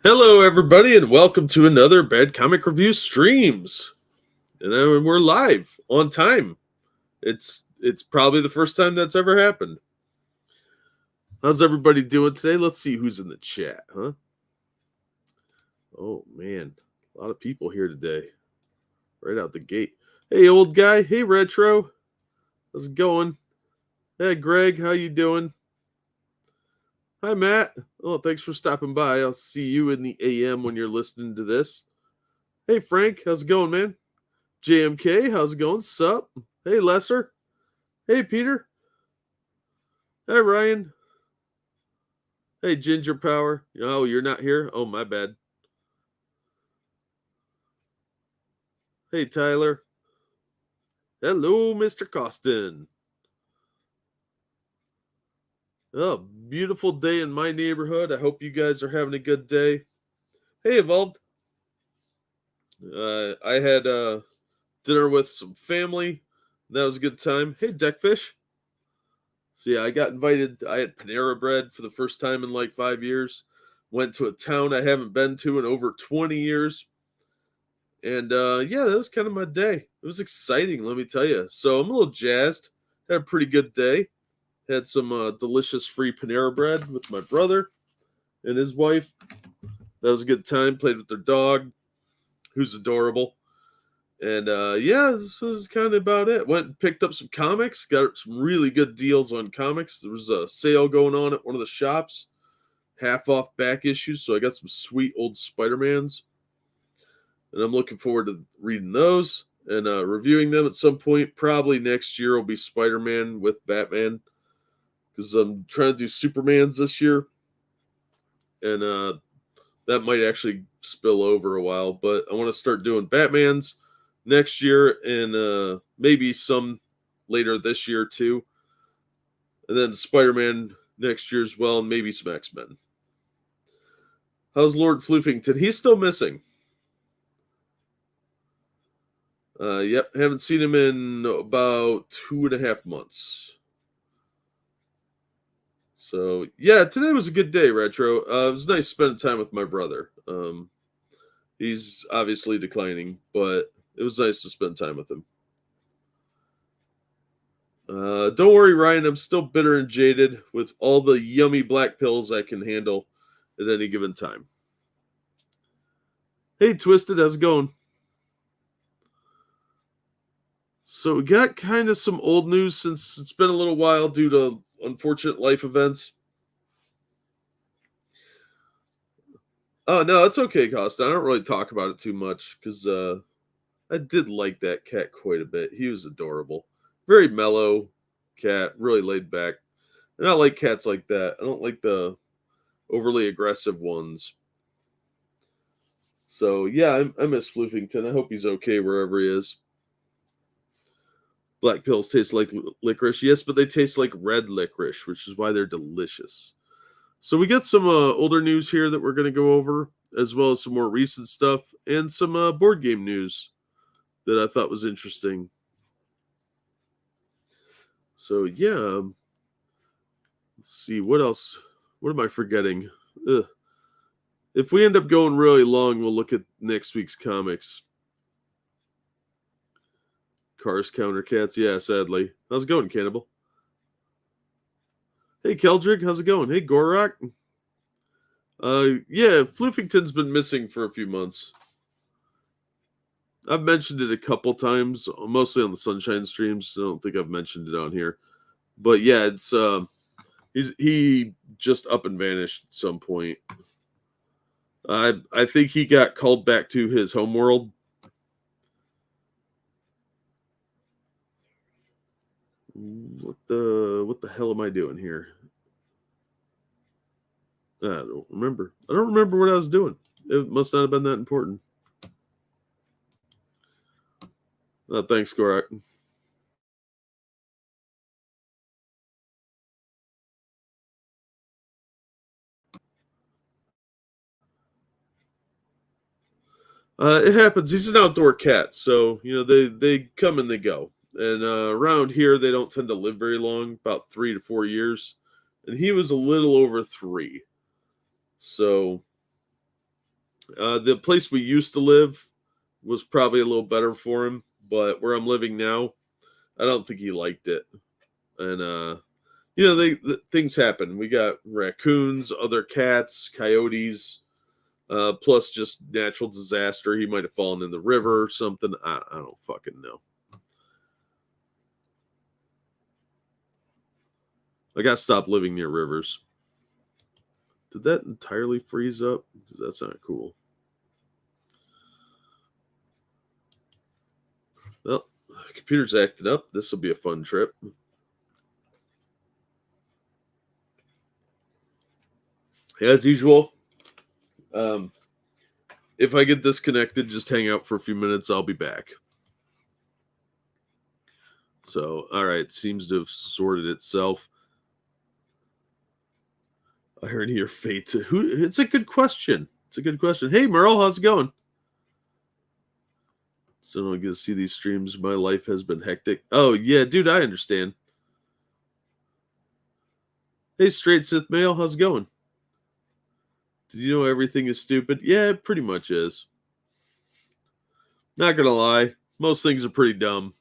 Hello, everybody, and welcome to another Bad Comic Review Streams. And we're live on time. It's probably the first time that's ever happened. How's everybody doing today? Let's see who's in the chat, huh? Oh, man. A lot of people here today. Right out the gate. Hey, old guy. Hey, Retro. How's it going? Hey, Greg. How you doing? Hi, Matt. Oh, thanks for stopping by. I'll see you in the AM when you're listening to this. Hey, Frank. How's it going, man? JMK, how's it going? Sup? Hey, Lesser. Hey, Peter. Hey, Ryan. Hey, Ginger Power. Oh, you're not here? Oh, my bad. Hey, Tyler. Hello, Mr. Costin. Oh, beautiful day in my neighborhood. I hope you guys are having a good day. Hey, Evolved. I had dinner with some family. That was a good time. Hey, Deckfish. So, yeah, I got invited. I had Panera Bread for the first time in like 5 years. Went to a town I haven't been to in over 20 years. And yeah, that was kind of my day. It was exciting, let me tell you. So I'm a little jazzed. Had a pretty good day. Had some delicious free Panera Bread with my brother and his wife. That was a good time. Played with their dog, who's adorable. And yeah, this is kind of about it. Went and picked up some comics. Got some really good deals on comics. There was a sale going on at one of the shops. Half off back issues. So I got some sweet old Spider-Mans. And I'm looking forward to reading those and reviewing them at some point. Probably next year will be Spider-Man with Batman, because I'm trying to do Supermans this year, and that might actually spill over a while. But I want to start doing Batmans next year, and maybe some later this year too, and then Spider-Man next year as well, and maybe some X-Men. How's Lord Floofington? He's still missing. Yep, haven't seen him in about 2.5 months. So yeah, today was a good day, Retro. It was nice spending time with my brother. He's obviously declining, but it was nice to spend time with him. Don't worry, Ryan. I'm still bitter and jaded with all the yummy black pills I can handle at any given time. Hey, Twisted, how's it going? So we got kind of some old news since it's been a little while due to unfortunate life events. Oh, no, it's okay, Costa. I don't really talk about it too much because I did like that cat quite a bit. He was adorable. Very mellow cat, really laid back. And I like cats like that. I don't like the overly aggressive ones. So, yeah, I miss Floofington. I hope he's okay wherever he is. Black pills taste like licorice. Yes, but they taste like red licorice, which is why they're delicious. So we got some older news here that we're going to go over, as well as some more recent stuff and some board game news that I thought was interesting. So yeah, let's see what else. What am I forgetting? Ugh. If we end up going really long, we'll look at next week's comics. Cars counter cats, yeah, sadly. How's it going, Cannibal? Hey, Keldrick, how's it going? Hey, Gorak. Yeah, Floofington's been missing for a few months. I've mentioned it a couple times, mostly on the Sunshine streams. I don't think I've mentioned it on here, but yeah, it's he just up and vanished at some point. I think he got called back to his homeworld. What the hell am I doing here? I don't remember. I don't remember what I was doing. It must not have been that important. Thanks, Gorak. It happens. He's an outdoor cat, so you know they come and they go. And around here, they don't tend to live very long, about 3 to 4 years. And he was a little over 3, so The place we used to live was probably a little better for him, but where I'm living now, I don't think he liked it. And things happen. We got raccoons, other cats, coyotes, plus just natural disaster. He might have fallen in the river or something. I don't fucking know. I gotta stop living near rivers. Did that entirely freeze up? That's not cool. Well, computer's acting up. This will be a fun trip. As usual, if I get disconnected, just hang out for a few minutes. I'll be back. So, all right, seems to have sorted itself. I heard your fate. Who? It's a good question. It's a good question. Hey, Merle, how's it going? So I don't get to see these streams. My life has been hectic. Oh yeah, dude, I understand. Hey, Straight Sith Male, how's it going? Did you know everything is stupid? Yeah, it pretty much is. Not gonna lie, most things are pretty dumb.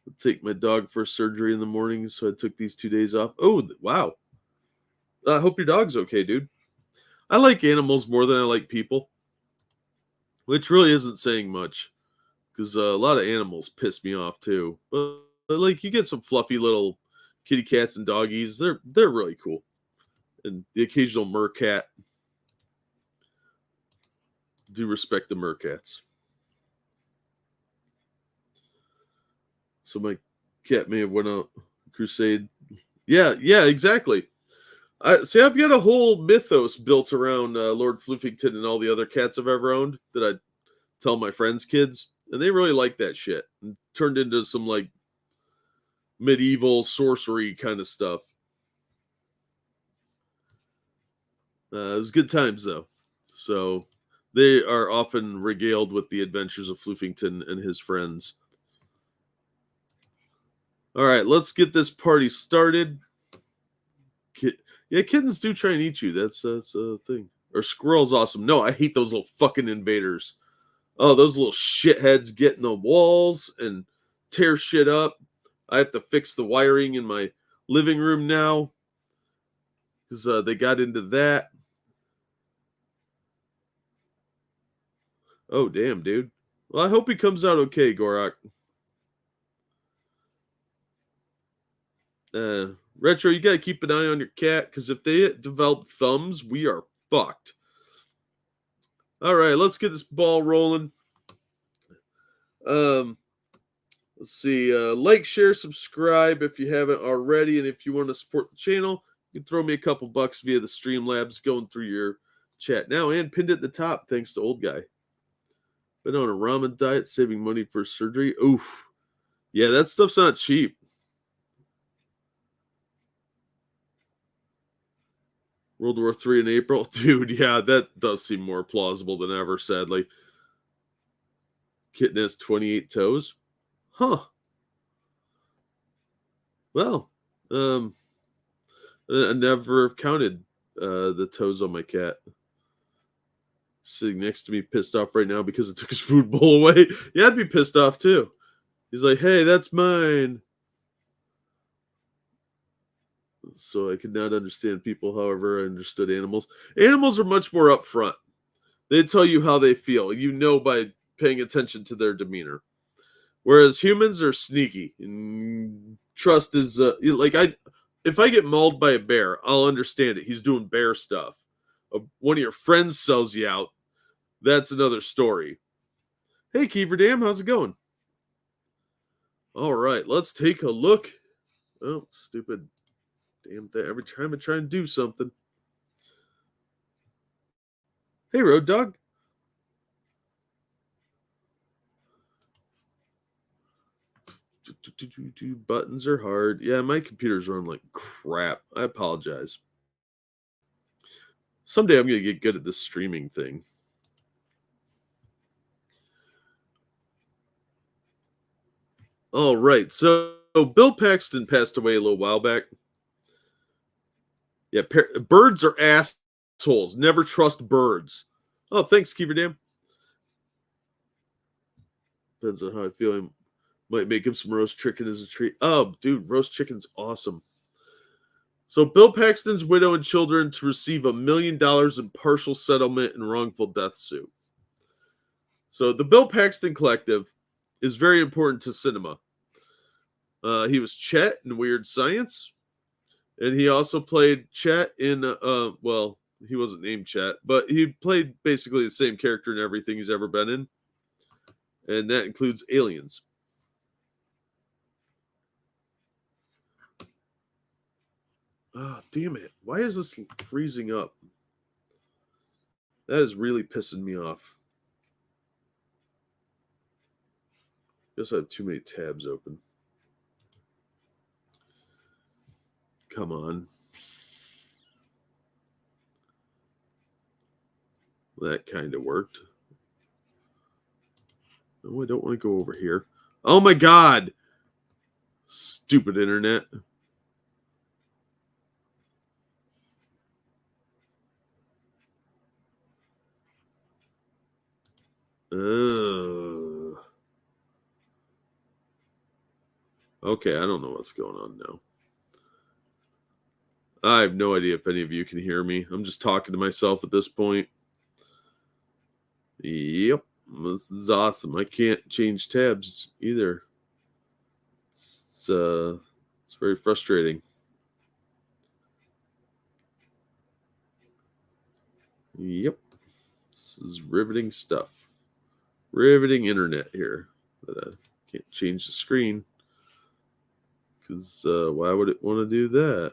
I'll take my dog for surgery in the morning, so I took these 2 days off. Oh, wow. I hope your dog's okay, dude. I like animals more than I like people, which really isn't saying much, because a lot of animals piss me off too. But like, you get some fluffy little kitty cats and doggies, they're really cool, and the occasional mercat. Do respect the mercats. So my cat may have went out crusade. Yeah, exactly. I've got a whole mythos built around Lord Floofington and all the other cats I've ever owned that I tell my friends' kids, and they really like that shit. And turned into some like medieval sorcery kind of stuff. It was good times though. So they are often regaled with the adventures of Floofington and his friends. All right, let's get this party started. Yeah, kittens do try and eat you. That's a thing. Or squirrels, awesome. No, I hate those little fucking invaders. Oh, those little shitheads get in the walls and tear shit up. I have to fix the wiring in my living room now because they got into that. Oh, damn, dude. Well, I hope he comes out okay, Gorak. Retro, you gotta keep an eye on your cat, because if they develop thumbs, we are fucked. All right, let's get this ball rolling. Let's see. Like, share, subscribe if you haven't already, and if you want to support the channel, you can throw me a couple bucks via the Streamlabs going through your chat now, and pinned at the top, thanks to Old Guy. Been on a ramen diet, saving money for surgery. Oof. Yeah, that stuff's not cheap. World War III in April? Dude, yeah, that does seem more plausible than ever, sadly. Kitten has 28 toes? Huh. Well, I never counted the toes on my cat. Sitting next to me, pissed off right now because it took his food bowl away. Yeah, I'd be pissed off too. He's like, hey, that's mine. So I could not understand people, however, I understood animals. Animals are much more upfront. They tell you how they feel. You know by paying attention to their demeanor. Whereas humans are sneaky. And trust is if I get mauled by a bear, I'll understand it. He's doing bear stuff. One of your friends sells you out. That's another story. Hey, Keeper Dam, how's it going? All right, let's take a look. Oh, stupid damn thing. Every time I try and do something. Hey, Road Dog. Buttons are hard. Yeah, my computer's run like crap. I apologize. Someday I'm going to get good at this streaming thing. All right, so Bill Paxton passed away a little while back. Yeah, birds are assholes. Never trust birds. Oh, thanks, Keeper Dam. Depends on how I feel. I might make him some roast chicken as a treat. Oh, dude, roast chicken's awesome. So Bill Paxton's widow and children to receive $1 million in partial settlement and wrongful death suit. So the Bill Paxton Collective is very important to cinema. He was Chet in Weird Science. And he also played Chet in, well, he wasn't named Chet, but he played basically the same character in everything he's ever been in. And that includes Aliens. Oh, damn it. Why is this freezing up? That is really pissing me off. Guess I have too many tabs open. Come on. That kind of worked. No, I don't want to go over here. Oh my God. Stupid internet. Okay, I don't know what's going on now. I have no idea if any of you can hear me. I'm just talking to myself at this point. Yep, this is awesome. I can't change tabs either. It's very frustrating. Yep, this is riveting stuff. Riveting internet here. But I can't change the screen because why would it want to do that?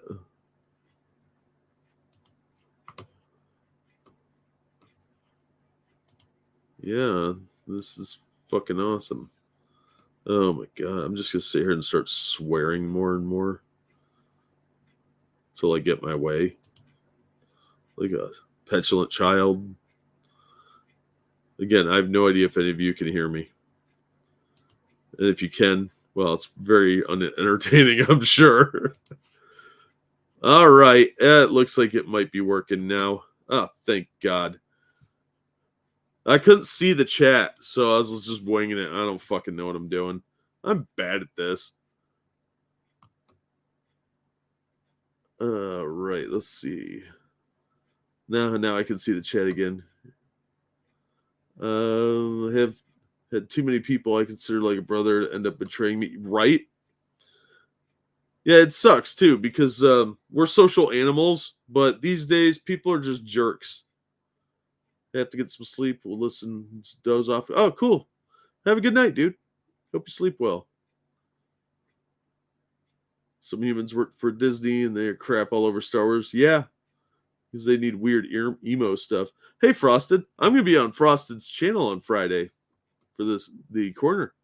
Yeah, this is fucking awesome. Oh my God, I'm just going to sit here and start swearing more and more until I get my way. Like a petulant child. Again, I have no idea if any of you can hear me. And if you can, well, it's very unentertaining, I'm sure. All right, it looks like it might be working now. Oh, thank God. I couldn't see the chat, so I was just winging it. I don't fucking know what I'm doing. I'm bad at this. All right, let's see. Now I can see the chat again. I have had too many people I consider like a brother end up betraying me. Right? Yeah, it sucks too because we're social animals, but these days people are just jerks. They have to get some sleep. We'll listen, doze off. Oh, cool. Have a good night, dude. Hope you sleep well. Some humans work for Disney and they're crap all over Star Wars. Yeah, because they need weird emo stuff. Hey, Frosted, I'm going to be on Frosted's channel on Friday for the corner.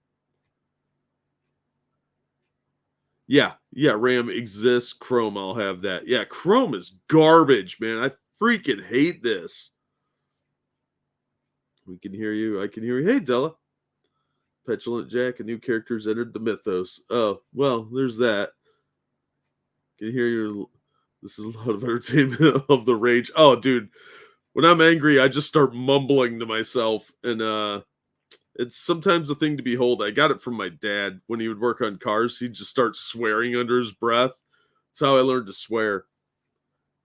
Yeah, RAM exists. Chrome, I'll have that. Yeah, Chrome is garbage, man. I freaking hate this. We can hear you. I can hear you. Hey, Della. Petulant Jack, a new character's entered the mythos. Oh, well, there's that. Can hear you. This is a lot of entertainment of the rage. Oh, dude. When I'm angry, I just start mumbling to myself. And it's sometimes a thing to behold. I got it from my dad. When he would work on cars, he'd just start swearing under his breath. That's how I learned to swear.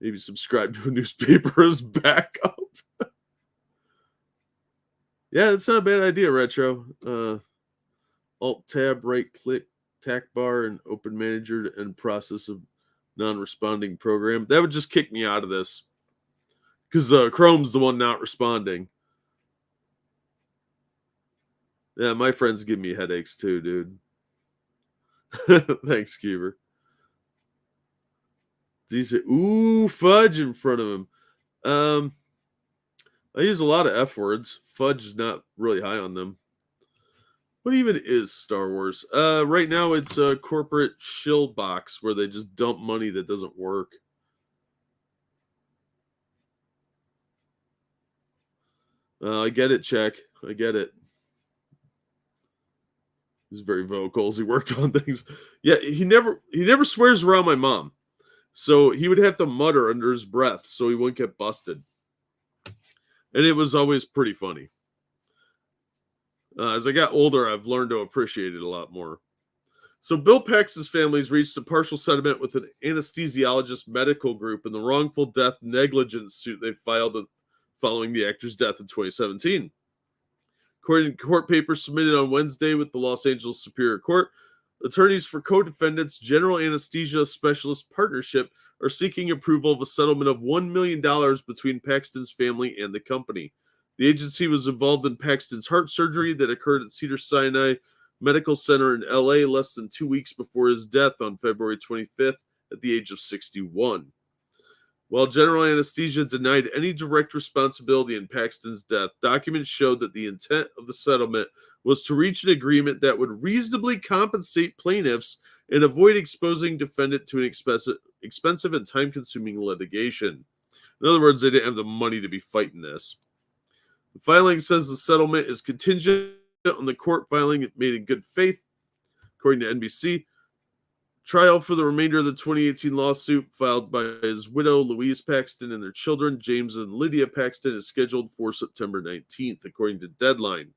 Maybe subscribe to a newspaper as backup. Yeah, that's not a bad idea, Retro. Alt-tab, right-click, tack bar, and open manager to end process of non-responding program. That would just kick me out of this. Because Chrome's the one not responding. Yeah, my friends give me headaches too, dude. Thanks, Keeper. These are, ooh, fudge in front of him. I use a lot of F words. Fudge is not really high on them. What even is Star Wars? Right now it's a corporate shill box where they just dump money that doesn't work. I get it, Check. I get it. He's very vocal as he worked on things. Yeah, he never swears around my mom. So he would have to mutter under his breath so he wouldn't get busted. And it was always pretty funny. As I got older, I've learned to appreciate it a lot more. So Bill Paxton's family's reached a partial settlement with an anesthesiologist medical group in the wrongful death negligence suit they filed following the actor's death in 2017. According to court papers submitted on Wednesday with the Los Angeles Superior Court, attorneys for co-defendants General Anesthesia Specialist Partnership are seeking approval of a settlement of $1 million between Paxton's family and the company. The agency was involved in Paxton's heart surgery that occurred at Cedars-Sinai Medical Center in LA less than 2 weeks before his death on February 25th at the age of 61. While general anesthesia denied any direct responsibility in Paxton's death, documents showed that the intent of the settlement was to reach an agreement that would reasonably compensate plaintiffs and avoid exposing defendant to an expensive and time-consuming litigation. In other words, they didn't have the money to be fighting this. The filing says the settlement is contingent on the court filing it made in good faith, according to NBC. Trial for the remainder of the 2018 lawsuit filed by his widow, Louise Paxton, and their children, James and Lydia Paxton, is scheduled for September 19th, according to Deadline.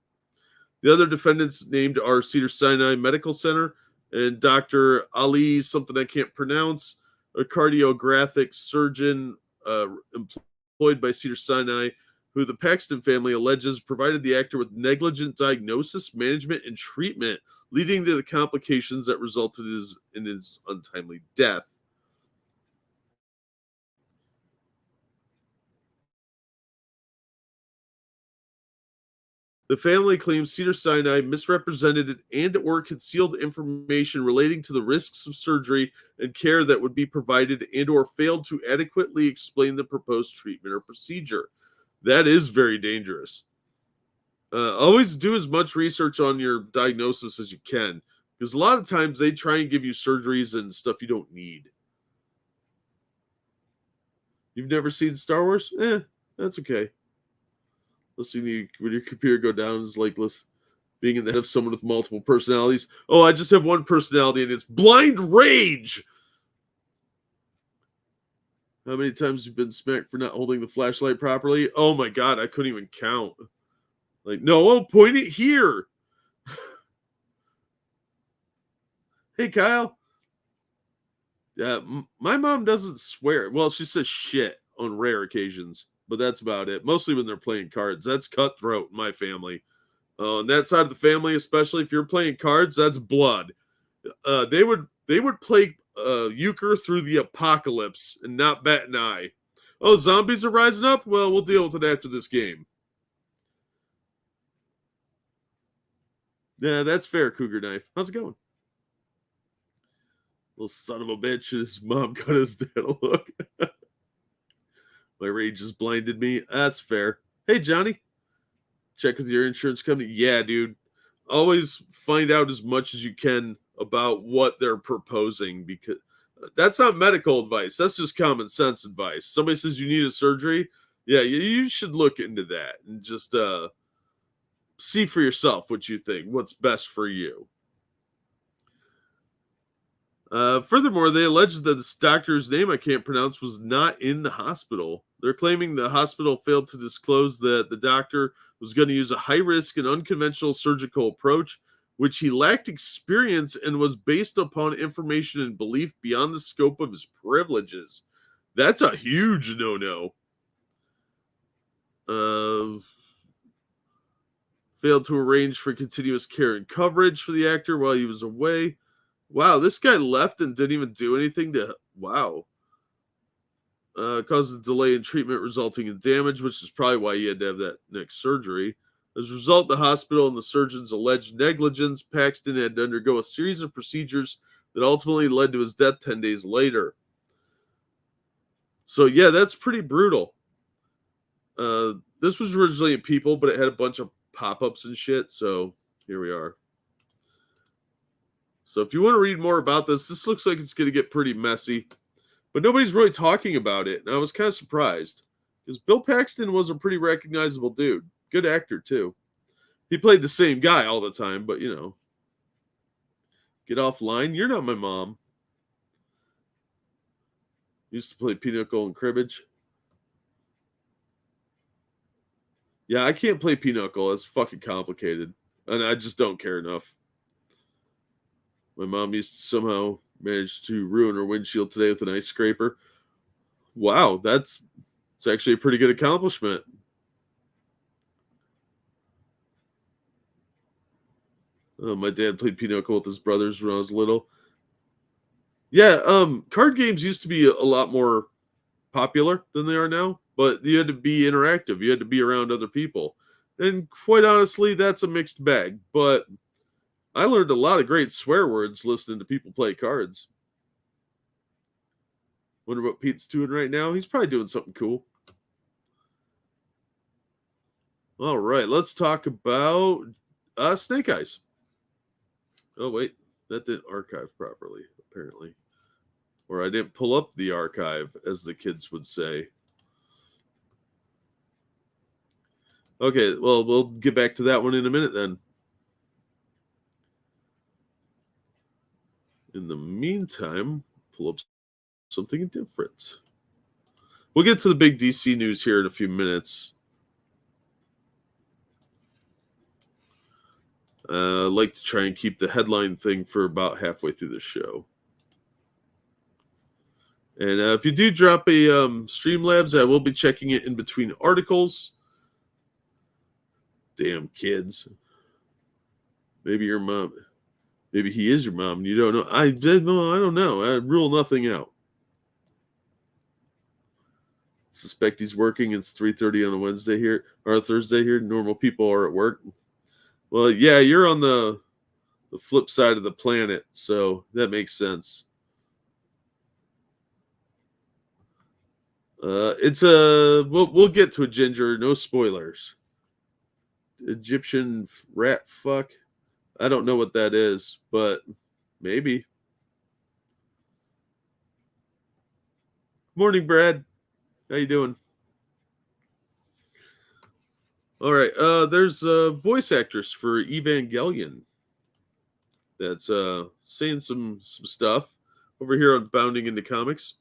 The other defendants named are Cedars-Sinai Medical Center and Dr. Ali, something I can't pronounce, a cardiographic surgeon employed by Cedars-Sinai, who the Paxton family alleges provided the actor with negligent diagnosis, management, and treatment, leading to the complications that resulted in his untimely death. The family claims Cedars-Sinai misrepresented and or concealed information relating to the risks of surgery and care that would be provided and or failed to adequately explain the proposed treatment or procedure. That is very dangerous. Always do as much research on your diagnosis as you can, because a lot of times they try and give you surgeries and stuff you don't need. You've never seen Star Wars? That's okay. Listening when your computer go down is like being in the head of someone with multiple personalities. Oh, I just have one personality and it's blind rage. How many times you've been smacked for not holding the flashlight properly? Oh my God, I couldn't even count. Like, no, point it here. Hey, Kyle. Yeah, my mom doesn't swear. Well, she says shit on rare occasions, but that's about it. Mostly when they're playing cards. That's cutthroat in my family. On that side of the family, especially if you're playing cards, that's blood. They would play euchre through the apocalypse and not bat an eye. Oh, zombies are rising up? Well, we'll deal with it after this game. Yeah, that's fair, Cougar Knife. How's it going? Little son of a bitch. His mom got his dad a look. My rage has blinded me. That's fair. Hey, Johnny. Check with your insurance company. Yeah, dude. Always find out as much as you can about what they're proposing, because that's not medical advice. That's just common sense advice. Somebody says you need a surgery. Yeah, you should look into that and just see for yourself what you think, what's best for you. Furthermore, they alleged that this doctor's name I can't pronounce was not in the hospital. They're claiming the hospital failed to disclose that the doctor was going to use a high-risk and unconventional surgical approach, which he lacked experience and was based upon information and belief beyond the scope of his privileges. That's a huge no-no. Failed to arrange for continuous care and coverage for the actor while he was away. Wow, this guy left and didn't even do anything to... Wow. Caused a delay in treatment resulting in damage, which is probably why he had to have that next surgery. As a result, the hospital and the surgeon's alleged negligence, Paxton had to undergo a series of procedures that ultimately led to his death 10 days later. So, yeah, that's pretty brutal. This was originally in People, but it had a bunch of pop-ups and shit, so here we are. So if you want to read more about this looks like it's going to get pretty messy. But nobody's really talking about it, and I was kind of surprised. Because Bill Paxton was a pretty recognizable dude. Good actor, too. He played the same guy all the time, but, you know. Get offline. You're not my mom. Used to play Pinochle and Cribbage. Yeah, I can't play Pinochle. It's fucking complicated. And I just don't care enough. My mom used to somehow manage to ruin her windshield today with an ice scraper. Wow, it's actually a pretty good accomplishment. My dad played Pinochle with his brothers when I was little. Yeah, card games used to be a lot more popular than they are now, but you had to be interactive. You had to be around other people. And quite honestly, that's a mixed bag. But I learned a lot of great swear words listening to people play cards. Wonder what Pete's doing right now. He's probably doing something cool. All right, let's talk about Snake Eyes. Oh, wait, that didn't archive properly, apparently. Or I didn't pull up the archive, as the kids would say. Okay, well, we'll get back to that one in a minute then. In the meantime, pull up something different. We'll get to the big DC news here in a few minutes. I like to try and keep the headline thing for about halfway through the show. And if you do drop a Streamlabs, I will be checking it in between articles. Damn kids. Maybe your mom. Maybe he is your mom and you don't know. I don't know. I rule nothing out. Suspect he's working. It's 3:30 on a Wednesday here, or a Thursday here. Normal people are at work. Well, yeah, you're on the flip side of the planet, so that makes sense. We'll get to a ginger. No spoilers. Egyptian rat fuck. I don't know what that is, but maybe. Morning, Brad. How you doing? All right. There's a voice actress for Evangelion that's saying some stuff over here on Bounding into Comics.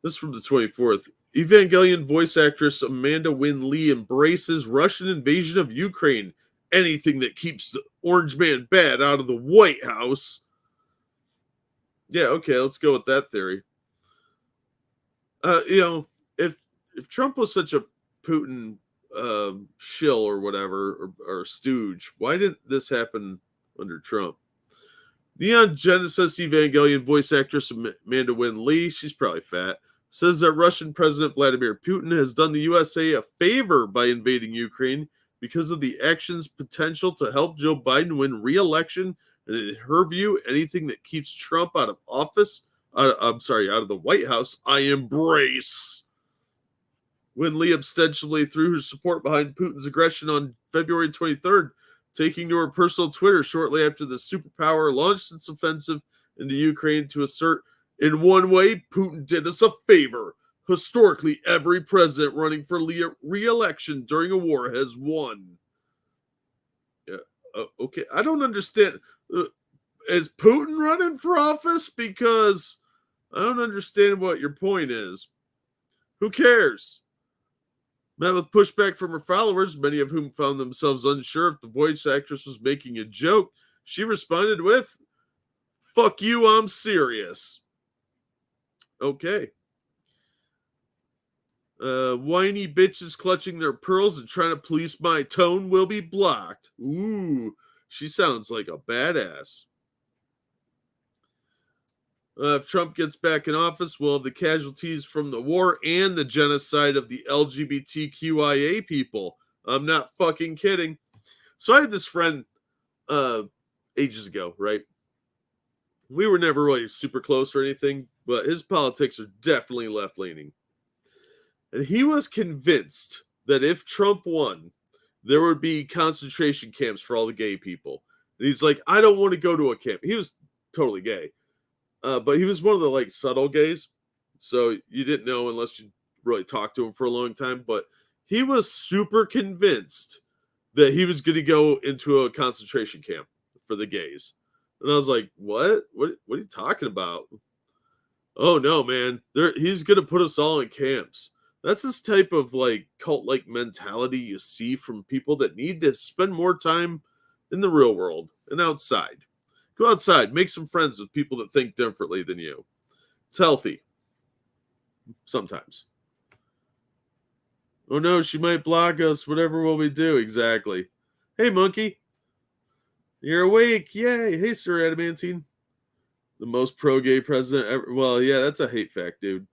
This is from the 24th. Evangelion voice actress Amanda Wynn Lee embraces Russian invasion of Ukraine. Anything that keeps the Orange Man bad out of the White House. Yeah, okay, let's go with that theory. If Trump was such a Putin shill or whatever, or stooge, why didn't this happen under Trump? Neon Genesis Evangelion voice actress Amanda Wynn Lee, she's probably fat, says that Russian President Vladimir Putin has done the USA a favor by invading Ukraine because of the action's potential to help Joe Biden win re-election. And in her view, anything that keeps Trump out of office, out of the White House, I embrace. When Lee ostensibly threw her support behind Putin's aggression on February 23rd, taking to her personal Twitter shortly after the superpower launched its offensive into Ukraine to assert, in one way, Putin did us a favor. Historically, every president running for re-election during a war has won. Yeah, okay, I don't understand. Is Putin running for office? Because I don't understand what your point is. Who cares? Met with pushback from her followers, many of whom found themselves unsure if the voice actress was making a joke. She responded with, "Fuck you, I'm serious." Okay. Whiny bitches clutching their pearls and trying to police my tone will be blocked. Ooh, she sounds like a badass. If Trump gets back in office, we'll have the casualties from the war and the genocide of the LGBTQIA people. I'm not fucking kidding. So I had this friend ages ago, right? We were never really super close or anything, but his politics are definitely left-leaning. And he was convinced that if Trump won, there would be concentration camps for all the gay people. And he's like, I don't want to go to a camp. He was totally gay. But he was one of the subtle gays. So you didn't know unless you really talked to him for a long time. But he was super convinced that he was going to go into a concentration camp for the gays. And I was like, what? What are you talking about? Oh, no, man. He's going to put us all in camps. That's this type of like cult-like mentality you see from people that need to spend more time in the real world and outside. Go outside, make some friends with people that think differently than you. It's healthy. Sometimes. Oh no, she might block us. Whatever will we do? Exactly. Hey, monkey. You're awake. Yay. Hey, Sir Adamantine. The most pro-gay president ever. Well, yeah, that's a hate fact, dude.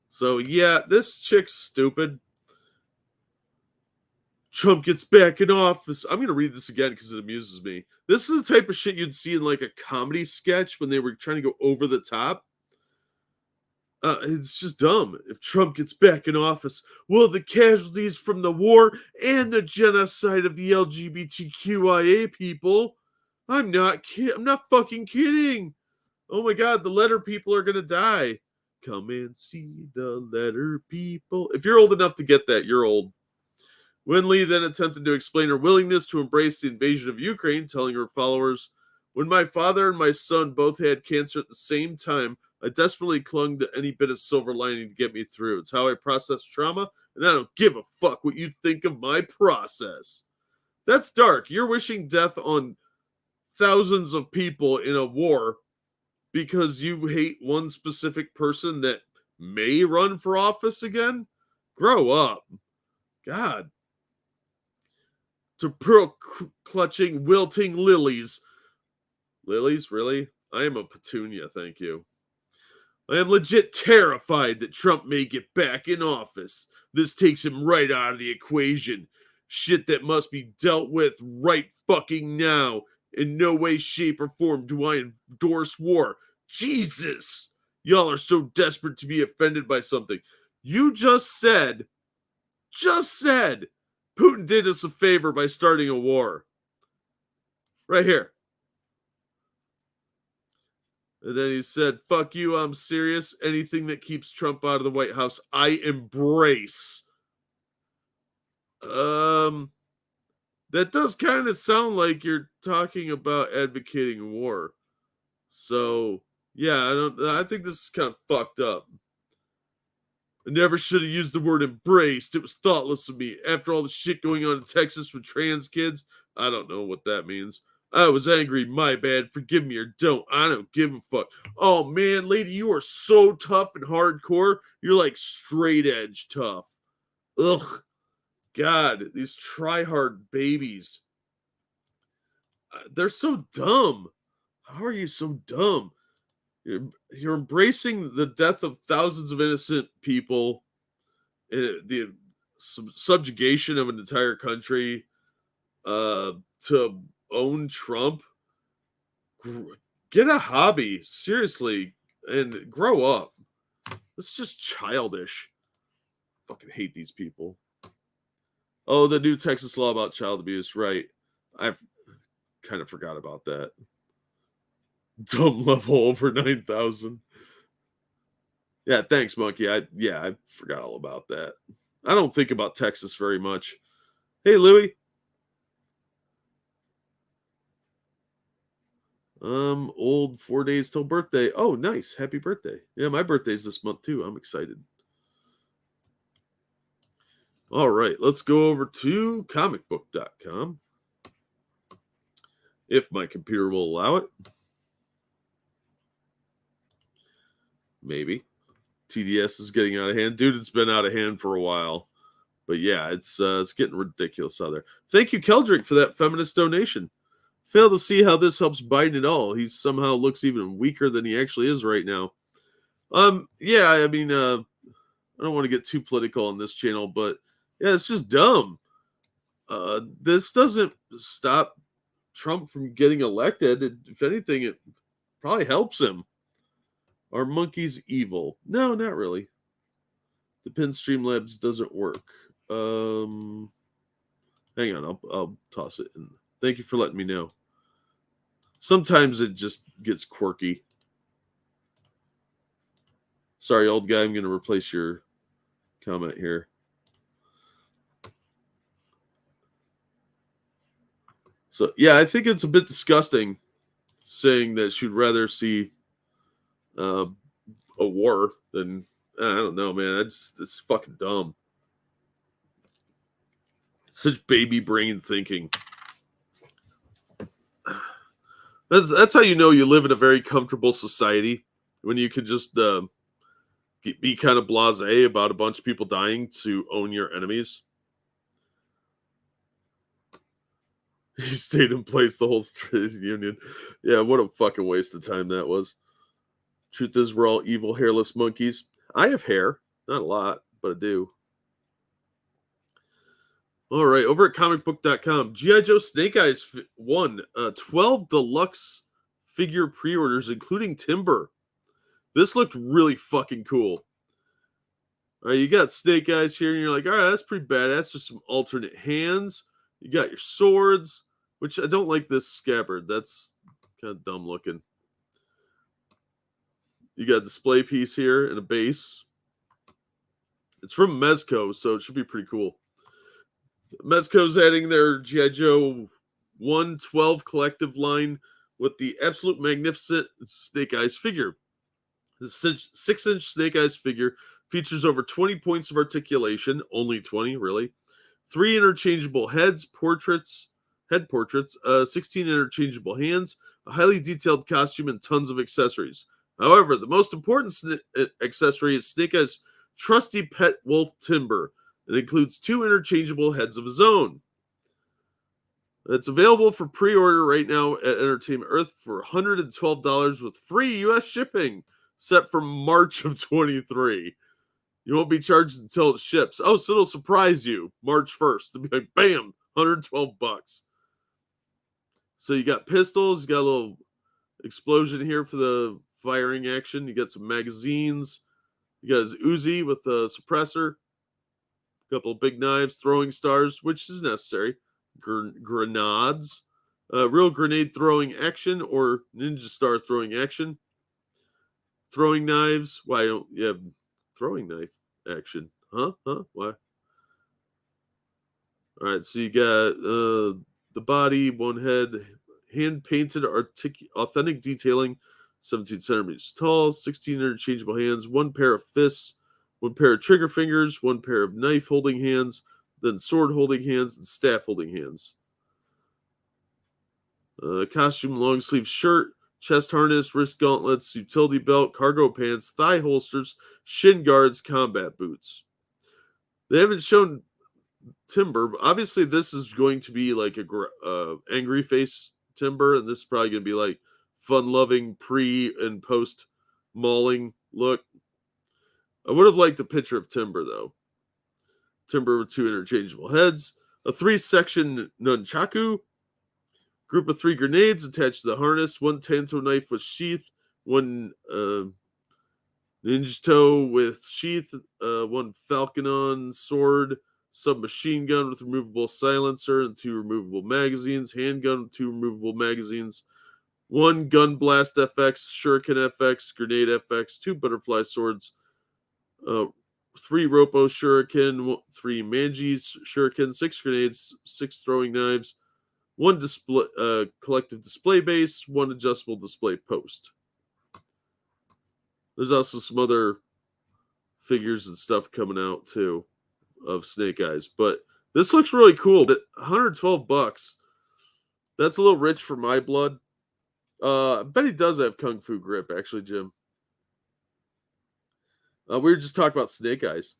So, yeah, this chick's stupid. Trump gets back in office. I'm going to read this again because it amuses me. This is the type of shit you'd see in like a comedy sketch when they were trying to go over the top. It's just dumb. If Trump gets back in office, will the casualties from the war and the genocide of the LGBTQIA people? I'm not fucking kidding. Oh my god, the letter people are gonna die. Come and see the letter people. If you're old enough to get that, you're old. Winley then attempted to explain her willingness to embrace the invasion of Ukraine, telling her followers, "When my father and my son both had cancer at the same time, I desperately clung to any bit of silver lining to get me through. It's how I process trauma, and I don't give a fuck what you think of my process." That's dark. You're wishing death on thousands of people in a war because you hate one specific person that may run for office again? Grow up. God. To pearl clutching, wilting lilies. Lilies, really? I am a petunia, thank you. I am legit terrified that Trump may get back in office. This takes him right out of the equation. Shit that must be dealt with right fucking now. In no way, shape, or form do I endorse war. Jesus! Y'all are so desperate to be offended by something. You just said, Putin did us a favor by starting a war. Right here. And then he said, fuck you, I'm serious. Anything that keeps Trump out of the White House, I embrace. That does kind of sound like you're talking about advocating war. So, yeah, I think this is kind of fucked up. I never should have used the word embraced. It was thoughtless of me. After all the shit going on in Texas with trans kids, I don't know what that means. I was angry, my bad. Forgive me or don't. I don't give a fuck. Oh man, lady, you are so tough and hardcore. You're like straight edge tough. Ugh. God, these try-hard babies. They're so dumb. How are you so dumb? You're embracing the death of thousands of innocent people, the subjugation of an entire country, to own Trump. Get a hobby, seriously, and grow up. It's just childish. Fucking hate these people. Oh, the new Texas law about child abuse, right? I've kind of forgot about that. Dumb level over 9,000. Yeah, thanks, Monkey. I forgot all about that. I don't think about Texas very much. Hey, Louie. Old 4 days till birthday. Oh, nice. Happy birthday. Yeah, my birthday's this month too. I'm excited. All right, let's go over to comicbook.com. If my computer will allow it. Maybe. TDS is getting out of hand. Dude, it's been out of hand for a while. But yeah, it's getting ridiculous out there. Thank you, Keldrick, for that feminist donation. Fail to see how this helps Biden at all. He somehow looks even weaker than he actually is right now. Yeah, I mean, I don't want to get too political on this channel, but yeah, it's just dumb. This doesn't stop Trump from getting elected. If anything, it probably helps him. Are monkeys evil? No, not really. The Pin Streamlabs doesn't work. Hang on, I'll toss it in. Thank you for letting me know. Sometimes it just gets quirky. Sorry, old guy, I'm going to replace your comment here. So, yeah, I think it's a bit disgusting saying that she'd rather see a war, then I don't know, man. It's fucking dumb. Such baby brain thinking. That's how you know you live in a very comfortable society, when you could just be kind of blasé about a bunch of people dying to own your enemies. He stayed in place the whole trade union. Yeah, what a fucking waste of time that was. Truth is, we're all evil, hairless monkeys. I have hair. Not a lot, but I do. All right, over at comicbook.com, G.I. Joe Snake Eyes won 12 deluxe figure pre-orders, including Timber. This looked really fucking cool. All right, you got Snake Eyes here, and you're like, all right, that's pretty badass. There's some alternate hands. You got your swords, which I don't like this scabbard. That's kind of dumb looking. You got a display piece here and a base. It's from Mezco, so it should be pretty cool. Mezco's adding their G.I. Joe 112 collective line with the absolute magnificent Snake Eyes figure. The 6-inch Snake Eyes figure features over 20 points of articulation, only 20, really. 3 interchangeable head portraits, 16 interchangeable hands, a highly detailed costume, and tons of accessories. However, the most important accessory is Snake Eyes' trusty pet wolf Timber. It includes 2 interchangeable heads of his own. It's available for pre-order right now at Entertainment Earth for $112 with free U.S. shipping, set for March of 23. You won't be charged until it ships. Oh, so it'll surprise you March 1st. It'll be like, bam, $112. So you got pistols, you got a little explosion here for the firing action. You got some magazines. You got his Uzi with a suppressor. A couple of big knives, throwing stars, which is necessary. Grenades. Real grenade throwing action or ninja star throwing action. Throwing knives. Why don't you have throwing knife action? Huh? Why? All right, so you got the body, one head, hand-painted authentic detailing, 17 centimeters tall, 16 interchangeable hands, 1 pair of fists, 1 pair of trigger fingers, 1 pair of knife-holding hands, then sword-holding hands, and staff-holding hands. Costume, long-sleeve shirt, chest harness, wrist gauntlets, utility belt, cargo pants, thigh holsters, shin guards, combat boots. They haven't shown Timber, but obviously this is going to be like a angry face Timber, and this is probably going to be like fun-loving pre and post mauling look. I would have liked a picture of Timber though. Timber with 2 interchangeable heads, a 3-section nunchaku, group of 3 grenades attached to the harness, 1 tanto knife with sheath, 1 ninjato with sheath, 1 falconon sword, submachine gun with removable silencer and 2 removable magazines, handgun with 2 removable magazines, 1 gun blast FX, shuriken FX, grenade FX, 2 butterfly swords, 3 Ropo shuriken, 3 Manji shuriken, 6 grenades, 6 throwing knives, 1 display, collective display base, 1 adjustable display post. There's also some other figures and stuff coming out too of Snake Eyes, but this looks really cool. $112. That's a little rich for my blood. I bet he does have Kung Fu grip, actually, Jim. We were just talking about Snake Eyes.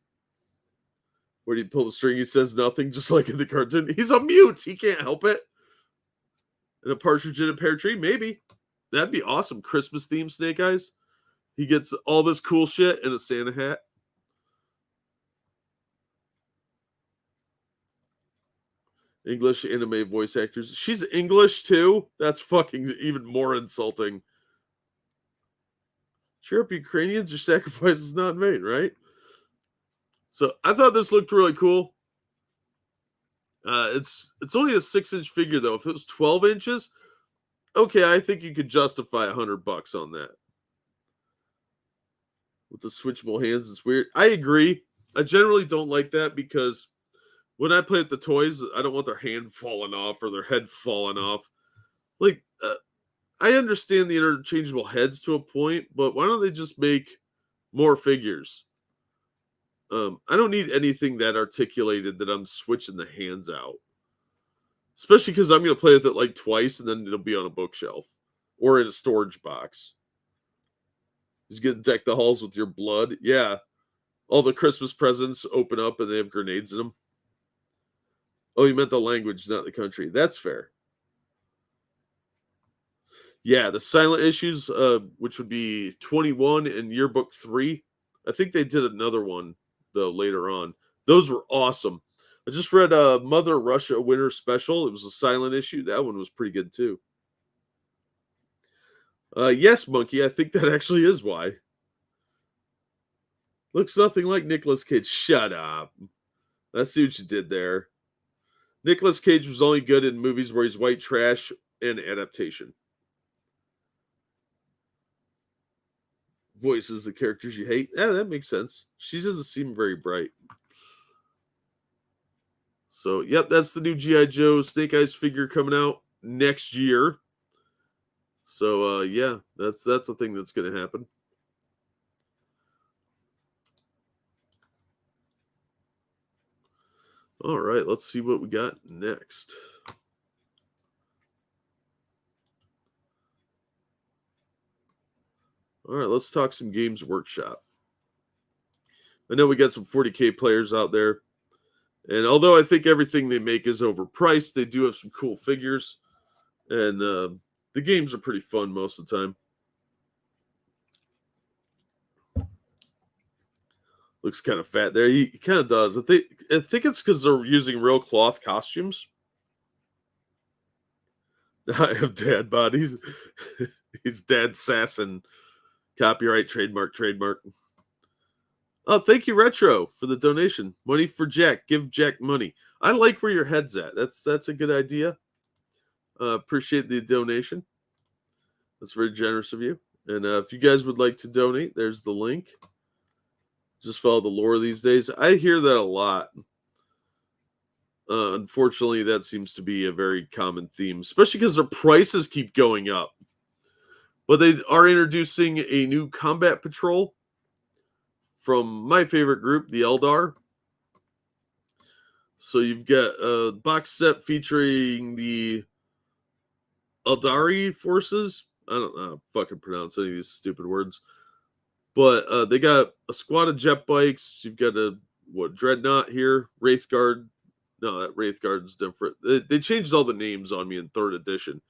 Where do you pull the string? He says nothing, just like in the cartoon. He's a mute. He can't help it. And a partridge in a pear tree, maybe. That'd be awesome. Christmas themed Snake Eyes. He gets all this cool shit in a Santa hat. English anime voice actors. She's English too? That's fucking even more insulting. Cheer up, Ukrainians. Your sacrifice is not in vain, right? So I thought this looked really cool. It's only a 6-inch figure though. If it was 12 inches, okay, I think you could justify $100 on that. With the switchable hands, it's weird. I agree. I generally don't like that because when I play with the toys, I don't want their hand falling off or their head falling off. Like, I understand the interchangeable heads to a point, but why don't they just make more figures. I don't need anything that articulated that I'm switching the hands out. Especially because I'm going to play with it like twice and then it'll be on a bookshelf or in a storage box. Just get to deck the halls with your blood. Yeah. All the Christmas presents open up and they have grenades in them. Oh, you meant the language, not the country. That's fair. Yeah, the silent issues, which would be 21 and yearbook 3. I think they did another one, though, later on. Those were awesome. I just read Mother Russia Winter Special. It was a silent issue. That one was pretty good, too. Yes, Monkey, I think that actually is why. Looks nothing like Nicolas Cage. Shut up. I see what you did there. Nicolas Cage was only good in movies where he's white trash and adaptation. Voices the characters you hate. Yeah, that makes sense. She doesn't seem very bright. So, yep, that's the new G.I. Joe Snake Eyes figure coming out next year. So, yeah, that's a thing that's going to happen. All right, let's see what we got next. All right, let's talk some Games Workshop. I know we got some 40K players out there. And although I think everything they make is overpriced, they do have some cool figures. And the games are pretty fun most of the time. Looks kind of fat there. He kind of does. I think it's because they're using real cloth costumes. I have dad bodies. He's dad Sassin. Copyright, trademark. Oh, thank you, Retro, for the donation. Money for Jack. Give Jack money. I like where your head's at. That's a good idea. Appreciate the donation. That's very generous of you. And if you guys would like to donate, there's the link. Just follow the lore these days. I hear that a lot. Unfortunately, that seems to be a very common theme, especially because their prices keep going up. But they are introducing a new combat patrol from my favorite group, the Eldar. So you've got a box set featuring the Eldari forces. I don't know how to fucking pronounce any of these stupid words. But they got a squad of jet bikes. You've got a Dreadnought here, Wraithguard. No, that Wraithguard's different. They changed all the names on me in 3rd edition.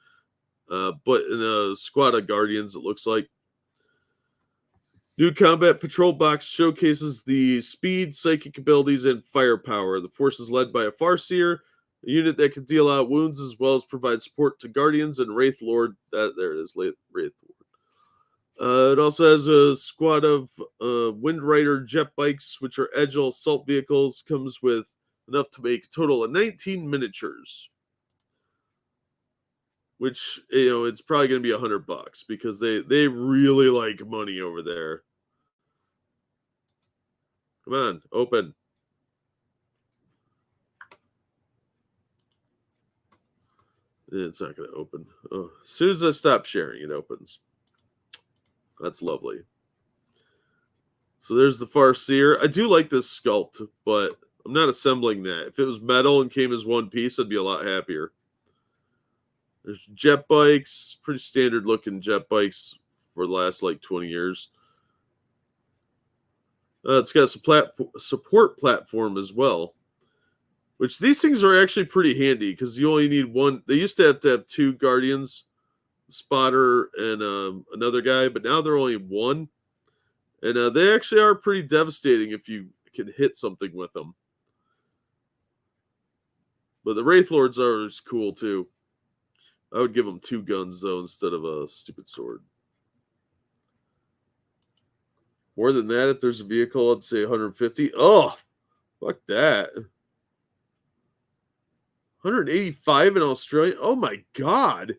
But in a squad of Guardians, it looks like. New combat patrol box showcases the speed, psychic abilities, and firepower. The force is led by a Farseer, a unit that can deal out wounds as well as provide support to Guardians and Wraith Lord. There it is, Wraith Lord. It also has a squad of Wind Rider jet bikes, which are agile assault vehicles. Comes with enough to make a total of 19 miniatures. Which, it's probably going to be $100 because they really like money over there. Come on, open. It's not going to open. Oh, as soon as I stop sharing, it opens. That's lovely. So there's the Farseer. I do like this sculpt, but I'm not assembling that. If it was metal and came as one piece, I'd be a lot happier. There's jet bikes, pretty standard looking jet bikes for the last 20 years. It's got a support platform as well, which these things are actually pretty handy because you only need one. They used to have 2 Guardians, spotter, and another guy, but now they're only 1. And they actually are pretty devastating if you can hit something with them. But the Wraith Lords are cool too. I would give them 2 guns though instead of a stupid sword. More than that, if there's a vehicle, I'd say 150. Oh, fuck that. 185 in Australia. Oh my god.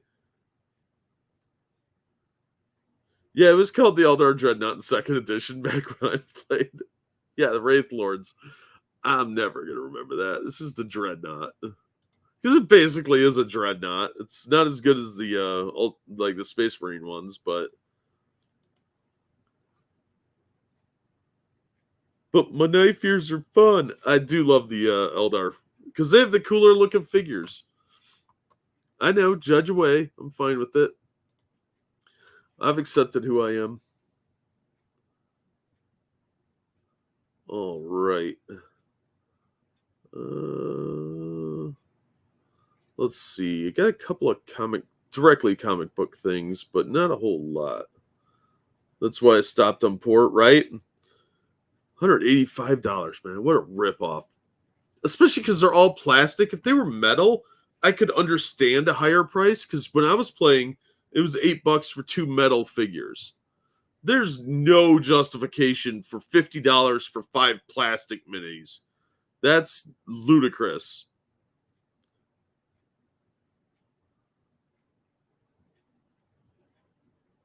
Yeah, it was called the Eldar Dreadnought in 2nd edition back when I played. Yeah, the Wraith Lords. I'm never going to remember that. This is the Dreadnought. Because it basically is a Dreadnought. It's not as good as the Space Marine ones, but But my knife ears are fun. I do love the Eldar because they have the cooler looking figures. I know, judge away. I'm fine with it. I've accepted who I am. All right. Let's see. I got a couple of directly comic book things, but not a whole lot. That's why I stopped on port, right? $185, man. What a ripoff. Especially because they're all plastic. If they were metal, I could understand a higher price. Because when I was playing, it was $8 for 2 metal figures. There's no justification for $50 for 5 plastic minis. That's ludicrous.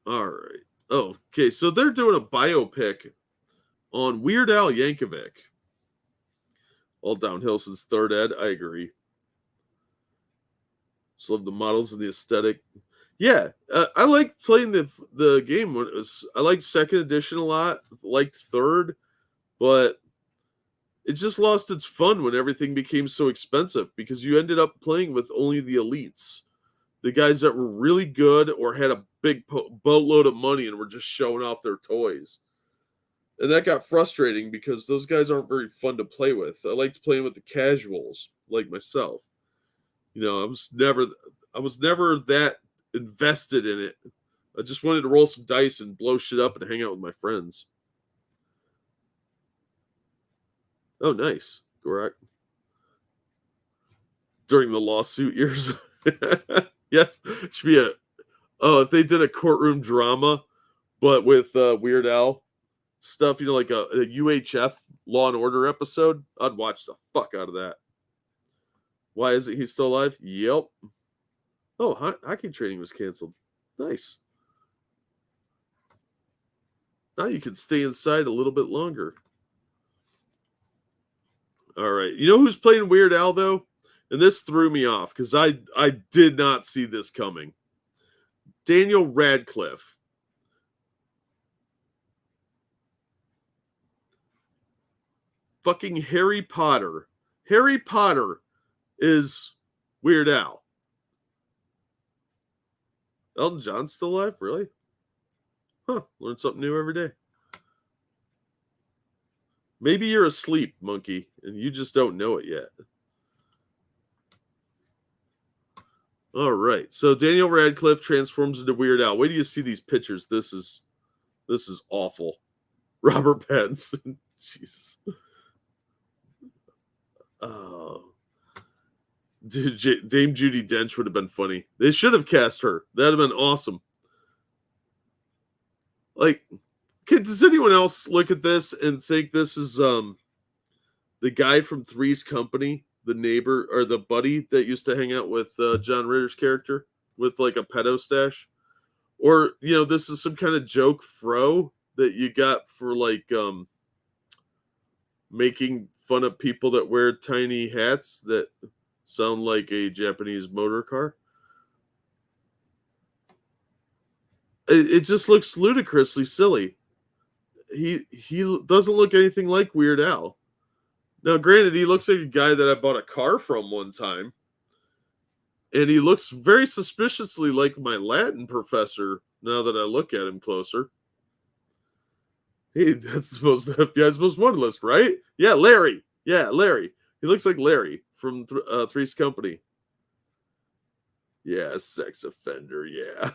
All right. Oh, okay. So they're doing a biopic on Weird Al Yankovic. All downhill since third ed. I agree. Just love the models and the aesthetic. Yeah, I liked playing the game when it was. I liked second edition a lot. Liked third, but it just lost its fun when everything became so expensive because you ended up playing with only the elites, the guys that were really good or had a big boatload of money and were just showing off their toys. And that got frustrating because those guys aren't very fun to play with. I liked playing with the casuals like myself. You know, I was never that invested in it. I just wanted to roll some dice and blow shit up and hang out with my friends. Oh, nice. Correct. During the lawsuit years. Yes. Should be if they did a courtroom drama, but with Weird Al stuff, you know, like a UHF Law and Order episode, I'd watch the fuck out of that. Why isn't he still alive? Yep. Oh, hockey training was canceled. Nice. Now you can stay inside a little bit longer. All right. You know who's playing Weird Al, though? And this threw me off because I did not see this coming. Daniel Radcliffe. Fucking Harry Potter. Harry Potter is Weird Al. Elton John's still alive? Really? Huh. Learn something new every day. Maybe you're asleep, monkey, and you just don't know it yet. All right. So Daniel Radcliffe transforms into Weird Al. Wait till you see these pictures. This is awful. Robert Pattinson. Jesus. Oh. Dude, Dame Judi Dench would have been funny. They should have cast her. That'd have been awesome. Like, does anyone else look at this and think this is the guy from Three's Company, the neighbor or the buddy that used to hang out with John Ritter's character with like a pedo stash? Or, you know, this is some kind of joke fro that you got for like making fun of people that wear tiny hats that sound like a Japanese motor car. It just looks ludicrously silly. He doesn't look anything like Weird Al. Now, granted, he looks like a guy that I bought a car from one time. And he looks very suspiciously like my Latin professor now that I look at him closer. Hey, that's supposed to be FBI's most wanted list, right? Yeah, Larry. Yeah, Larry. He looks like Larry from Three's Company. Yeah, sex offender. Yeah.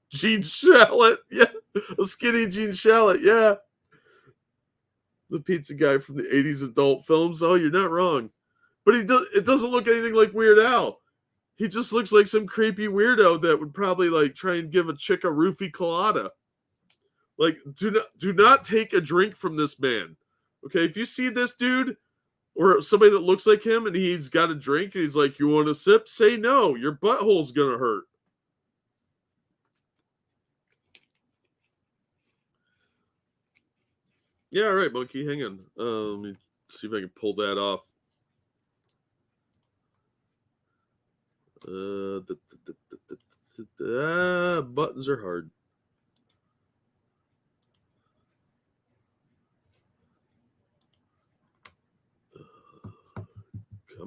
Gene Shalit. Yeah. A skinny Gene Shalit. Yeah. The pizza guy from the 80s adult films. Oh, you're not wrong. But it doesn't look anything like Weird Al. He just looks like some creepy weirdo that would probably like try and give a chick a roofie colada. Like, do not take a drink from this man. Okay, if you see this dude or somebody that looks like him and he's got a drink and he's like, "You want a sip?" Say no. Your butthole's gonna hurt. Yeah, all right, monkey. Hang on. Let me see if I can pull that off. Buttons are hard.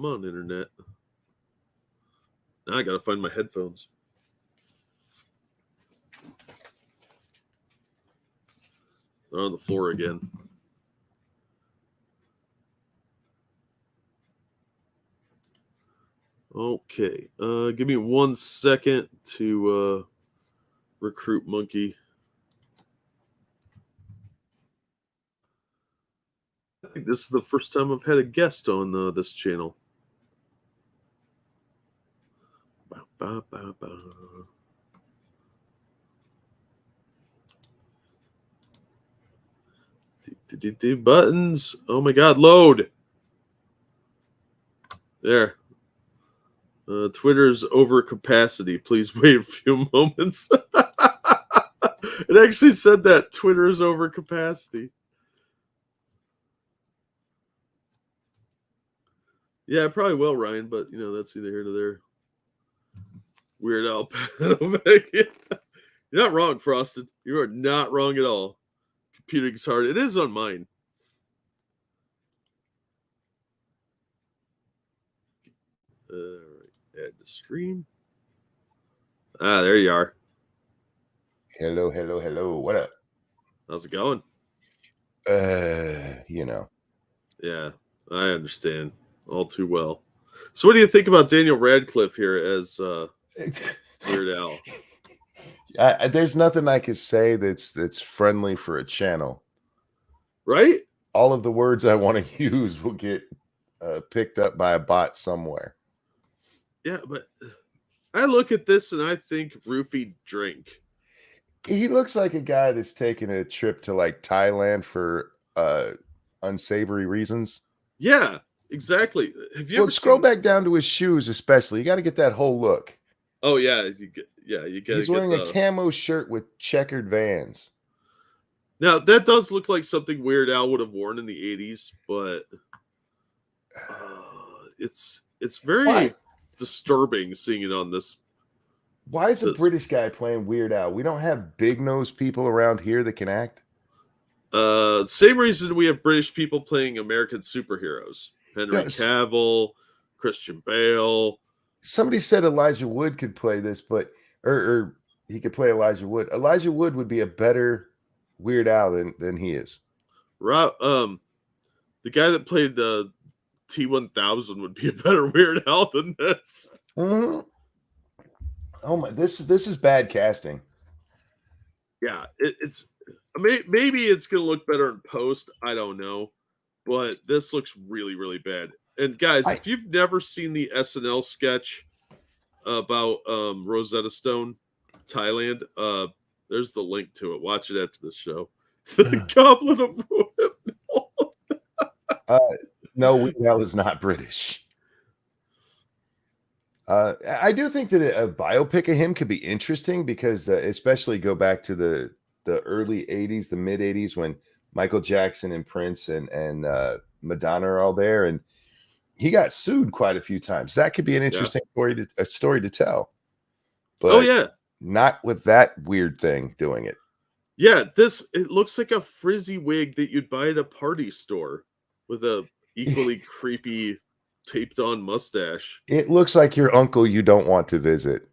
Come on, internet. Now I gotta find my headphones. They're on the floor again. Okay. Give me 1 second to recruit Monkey. I think this is the first time I've had a guest on this channel. Ba, ba, ba. Buttons. Oh my God, load. There. Twitter's over capacity. Please wait a few moments. It actually said that Twitter is over capacity. Yeah, I probably will, Ryan, but you know, that's either here or there. Weird Al. You're not wrong, Frosted. You are not wrong at all. Computing is hard. It is on mine. Add the stream. Ah, there you are. Hello, hello, hello. What up? How's it going? You know. Yeah, I understand all too well. So what do you think about Daniel Radcliffe here as Weird Al? There's nothing I could say that's friendly for a channel. Right? All of the words I want to use will get picked up by a bot somewhere. Yeah, but I look at this and I think roofied drink. He looks like a guy that's taking a trip to like Thailand for unsavory reasons. Yeah, exactly. Have you Well, ever scroll back down to his shoes, especially. You got to get that whole look. Oh yeah, you get. He's wearing a camo shirt with checkered Vans. Now that does look like something Weird Al would have worn in the '80s, but it's very disturbing seeing it on this. Why is a British guy playing Weird Al? We don't have big-nosed people around here that can act. Same reason we have British people playing American superheroes. Henry Cavill, Christian Bale. Somebody said Elijah Wood could play this, but or he could play Elijah Wood. Elijah Wood would be a better Weird Al than he is. Rob, the guy that played the T-1000 would be a better Weird Al than this. Mm-hmm. Oh my! This is bad casting. Yeah, it's maybe it's gonna look better in post. I don't know, but this looks really, really bad. And guys, if you've never seen the SNL sketch about Rosetta Stone, Thailand, there's the link to it. Watch it after the show. The Goblet of Royal. No, Weird Al is not British. I do think that a biopic of him could be interesting because, especially go back to the early '80s, the mid '80s, when Michael Jackson and Prince and Madonna are all there, and he got sued quite a few times. That could be an interesting story to tell. But not with that weird thing doing it. Yeah, it looks like a frizzy wig that you'd buy at a party store with a equally creepy taped on mustache. It looks like your uncle you don't want to visit.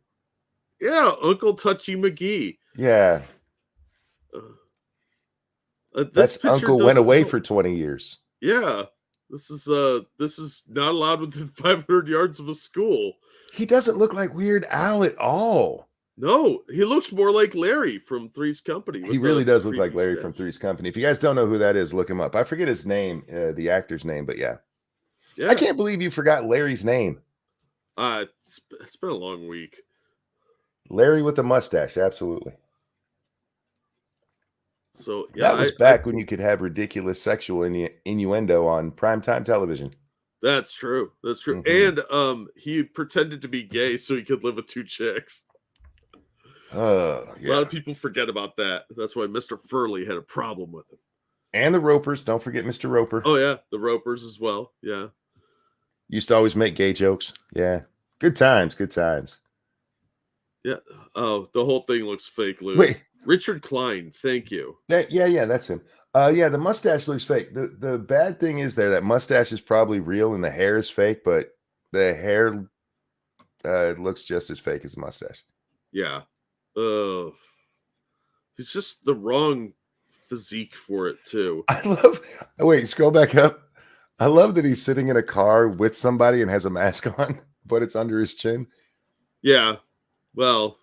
Yeah, Uncle Touchy McGee. Yeah. That's uncle went away for 20 years. Yeah. This is not allowed within 500 yards of a school. He doesn't look like Weird Al at all. No, he looks more like Larry from Three's Company. He really does look like Larry from Three's Company. If you guys don't know who that is, look him up. I forget his name, the actor's name, but yeah. I can't believe you forgot Larry's name. It's been a long week. Larry with a mustache, absolutely. So yeah, that was back when you could have ridiculous sexual innuendo on primetime television. That's true. That's true. Mm-hmm. And he pretended to be gay so he could live with two chicks. A lot of people forget about that. That's why Mr. Furley had a problem with him. And the Ropers. Don't forget Mr. Roper. Oh, yeah. The Ropers as well. Yeah. Used to always make gay jokes. Yeah. Good times. Good times. Yeah. Oh, the whole thing looks fake, Lou. Wait. Richard Klein. Thank you. Yeah, that's him. Yeah, the mustache looks fake. The bad thing is that mustache is probably real and the hair is fake, but the hair looks just as fake as the mustache. Yeah. He's just the wrong physique for it too. Wait, scroll back up. I love that he's sitting in a car with somebody and has a mask on, but it's under his chin. Yeah. Well,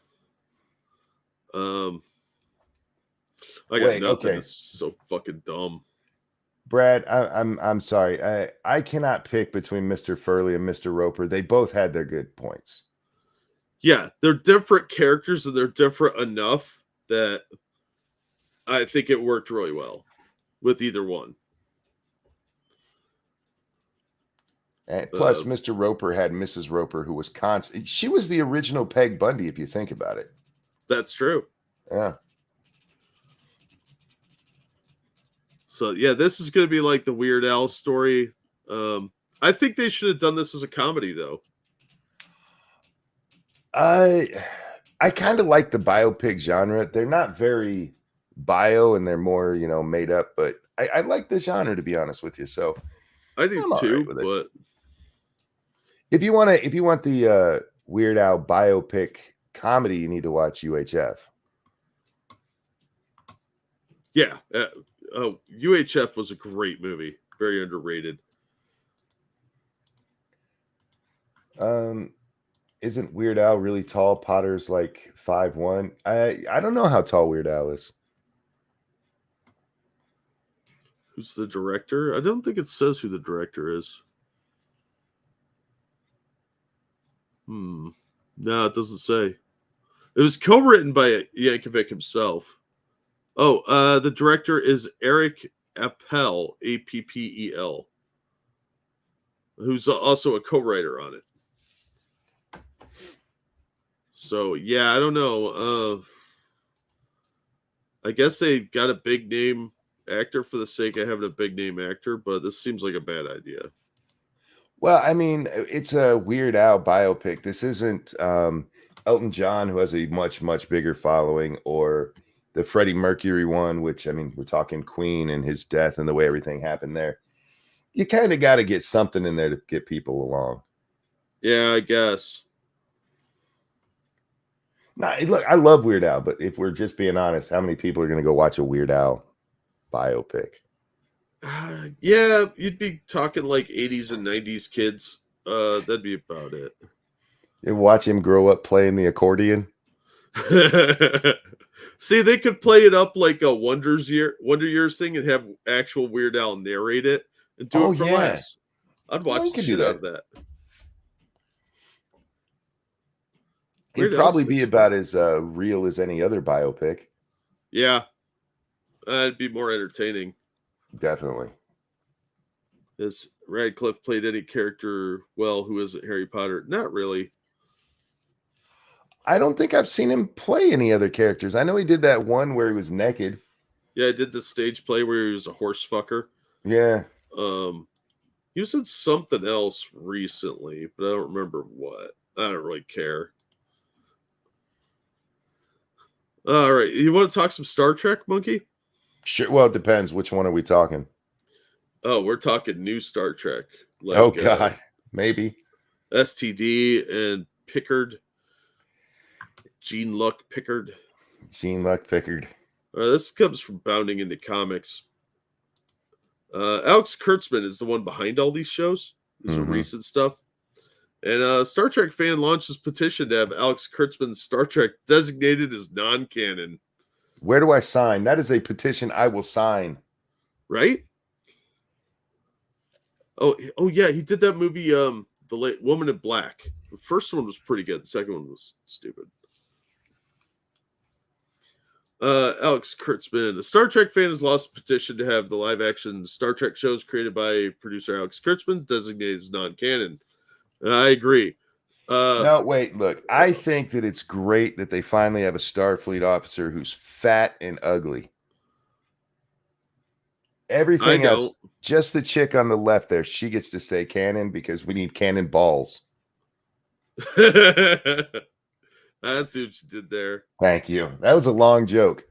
I got nothing. Okay. It's so fucking dumb. Brad, I'm sorry. I cannot pick between Mr. Furley and Mr. Roper. They both had their good points. Yeah, they're different characters and they're different enough that I think it worked really well with either one. And plus, Mr. Roper had Mrs. Roper, who was constant. She was the original Peg Bundy, if you think about it. That's true. Yeah. So yeah, this is going to be like the Weird Al story. I think they should have done this as a comedy, though. I kind of like the biopic genre. They're not very bio, and they're more, made up. But I like the genre, to be honest with you. So I do too. Right, but if you want the Weird Al biopic comedy, you need to watch UHF. Yeah, UHF was a great movie. Very underrated. Isn't Weird Al really tall? Potter's like 5'1". I don't know how tall Weird Al is. Who's the director? I don't think it says who the director is. No, it doesn't say. It was co-written by Yankovic himself. Oh, the director is Eric Appel, Appel, who's also a co-writer on it. So, yeah, I don't know. I guess they got a big name actor for the sake of having a big name actor, but this seems like a bad idea. Well, I mean, it's a Weird Al biopic. This isn't Elton John, who has a much, much bigger following, or the Freddie Mercury one, which, I mean, we're talking Queen and his death and the way everything happened there. You kind of got to get something in there to get people along. Yeah, I guess. Nah, look, I love Weird Al, but if we're just being honest, how many people are going to go watch a Weird Al biopic? Yeah, you'd be talking like 80s and 90s kids. That'd be about it. You watch him grow up playing the accordion. See, they could play it up like a Wonder Years thing and have actual Weird Al narrate it and do it for laughs. I'd watch the shit out of that. It'd probably be about as real as any other biopic. Yeah. It'd be more entertaining. Definitely. Has Radcliffe played any character well who isn't Harry Potter? Not really. I don't think I've seen him play any other characters. I know he did that one where he was naked. Yeah, I did the stage play where he was a horse fucker. Yeah. He was in something else recently, but I don't remember what. I don't really care. All right. You want to talk some Star Trek, Monkey? Sure. Well, it depends. Which one are we talking? Oh, we're talking new Star Trek. Like, oh, God. Maybe. STD and Pickard. Jean-Luc Pickard. Jean-Luc Pickard. This comes from Bounding into Comics. Alex Kurtzman is the one behind all these shows. These are recent stuff. And a Star Trek fan launched this petition to have Alex Kurtzman's Star Trek designated as non-canon. Where do I sign? That is a petition I will sign. Right? Oh yeah, he did that movie, The Late Woman in Black. The first one was pretty good. The second one was stupid. Alex Kurtzman, a Star Trek fan, has lost a petition to have the live-action Star Trek shows created by producer Alex Kurtzman designated as non-canon. And I agree. No, wait, look. I think that it's great that they finally have a Starfleet officer who's fat and ugly. Everything else, just the chick on the left there, she gets to stay canon because we need canon balls. I see what you did there. Thank you. That was a long joke.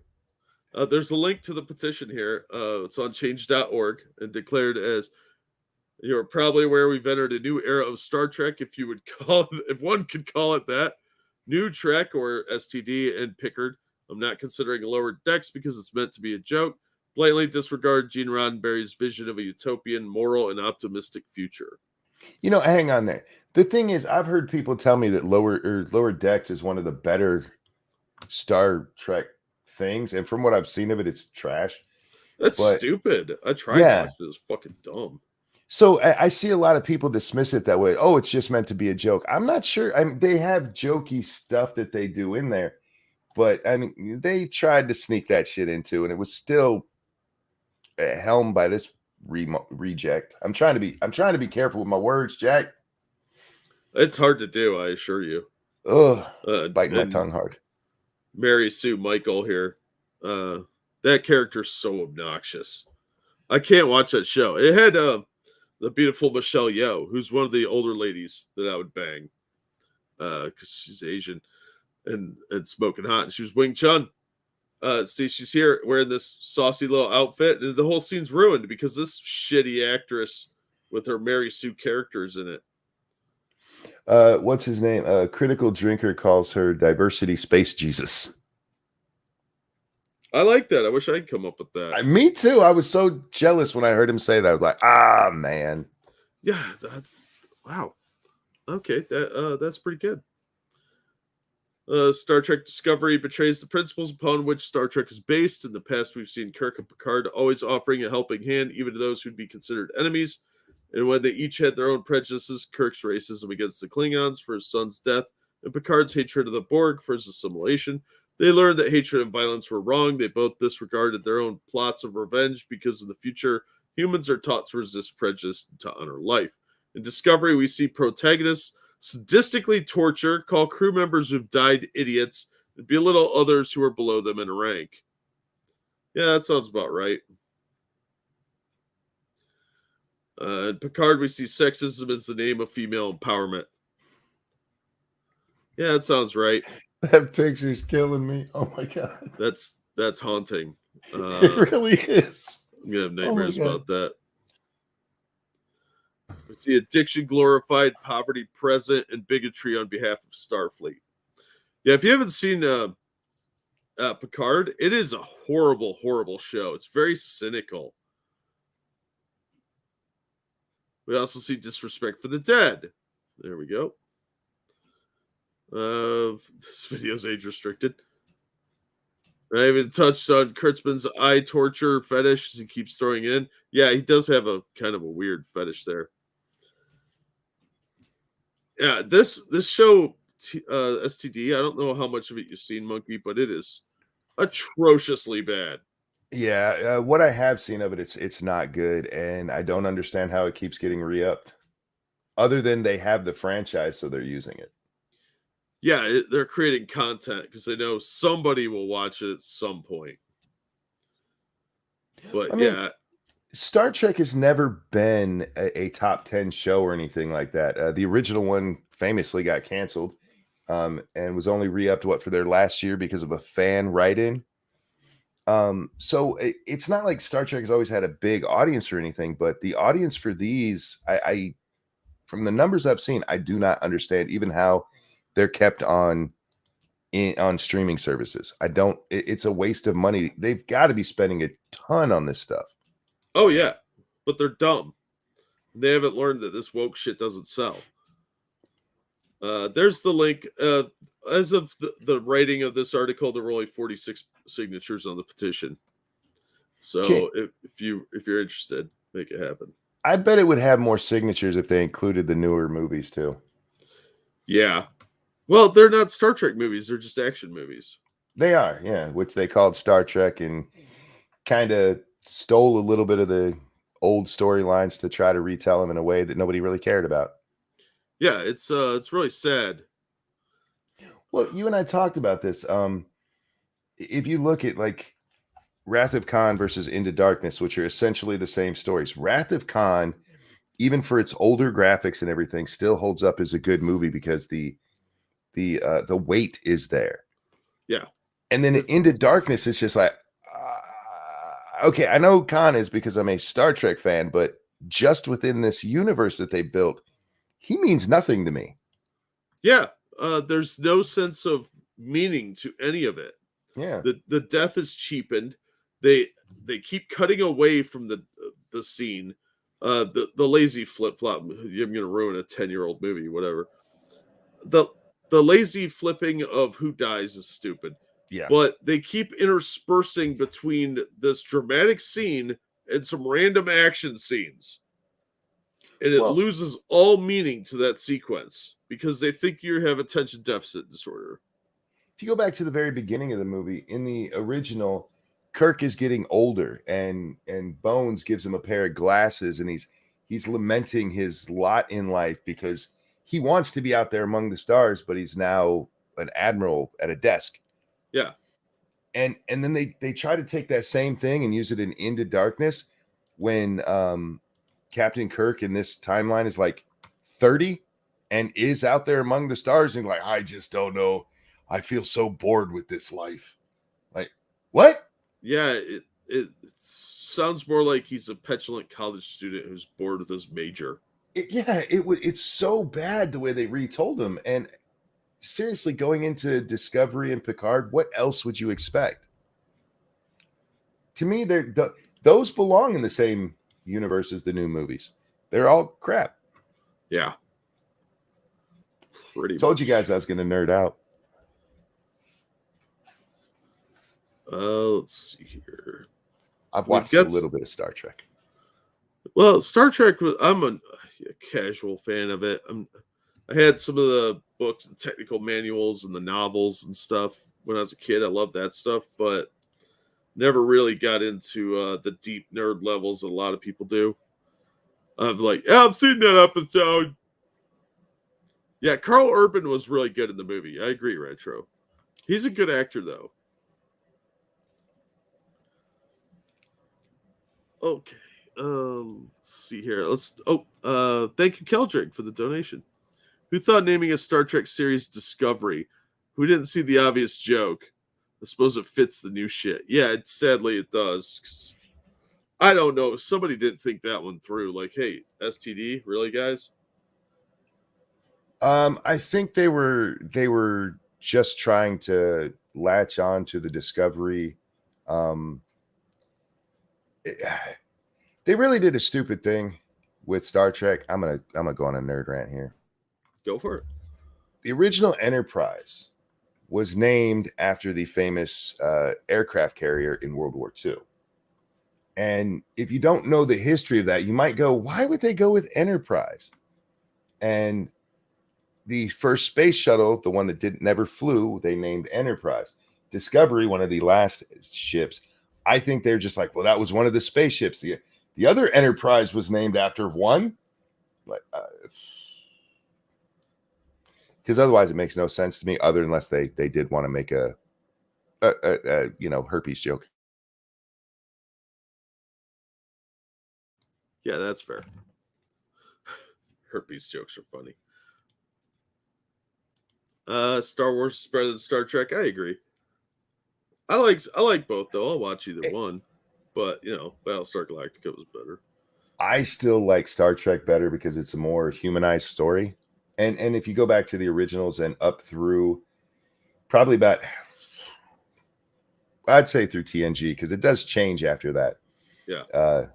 There's a link to the petition here. It's on change.org and declared as you're probably aware we've entered a new era of Star Trek, if one could call it that. New Trek or STD and Pickard. I'm not considering lower decks because it's meant to be a joke. Blatantly disregard Gene Roddenberry's vision of a utopian, moral, and optimistic future. Hang on there. The thing is, I've heard people tell me that lower decks is one of the better Star Trek things, and from what I've seen of it, it's trash. That's stupid. I tried to watch it. It was fucking dumb. So I see a lot of people dismiss it that way. Oh, it's just meant to be a joke. I'm not sure. They have jokey stuff that they do in there, but they tried to sneak that shit into, and it was still helmed by this reject. I'm trying to be careful with my words, Jack. It's hard to do, I assure you. Biting my tongue hard. Mary Sue Michael here. That character's so obnoxious. I can't watch that show. It had the beautiful Michelle Yeoh, who's one of the older ladies that I would bang because she's Asian and smoking hot. And she was Wing Chun. See, she's here wearing this saucy little outfit, and the whole scene's ruined because this shitty actress with her Mary Sue characters in it. What's his name? Critical Drinker calls her Diversity Space Jesus. I like that. I wish I'd come up with that. Me too. I was so jealous when I heard him say that. I was like, man. Yeah, wow. Okay, that's pretty good. Star Trek Discovery betrays the principles upon which Star Trek is based. In the past, we've seen Kirk and Picard always offering a helping hand, even to those who'd be considered enemies. And when they each had their own prejudices, Kirk's racism against the Klingons for his son's death, and Picard's hatred of the Borg for his assimilation, they learned that hatred and violence were wrong. They both disregarded their own plots of revenge because in the future, humans are taught to resist prejudice and to honor life. In Discovery, we see protagonists sadistically torture, call crew members who've died idiots, and belittle others who are below them in rank. Yeah, that sounds about right. In Picard, we see sexism as the name of female empowerment. Yeah, that sounds right. That picture's killing me. Oh my god, that's haunting. It really is. I'm gonna have nightmares about that. We see addiction glorified, poverty present, and bigotry on behalf of Starfleet. Yeah, if you haven't seen Picard, it is a horrible, horrible show. It's very cynical. We also see disrespect for the dead. There we go. This video's age restricted. I even touched on Kurtzman's eye torture fetish as he keeps throwing in. Yeah, he does have a kind of a weird fetish there. Yeah, this show, STD, I don't know how much of it you've seen, Monkey, but it is atrociously bad. Yeah, what I have seen of it, it's not good, and I don't understand how it keeps getting re-upped. Other than they have the franchise, so they're using it. Yeah, they're creating content because they know somebody will watch it at some point. But Star Trek has never been a top 10 show or anything like that. The original one famously got canceled and was only re-upped for their last year because of a fan write-in. So it's not like Star Trek has always had a big audience or anything, but the audience for these, I from the numbers I've seen, I do not understand even how they're kept on streaming services. It's a waste of money. They've got to be spending a ton on this stuff. Oh yeah, but they're dumb. They haven't learned that this woke shit doesn't sell. There's the link. As of the writing of this article, there were only 46 signatures on the petition. So if you're interested, make it happen. I bet it would have more signatures if they included the newer movies too. Yeah. Well, they're not Star Trek movies. They're just action movies. They are, yeah, which they called Star Trek and kind of stole a little bit of the old storylines to try to retell them in a way that nobody really cared about. Yeah, it's really sad. Well, you and I talked about this. If you look at like Wrath of Khan versus Into Darkness, which are essentially the same stories, Wrath of Khan, even for its older graphics and everything, still holds up as a good movie because the weight is there. Yeah. And then Into Darkness, it's just like, Okay, I know Khan is because I'm a Star Trek fan, but just within this universe that they built, he means nothing to me. Yeah, there's no sense of meaning to any of it. Yeah. The death is cheapened. They keep cutting away from the scene. The lazy flip flop. I'm going to ruin a 10-year-old movie. Whatever. The lazy flipping of who dies is stupid. Yeah. But they keep interspersing between this dramatic scene and some random action scenes. And it loses all meaning to that sequence because they think you have attention deficit disorder. If you go back to the very beginning of the movie, in the original, Kirk is getting older and Bones gives him a pair of glasses and he's lamenting his lot in life because he wants to be out there among the stars, but he's now an admiral at a desk. Yeah. And then they try to take that same thing and use it in Into Darkness when Captain Kirk in this timeline is like 30 and is out there among the stars and like, I just don't know. I feel so bored with this life. Like, what? Yeah, it sounds more like he's a petulant college student who's bored with his major. It's so bad the way they retold him. And seriously, going into Discovery and Picard, what else would you expect? To me, those belong in the same universe as the new movies. They're all crap. Yeah. Told you guys I was going to nerd out. Let's see here. I've watched a little bit of Star Trek. Well, Star Trek, I'm a casual fan of it. I had some of the books, the technical manuals, and the novels and stuff when I was a kid. I loved that stuff, but never really got into the deep nerd levels that a lot of people do. I'm like, yeah, I've seen that episode. Yeah, Carl Urban was really good in the movie. I agree, Retro. He's a good actor, though. Okay. Let's see here. Thank you, Keldrick, for the donation. Who thought naming a Star Trek series Discovery? Who didn't see the obvious joke? I suppose it fits the new shit. Yeah, sadly it does. 'Cause I don't know. Somebody didn't think that one through. Like, hey, STD, really, guys? I think they were just trying to latch on to the Discovery. They really did a stupid thing with Star Trek. I'm gonna go on a nerd rant here. Go for it. The original Enterprise was named after the famous aircraft carrier in World War II. And if you don't know the history of that, you might go, why would they go with Enterprise? And the first space shuttle, the one that never flew, they named Enterprise. Discovery, one of the last ships, I think they're just like, well, that was one of the spaceships. The other Enterprise was named after one. Like, because otherwise it makes no sense to me, other unless they did want to make a herpes joke. Yeah, that's fair. Herpes jokes are funny. Star Wars is better than Star Trek. I agree. I like both though. I'll watch either one, but Battlestar Galactica was better. I still like Star Trek better because it's a more humanized story. And if you go back to the originals and up through probably about, I'd say through TNG, because it does change after that. Yeah.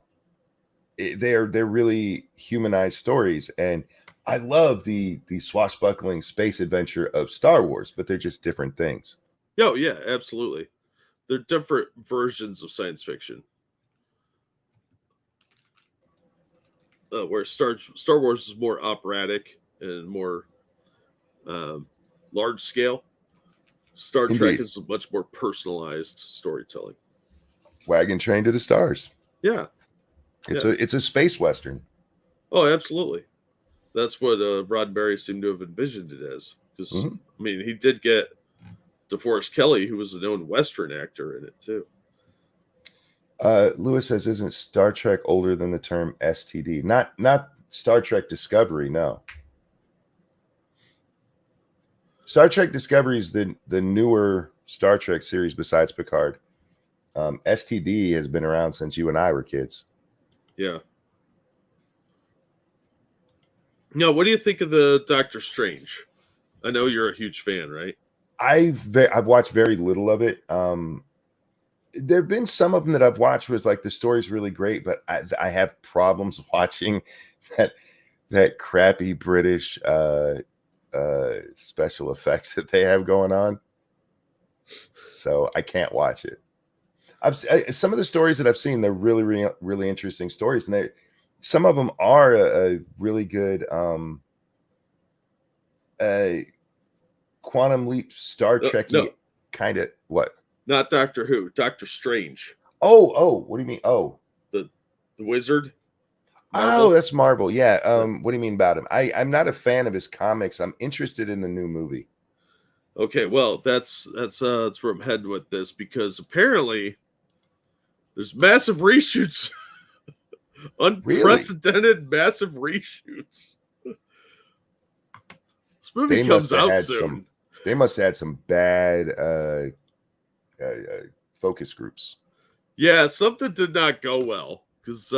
They're really humanized stories. And I love the swashbuckling space adventure of Star Wars, but they're just different things. Oh, yeah, absolutely. They're different versions of science fiction. Where Star Wars is more operatic and more large scale. Star Trek is much more personalized storytelling. Wagon Train to the Stars. Yeah. It's a space western. Oh, absolutely. That's what Roddenberry seemed to have envisioned it as. Because I mean, he did get DeForest Kelley, who was a known Western actor, in it too. Lewis says, "Isn't Star Trek older than the term STD? Not Star Trek Discovery. No. Star Trek Discovery is the newer Star Trek series besides Picard. STD has been around since you and I were kids. Yeah. Now, what do you think of the Doctor Strange? I know you're a huge fan, right? I've watched very little of it. There have been some of them that I've watched was like the story's really great, but I have problems watching that crappy British special effects that they have going on. So I can't watch it. Some of the stories that I've seen, they're really, really interesting stories, and some of them are a really good quantum leap Star Trek-y kind of what? Not Doctor Who, Doctor Strange. Oh, what do you mean? Oh, the wizard. Marvel? Oh, that's Marvel. Yeah. What do you mean about him? I'm not a fan of his comics. I'm interested in the new movie. Okay, well, that's where I'm heading with this, because there's massive reshoots. Unprecedented massive reshoots. This movie comes out soon. They must have had some bad focus groups. Yeah, something did not go well because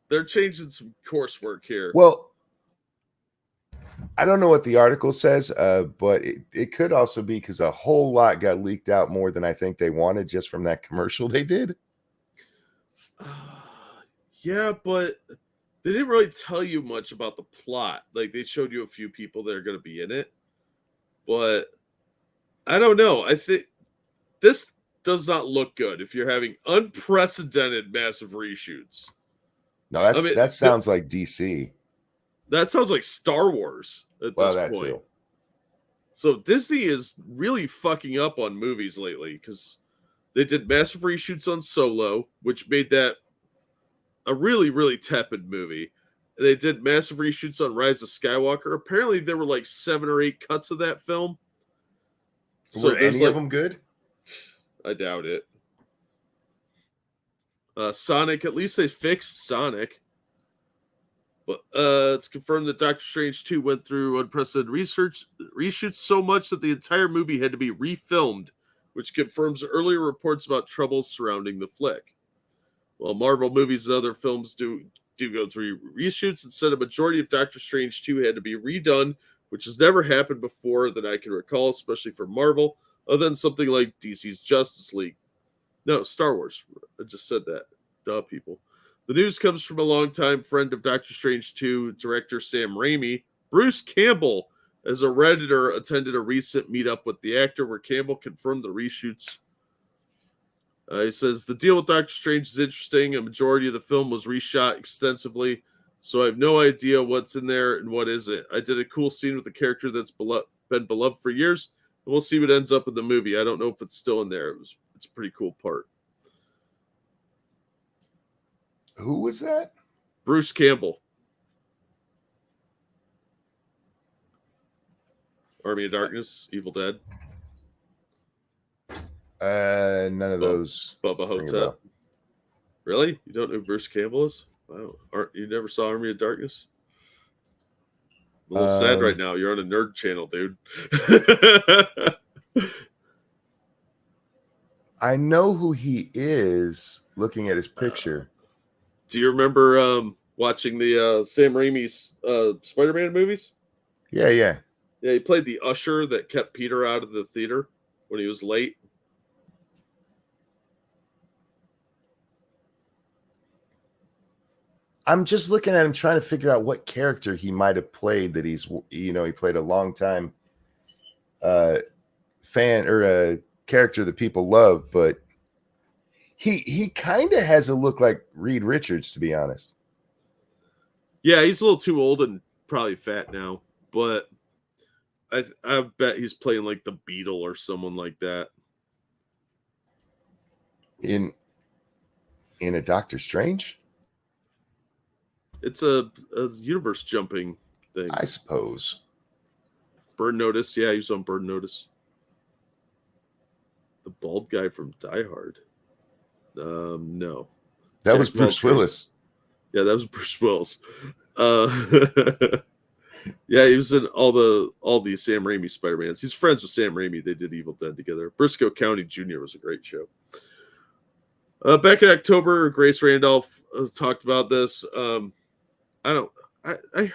they're changing some coursework here. Well, I don't know what the article says, but it could also be because a whole lot got leaked out more than I think they wanted just from that commercial they did. Yeah, but they didn't really tell you much about the plot. Like, they showed you a few people that are going to be in it. But I don't know. I think this does not look good if you're having unprecedented massive reshoots. No, that sounds like DC. That sounds like Star Wars at this point. Too. So Disney is really fucking up on movies lately because they did massive reshoots on Solo, which made that a really, really tepid movie. They did massive reshoots on Rise of Skywalker. Apparently, there were like 7 or 8 cuts of that film. So were any of them good? I doubt it. Sonic, at least they fixed Sonic. But it's confirmed that Doctor Strange 2 went through unprecedented reshoots so much that the entire movie had to be refilmed, which confirms earlier reports about troubles surrounding the flick. While Marvel movies and other films do go through reshoots, instead a majority of Doctor Strange 2 had to be redone, which has never happened before that I can recall, especially for Marvel, other than something like DC's Justice League. No, Star Wars. I just said that. Duh, people. The news comes from a longtime friend of Doctor Strange 2, director Sam Raimi. Bruce Campbell, as a Redditor, attended a recent meetup with the actor where Campbell confirmed the reshoots. He says, the deal with Doctor Strange is interesting. A majority of the film was reshot extensively, so I have no idea what's in there and what isn't. I did a cool scene with a character that's been beloved for years, and we'll see what ends up in the movie. I don't know if it's still in there. It's a pretty cool part. Who was that? Bruce Campbell. Army of Darkness, Evil Dead. None of those. Bubba Hotep. Really? You don't know who Bruce Campbell is? Wow. You never saw Army of Darkness? I'm a little sad right now. You're on a nerd channel, dude. I know who he is looking at his picture. Do you remember watching the Sam Raimi's Spider-Man movies? Yeah. Yeah, he played the usher that kept Peter out of the theater when he was late. I'm just looking at him trying to figure out what character he might have played that he played a long time fan or a character that people love, but he kind of has a look like Reed Richards, to be honest. Yeah, he's a little too old and probably fat now, but I bet he's playing like the Beetle or someone like that. In a Doctor Strange? It's a universe jumping thing, I suppose. Burn Notice. Yeah, he was on Burn Notice. The bald guy from Die Hard. No. That was Bruce Willis. Yeah, that was Bruce Willis. Yeah, he was in all the Sam Raimi Spider-Mans. He's friends with Sam Raimi. They did Evil Dead together. Briscoe County Jr. was a great show. Back in October, Grace Randolph talked about this. I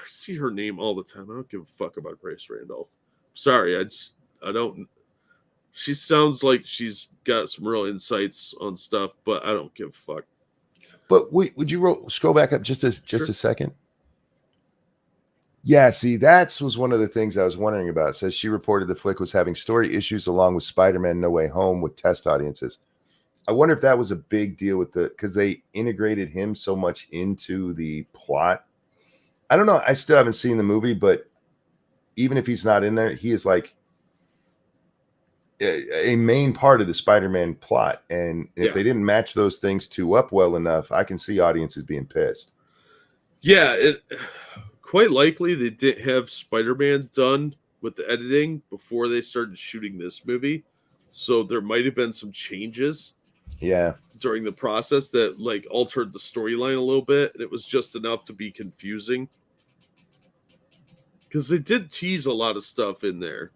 see her name all the time. I don't give a fuck about Grace Randolph. Sorry, I don't. She sounds like she's got some real insights on stuff, but I don't give a fuck. But would you scroll back up just a Sure. second? Yeah, see, that was one of the things I was wondering about. It says she reported the flick was having story issues along with Spider-Man No Way Home with test audiences. I wonder if that was a big deal with because they integrated him so much into the plot. I don't know. I still haven't seen the movie, but even if he's not in there, he is like a main part of the Spider-Man plot. And if they didn't match those things two up well enough, I can see audiences being pissed. Yeah, quite likely they didn't have Spider-Man done with the editing before they started shooting this movie. So there might have been some changes. Yeah. During the process that like altered the storyline a little bit. And it was just enough to be confusing. Because they did tease a lot of stuff in there.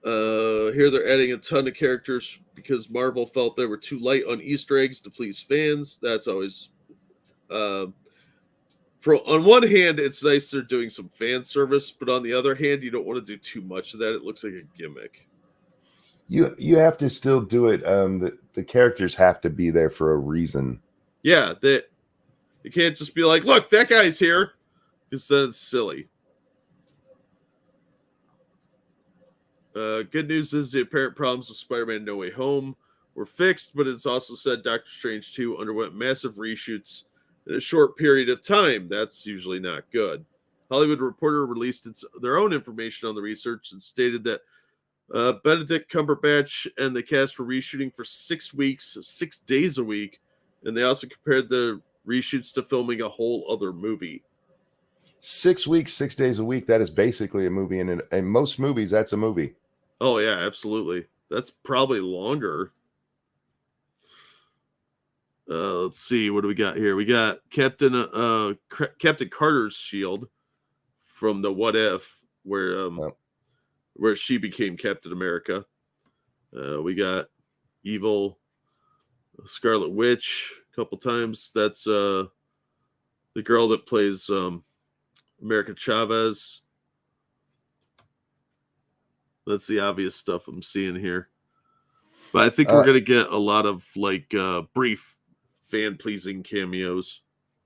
Here they're adding a ton of characters because Marvel felt they were too light on Easter eggs to please fans. That's always on one hand, it's nice they're doing some fan service, but on the other hand, you don't want to do too much of that. It looks like a gimmick. You have to still do it. The characters have to be there for a reason. Yeah, that you can't just be like, look, that guy's here, because then it's silly. Good news is the apparent problems with Spider-Man No Way Home were fixed, but it's also said Doctor Strange 2 underwent massive reshoots in a short period of time. That's usually not good. Hollywood Reporter released their own information on the research and stated that Benedict Cumberbatch and the cast were reshooting for 6 weeks, 6 days a week, and they also compared the reshoots to filming a whole other movie. 6 weeks, 6 days a week, that is basically a movie. And in most movies, that's a movie. Oh, yeah, absolutely. That's probably longer. Let's see. What do we got here? We got Captain Carter's shield from the What If, where she became Captain America. We got Evil Scarlet Witch a couple times. That's the girl that plays America Chavez. That's the obvious stuff I'm seeing here. But I think we're going to get a lot of like brief fan-pleasing cameos.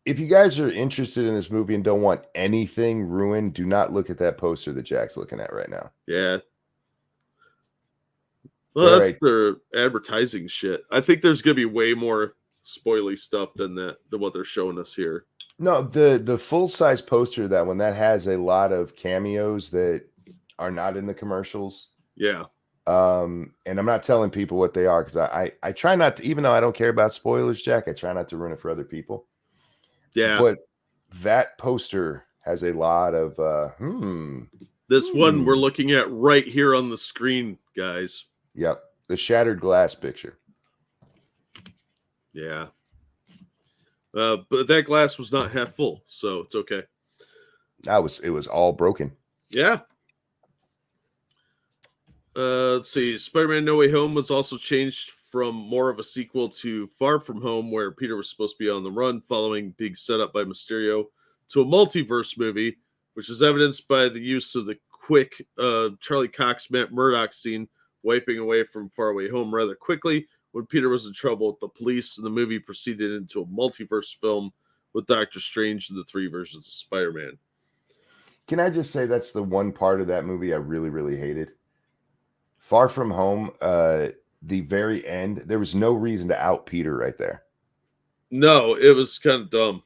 If you guys are interested in this movie and don't want anything ruined, do not look at that poster that Jack's looking at right now. Yeah. Well, that's their advertising shit. I think there's going to be way more spoily stuff than what they're showing us here. No, the full-size poster of that one, that has a lot of cameos that are not in the commercials. Yeah. And I'm not telling people what they are because I try not to, even though I don't care about spoilers, Jack, I try not to ruin it for other people. Yeah. But that poster has a lot of This one we're looking at right here on the screen, guys. Yep. The shattered glass picture. Yeah. But that glass was not half full, so it's okay. It was all broken. Yeah. Let's see. Spider-Man No Way Home was also changed from more of a sequel to Far From Home, where Peter was supposed to be on the run following being set up by Mysterio, to a multiverse movie, which is evidenced by the use of the quick Charlie Cox Matt Murdock scene wiping away from Far Away Home rather quickly when Peter was in trouble with the police, and the movie proceeded into a multiverse film with Doctor Strange and the 3 versions of Spider-Man. Can I just say that's the one part of that movie I really, really hated? Far From Home, the very end, there was no reason to out Peter right there. No, it was kind of dumb.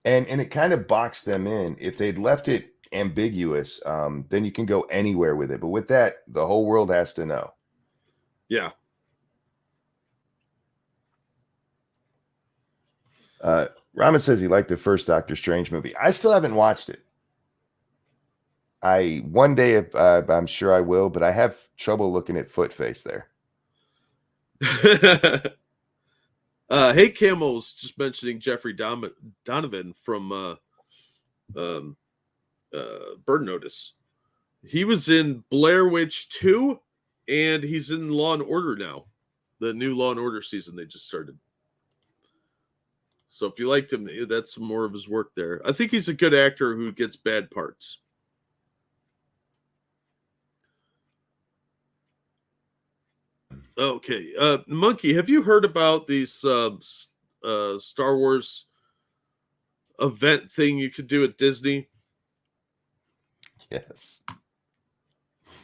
And it kind of boxed them in. If they'd left it ambiguous, then you can go anywhere with it. But with that, the whole world has to know. Yeah. Ramen says he liked the first Doctor Strange movie. I still haven't watched it. One day, I'm sure I will, but I have trouble looking at Footface there. Hey, Camel's just mentioning Jeffrey Donovan from Bird Notice. He was in Blair Witch 2 and he's in Law and Order now. The new Law and Order season they just started. So if you liked him, that's more of his work there. I think he's a good actor who gets bad parts. Okay, Monkey, have you heard about these Star Wars event thing you could do at Disney? Yes.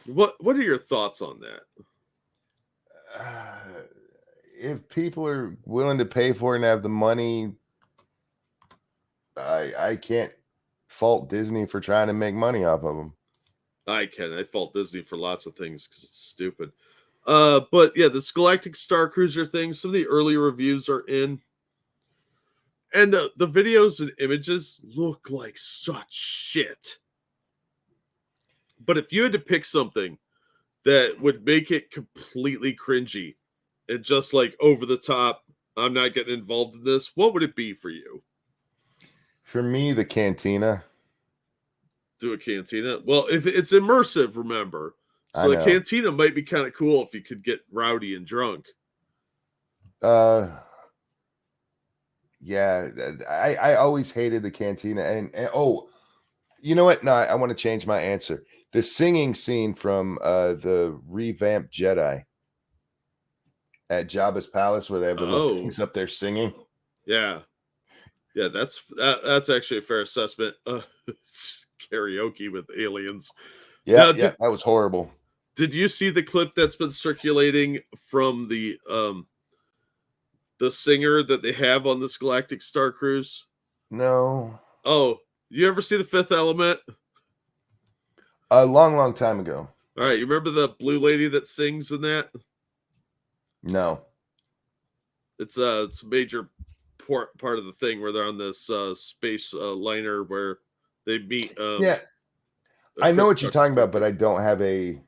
What are your thoughts on that? If people are willing to pay for it and have the money, I can't fault Disney for trying to make money off of them. I fault Disney for lots of things because it's stupid. But yeah, this Galactic Star Cruiser thing, some of the early reviews are in. And the videos and images look like such shit. But if you had to pick something that would make it completely cringy and just like over the top, I'm not getting involved in this, what would it be for you? For me, the cantina. Do a cantina? Well, if it's immersive, remember. So the cantina might be kind of cool if you could get rowdy and drunk. Yeah, I always hated the cantina. And oh, you know what? No, I want to change my answer. The singing scene from the revamped Jedi at Jabba's palace, where they have the little things up there singing. Yeah, that's actually a fair assessment. Karaoke with aliens. Yeah, that was horrible. Did you see the clip that's been circulating from the singer that they have on this Galactic Star Cruise? No. Oh, you ever see The Fifth Element? A long time ago. All right, you remember the blue lady that sings in that? No. It's a major part of the thing where they're on this space liner where they meet. Yeah, I know what you're talking about, but I don't have a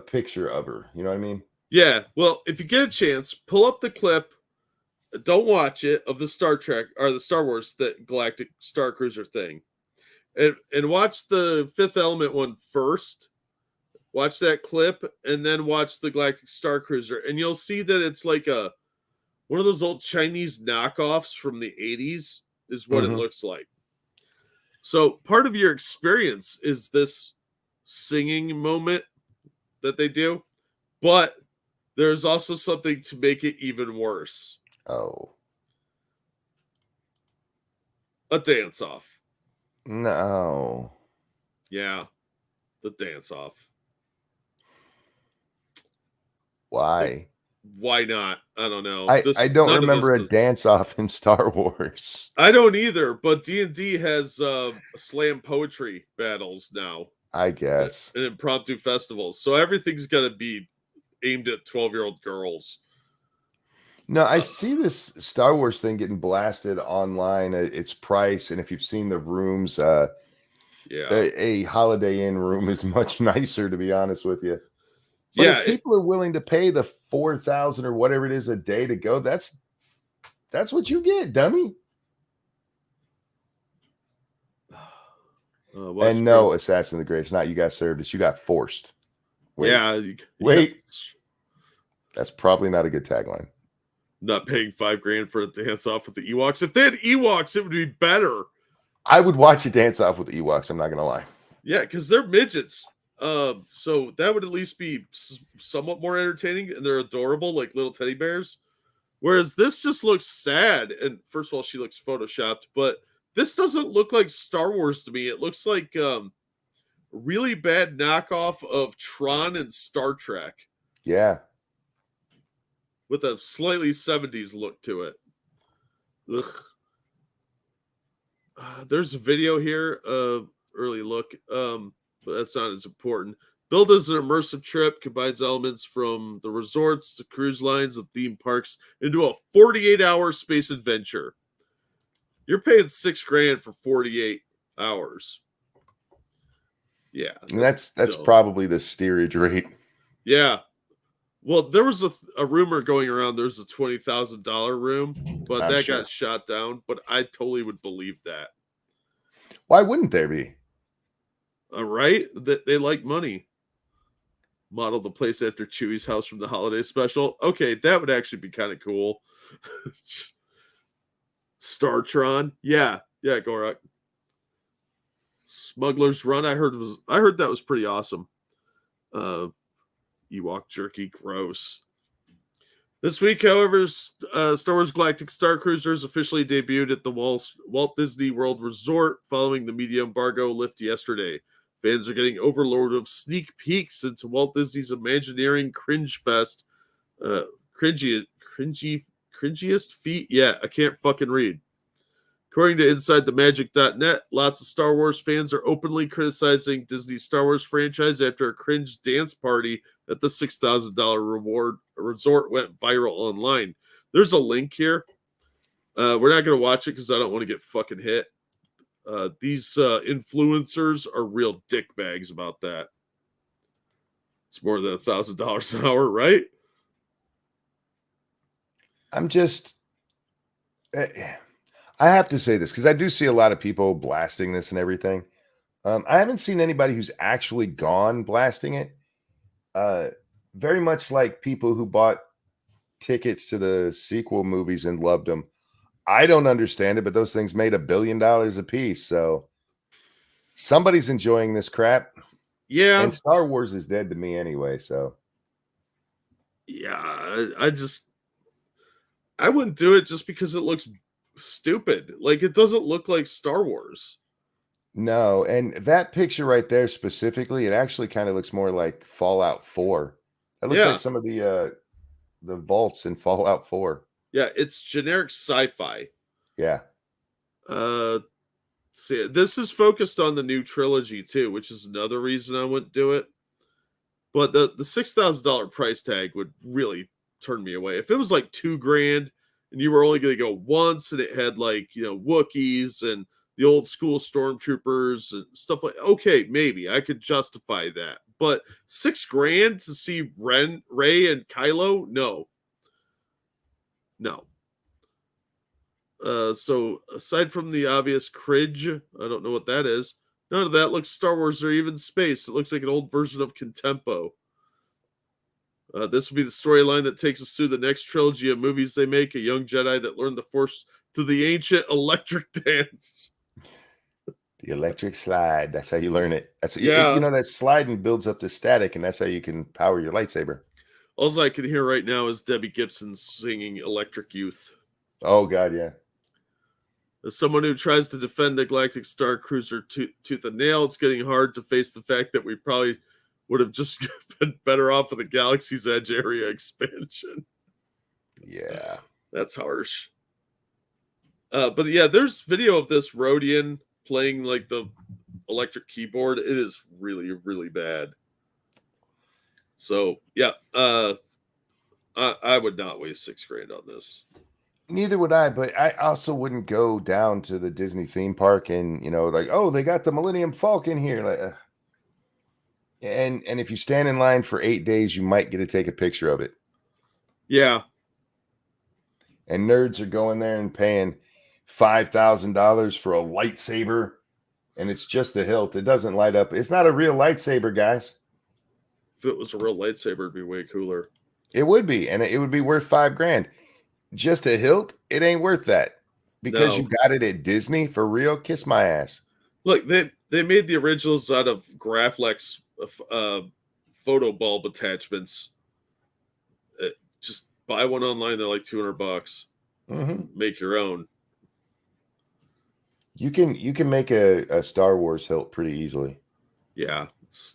picture of her. You know what I mean? Yeah. Well, if you get a chance, pull up the clip. Don't watch it of the Star Trek or the Star Wars that Galactic Star Cruiser thing, and watch the Fifth Element one first. Watch that clip and then watch the Galactic Star Cruiser, and you'll see that it's like one of those old Chinese knockoffs from the 80s is what it looks like. So part of your experience is this singing moment that they do, but there's also something to make it even worse. Oh. A dance off. No. Yeah. The dance off. Why? Why not? I don't know. I don't remember a dance off in Star Wars. I don't either, but D&D has slam poetry battles now. I guess. And impromptu festivals. So everything's going to be aimed at 12-year-old girls. No, I see this Star Wars thing getting blasted online. Its price, and if you've seen the rooms, a Holiday Inn room is much nicer, to be honest with you. But if people are willing to pay the $4,000 or whatever it is a day to go, that's what you get, dummy. And no, Assassin of the Great, it's not you got served, it's you got forced. Wait, wait. That's probably not a good tagline. Not paying $5,000 for a dance off with the Ewoks. If they had Ewoks, it would be better. I would watch a dance off with the Ewoks. I'm not gonna lie. Yeah, because they're midgets. So that would at least be somewhat more entertaining, and they're adorable, like little teddy bears. Whereas this just looks sad. And first of all, she looks photoshopped, but this doesn't look like Star Wars to me. It looks like really bad knockoff of Tron and Star Trek. Yeah. With a slightly 70s look to it. Ugh. There's a video here, early look, but that's not as important. Billed as an immersive trip, combines elements from the resorts, the cruise lines, and theme parks into a 48-hour space adventure. You're paying $6,000 for 48 hours. Yeah. And that's probably the steerage rate. Yeah. Well, there was a rumor going around there's a $20,000 room, but that got shot down. But I totally would believe that. Why wouldn't there be? Right? They like money. model the place after Chewie's house from the holiday special. Okay, that would actually be kind of cool. Startron. Yeah, Gorak. Smuggler's Run. I heard that was pretty awesome. Ewok jerky, gross. This week, however, Star Wars Galactic Star Cruisers officially debuted at the Walt Disney World Resort following the media embargo lift yesterday. Fans are getting overload of sneak peeks into Walt Disney's Imagineering Cringe Fest. Cringiest feat? Yeah, I can't fucking read. According to InsideTheMagic.net, lots of Star Wars fans are openly criticizing Disney's Star Wars franchise after a cringe dance party at the $6,000 reward resort went viral online. There's a link here. We're not going to watch it because I don't want to get fucking hit. These influencers are real dickbags about that. It's more than $1,000 an hour, right? I'm just... I have to say this because I do see a lot of people blasting this and everything. I haven't seen anybody who's actually gone blasting it. Very much like people who bought tickets to the sequel movies and loved them. I don't understand it, but those things made $1 billion a piece. So somebody's enjoying this crap. Yeah. And Star Wars is dead to me anyway. So yeah, I wouldn't do it just because it looks stupid. Like, it doesn't look like Star Wars. No, and that picture right there specifically, it actually kind of looks more like Fallout 4. It looks like some of the vaults in Fallout 4. Yeah, it's generic sci-fi. Yeah. See, this is focused on the new trilogy too, which is another reason I wouldn't do it. But the $6,000 price tag would really turn me away. If it was like $2,000 and you were only going to go once, and it had like, you know, Wookiees and the old school stormtroopers and stuff like, okay, maybe I could justify that. But $6,000 to see Rey and Kylo, no. So aside from the obvious cringe, I don't know what that is. None of that looks Star Wars or even space. It looks like an old version of Contempo. This will be the storyline that takes us through the next trilogy of movies they make. A young Jedi that learned the Force through the ancient electric dance. The electric slide. That's how you learn it. Yeah. You know, that sliding builds up the static, and that's how you can power your lightsaber. All I can hear right now is Debbie Gibson singing Electric Youth. Oh, God, yeah. As someone who tries to defend the Galactic Star Cruiser tooth and nail, it's getting hard to face the fact that we probably would have just been better off with the Galaxy's Edge area expansion. Yeah. That's harsh. But yeah, there's video of this Rodian playing like the electric keyboard. It is really, really bad. So yeah, I would not waste $6,000 on this. Neither would I, but I also wouldn't go down to the Disney theme park and, you know, like, oh, they got the Millennium Falcon here. Like, and if you stand in line for 8 days, you might get to take a picture of it. Yeah. And nerds are going there and paying $5,000 for a lightsaber, and it's just the hilt. It doesn't light up. It's not a real lightsaber, guys. If it was a real lightsaber, it'd be way cooler. It would be, and it would be worth $5,000. Just a hilt, it ain't worth that because you got it at Disney for real. Kiss my ass. Look, they made the originals out of Graflex photo bulb attachments. Just buy one online; they're like $200. Mm-hmm. Make your own. You can make a Star Wars hilt pretty easily. Yeah,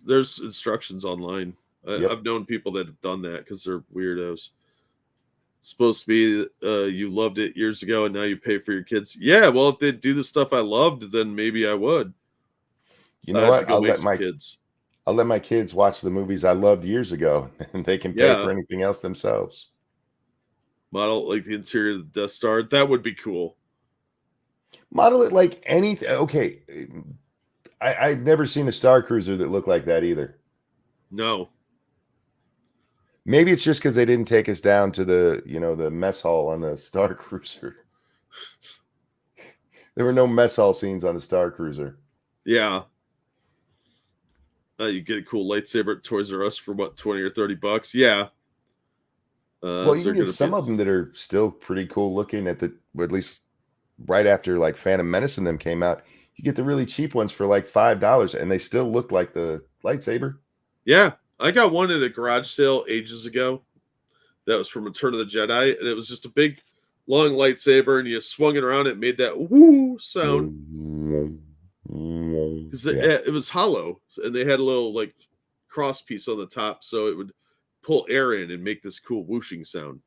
there's instructions online. Yep. I've known people that have done that because they're weirdos. Supposed to be you loved it years ago and now you pay for your kids. Yeah, well, if they do the stuff I loved, then maybe I would. You know what? I'll let my kids watch the movies I loved years ago, and they can pay for anything else themselves. Model like the interior of the Death Star. That would be cool. Model it like anything. Okay, I've never seen a Star Cruiser that looked like that either. No. Maybe it's just because they didn't take us down to the mess hall on the Star Cruiser. There were no mess hall scenes on the Star Cruiser. Yeah. You get a cool lightsaber at Toys R Us for what, 20 or 30 bucks? Yeah. Well, you can get some of them that are still pretty cool looking at least right after like Phantom Menace and them came out. You get the really cheap ones for like $5 and they still look like the lightsaber. Yeah. I got one at a garage sale ages ago. That was from Return of the Jedi. And it was just a big, long lightsaber. And you swung it around. It made that woo sound. Because it was hollow. And they had a little like cross piece on the top. So it would pull air in and make this cool whooshing sound.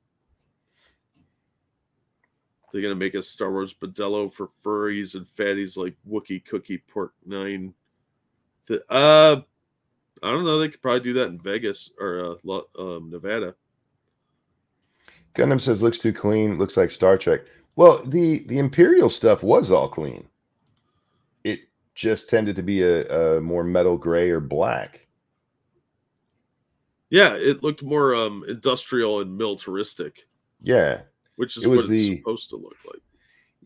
They're going to make a Star Wars Modelo for furries and fatties like Wookiee Cookie Pork 9. I don't know. They could probably do that in Vegas or Nevada. Gundam says, looks too clean. Looks like Star Trek. Well, the Imperial stuff was all clean. It just tended to be a more metal gray or black. Yeah, it looked more industrial and militaristic. Yeah. Which is what it's supposed to look like.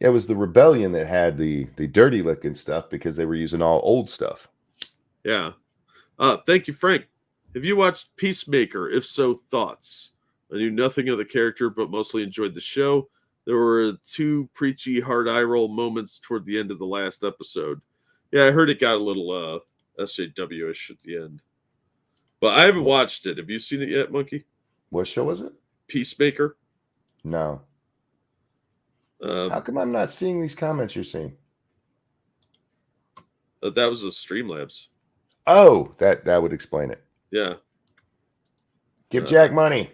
Yeah, it was the Rebellion that had the dirty looking stuff because they were using all old stuff. Yeah. Thank you, Frank. Have you watched Peacemaker? If so, thoughts? I knew nothing of the character, but mostly enjoyed the show. There were 2 preachy, hard eye roll moments toward the end of the last episode. Yeah, I heard it got a little SJW-ish at the end. But I haven't watched it. Have you seen it yet, Monkey? What show was it? Peacemaker. No. How come I'm not seeing these comments you're seeing? That was a Streamlabs. Oh, that would explain it. Yeah. Give Jack money.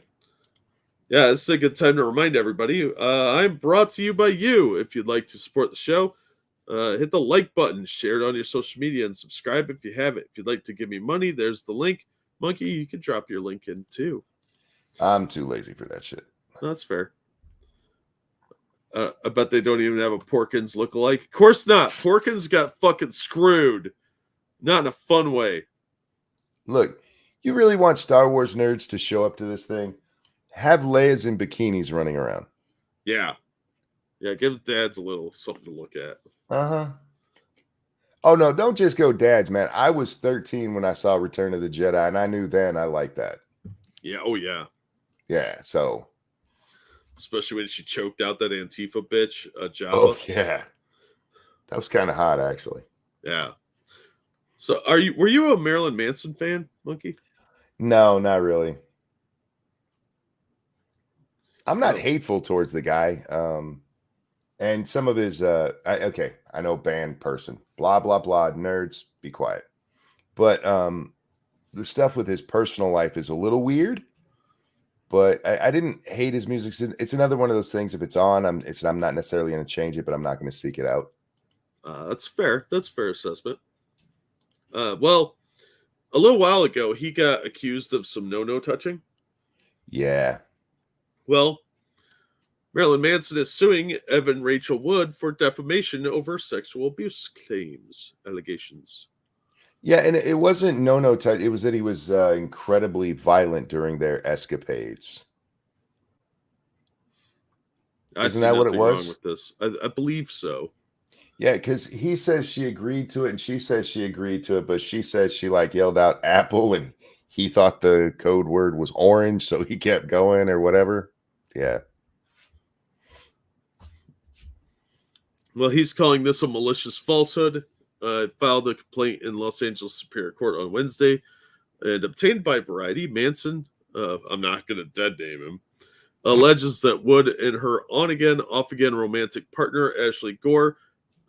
Yeah, this is a good time to remind everybody. I'm brought to you by you. If you'd like to support the show, hit the like button, share it on your social media, and subscribe if you have it. If you'd like to give me money, there's the link. Monkey, you can drop your link in too. I'm too lazy for that shit. That's fair. I bet they don't even have a Porkins lookalike. Of course not. Porkins got fucking screwed. Not in a fun way. Look, you really want Star Wars nerds to show up to this thing? Have Leia's in bikinis running around. Yeah. Yeah, give dads a little something to look at. Uh-huh. Oh, no, don't just go dads, man. I was 13 when I saw Return of the Jedi, and I knew then I liked that. Yeah, oh yeah. Yeah, so... Especially when she choked out that Antifa bitch, Java. Oh, yeah. That was kind of hot, actually. Yeah. So were you a Marilyn Manson fan, Monkey? No, not really. I'm not hateful towards the guy. And some of his I know banned person. Blah, blah, blah. Nerds, be quiet. But the stuff with his personal life is a little weird. But I didn't hate his music. It's another one of those things. If it's on, I'm not necessarily going to change it, but I'm not going to seek it out. That's fair. That's fair assessment. Well, a little while ago, he got accused of some no touching. Yeah. Well, Marilyn Manson is suing Evan Rachel Wood for defamation over sexual abuse allegations. Yeah, and it wasn't no touch. It was that he was incredibly violent during their escapades. Isn't that what it was? Wrong with this. I believe so. Yeah, because he says she agreed to it, and she says she agreed to it, but she says she like yelled out apple, and he thought the code word was orange, so he kept going or whatever. Yeah. Well, he's calling this a malicious falsehood. Filed a complaint in Los Angeles Superior Court on Wednesday and obtained by Variety. Manson, I'm not going to dead name him, alleges that Wood and her on-again, off-again romantic partner, Ashley Gore,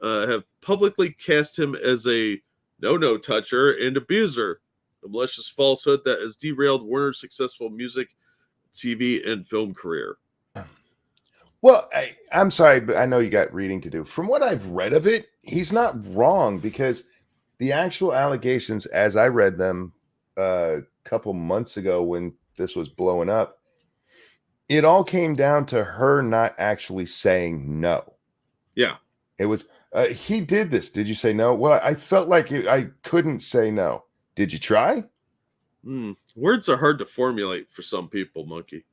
have publicly cast him as a no toucher and abuser. A malicious falsehood that has derailed Warner's successful music, TV, and film career. Well, I'm sorry, but I know you got reading to do. From what I've read of it, he's not wrong because the actual allegations, as I read them a couple months ago when this was blowing up, it all came down to her not actually saying no. Yeah. It was, he did this. Did you say no? Well, I felt like I couldn't say no. Did you try? Words are hard to formulate for some people, Monkey.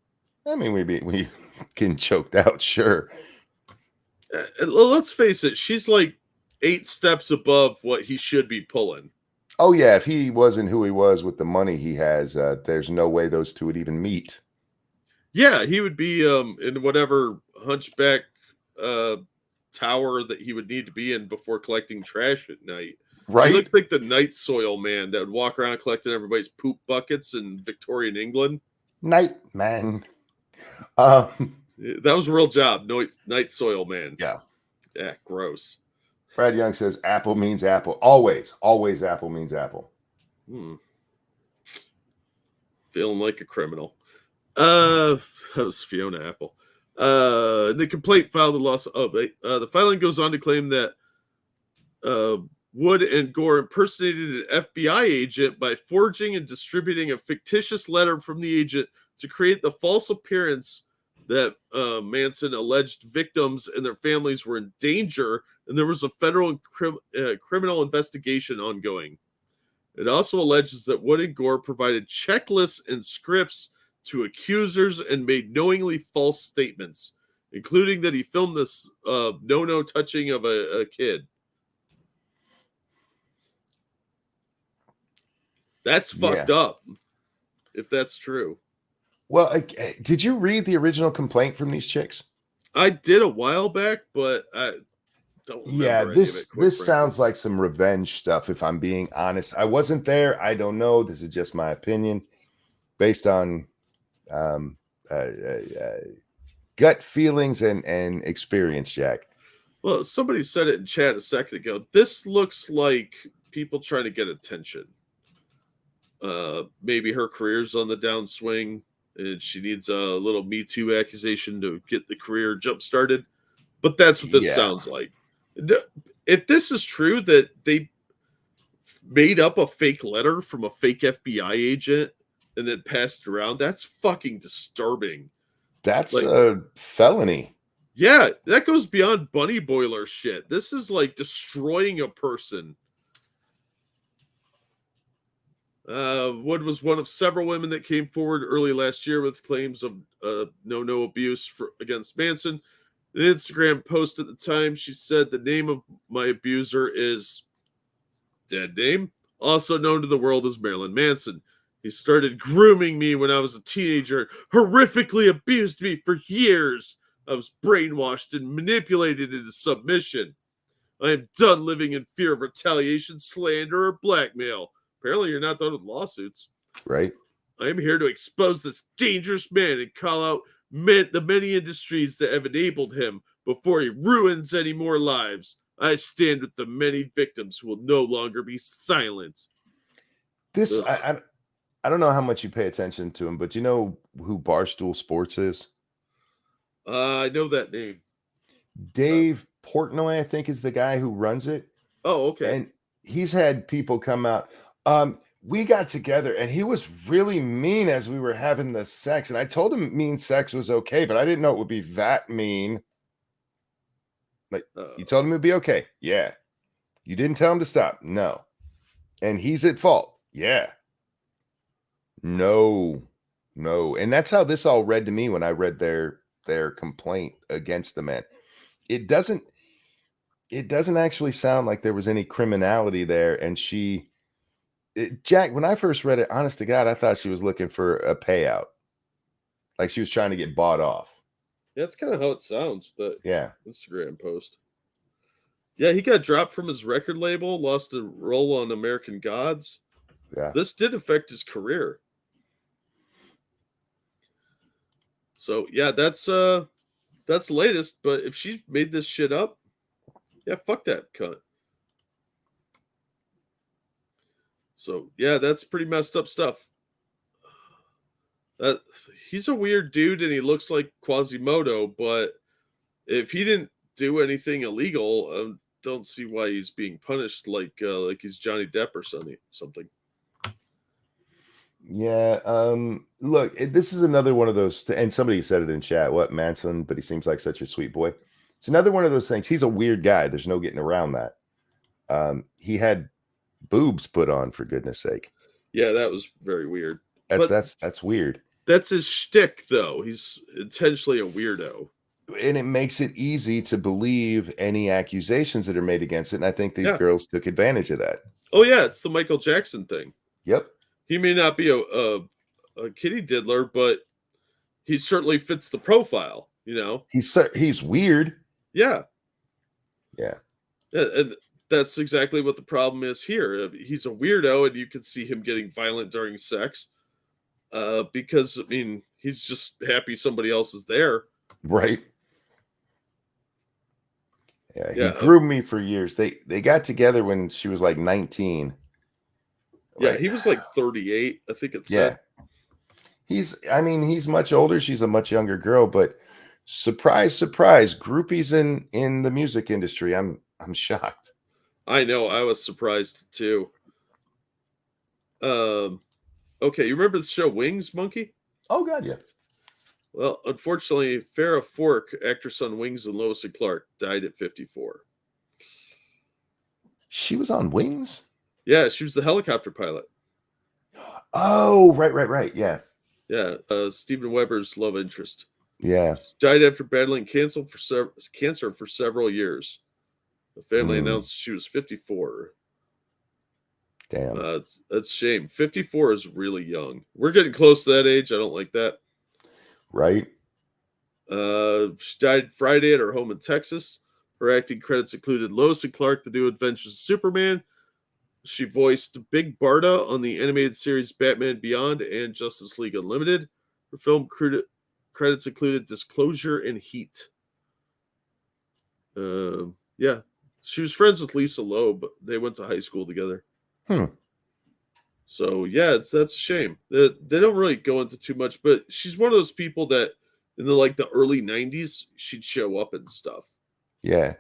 I mean, we getting choked out, sure. Let's face it, she's like 8 steps above what he should be pulling. Oh yeah, if he wasn't who he was with the money he has, there's no way those two would even meet. Yeah, he would be in whatever hunchback uh tower that he would need to be in before collecting trash at night. He Right? looks like the night soil man that would walk around collecting everybody's poop buckets in Victorian England. Night man. Um, That was a real job. Night soil man. yeah. Yeah, gross. Brad Young says apple means apple. Always, always apple means apple. Feeling like a criminal. That was Fiona Apple. The complaint filed the loss. The filing goes on to claim that Wood and Gore impersonated an FBI agent by forging and distributing a fictitious letter from the agent to create the false appearance that Manson alleged victims and their families were in danger, and there was a federal criminal investigation ongoing. It also alleges that Wood and Gore provided checklists and scripts to accusers and made knowingly false statements, including that he filmed this no touching of a kid. That's fucked up, if that's true. Well, did you read the original complaint from these chicks? I did a while back, but I don't remember. Yeah, this sounds like some revenge stuff, if I'm being honest. I wasn't there. I don't know. This is just my opinion based on gut feelings and experience, Jack. Well, somebody said it in chat a second ago. This looks like people trying to get attention. Maybe her career's on the downswing and she needs a little Me Too accusation to get the career jump started. But that's what this sounds like. If this is true that they made up a fake letter from a fake FBI agent and then passed it around, that's fucking disturbing. That's a felony. Yeah, that goes beyond bunny boiler shit. This is like destroying a person. Wood was one of several women that came forward early last year with claims of no abuse against Manson. In an Instagram post at the time, she said the name of my abuser is dead name, also known to the world as Marilyn Manson. He started grooming me when I was a teenager, horrifically abused me for years. I was brainwashed and manipulated into submission. I am done living in fear of retaliation, slander, or blackmail. Apparently, you're not done with lawsuits. Right. I am here to expose this dangerous man and call out the many industries that have enabled him before he ruins any more lives. I stand with the many victims who will no longer be silent. This, I don't know how much you pay attention to him, but you know who Barstool Sports is? I know that name. Dave Portnoy, I think, is the guy who runs it. Oh, okay. And he's had people come out. We got together and he was really mean as we were having the sex. And I told him mean sex was okay, but I didn't know it would be that mean. Like, you told him it'd be okay. Yeah. You didn't tell him to stop. No. And he's at fault. Yeah. No. And that's how this all read to me when I read their complaint against the man. It doesn't actually sound like there was any criminality there. And Jack, when I first read it, honest to God, I thought she was looking for a payout. Like she was trying to get bought off. That's kind of how it sounds. The Instagram post. Yeah, he got dropped from his record label, lost a role on American Gods. Yeah. This did affect his career. So yeah, that's the latest. But if she made this shit up, yeah, fuck that cunt. So yeah, that's pretty messed up stuff. He's a weird dude and he looks like Quasimodo, but if he didn't do anything illegal, I don't see why he's being punished like he's Johnny Depp or something. Yeah. Look, this is another one of those, and somebody said it in chat. What, Manson? But he seems like such a sweet boy. It's another one of those things. He's a weird guy. There's no getting around that. He had boobs put on, for goodness sake. Yeah, that was very weird. That's weird. That's his shtick, though. He's intentionally a weirdo. and it makes it easy to believe any accusations that are made against it. And I think these Yeah. girls took advantage of that. Oh yeah, it's the Michael Jackson thing. Yep. He may not be a kitty diddler, but he certainly fits the profile. He's weird. Yeah. Yeah. And that's exactly what the problem is here. He's a weirdo, and you can see him getting violent during sex. Because he's just happy somebody else is there. Right. Yeah, Yeah. he groomed me for years. They got together when she was like 19. Yeah, Like, he was like 38, I think it yeah. said. He's much older. She's a much younger girl, but surprise, surprise, groupies in the music industry. I'm shocked. I know, I was surprised too. Okay, you remember the show Wings, Monkey? Oh God, yeah. Well, unfortunately, Farrah Fork, actress on Wings and Lois and Clark, died at 54. She was on Wings? Yeah, she was the helicopter pilot. Oh, right. Yeah. Yeah, Steven Weber's love interest. Yeah. She died after battling cancer for several years. The family announced she was 54. Damn. That's a shame. 54 is really young. We're getting close to that age. I don't like that. Right. She died Friday at her home in Texas. Her acting credits included Lois and Clark, The New Adventures of Superman. She voiced Big Barda on the animated series Batman Beyond and Justice League Unlimited. Her film credits included Disclosure and Heat. Yeah. She was friends with Lisa Loeb. They went to high school together. So, yeah, that's a shame. They don't really go into too much, but she's one of those people that in the early 90s, she'd show up and stuff. Yeah.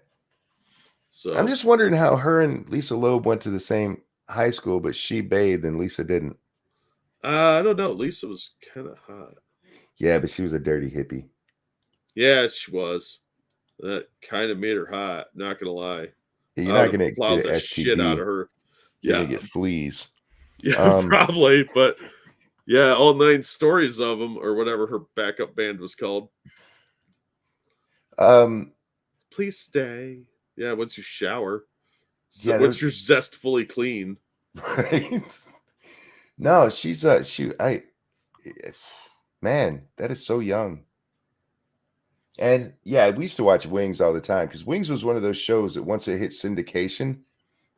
So I'm just wondering how her and Lisa Loeb went to the same high school, but she bathed and Lisa didn't. I don't know. Lisa was kind of hot. Yeah, but she was a dirty hippie. Yeah, she was. That kind of made her hot. Not gonna lie. You're not gonna plowed get an the STD. shit out of her. You're Yeah, gonna get fleas. Yeah, probably. But yeah, all 9 stories of them, or whatever her backup band was called. Please stay. Yeah, once you shower. So yeah, once you're zestfully clean. Right. No, she's man, that is so young. And yeah, we used to watch Wings all the time because Wings was one of those shows that once it hit syndication,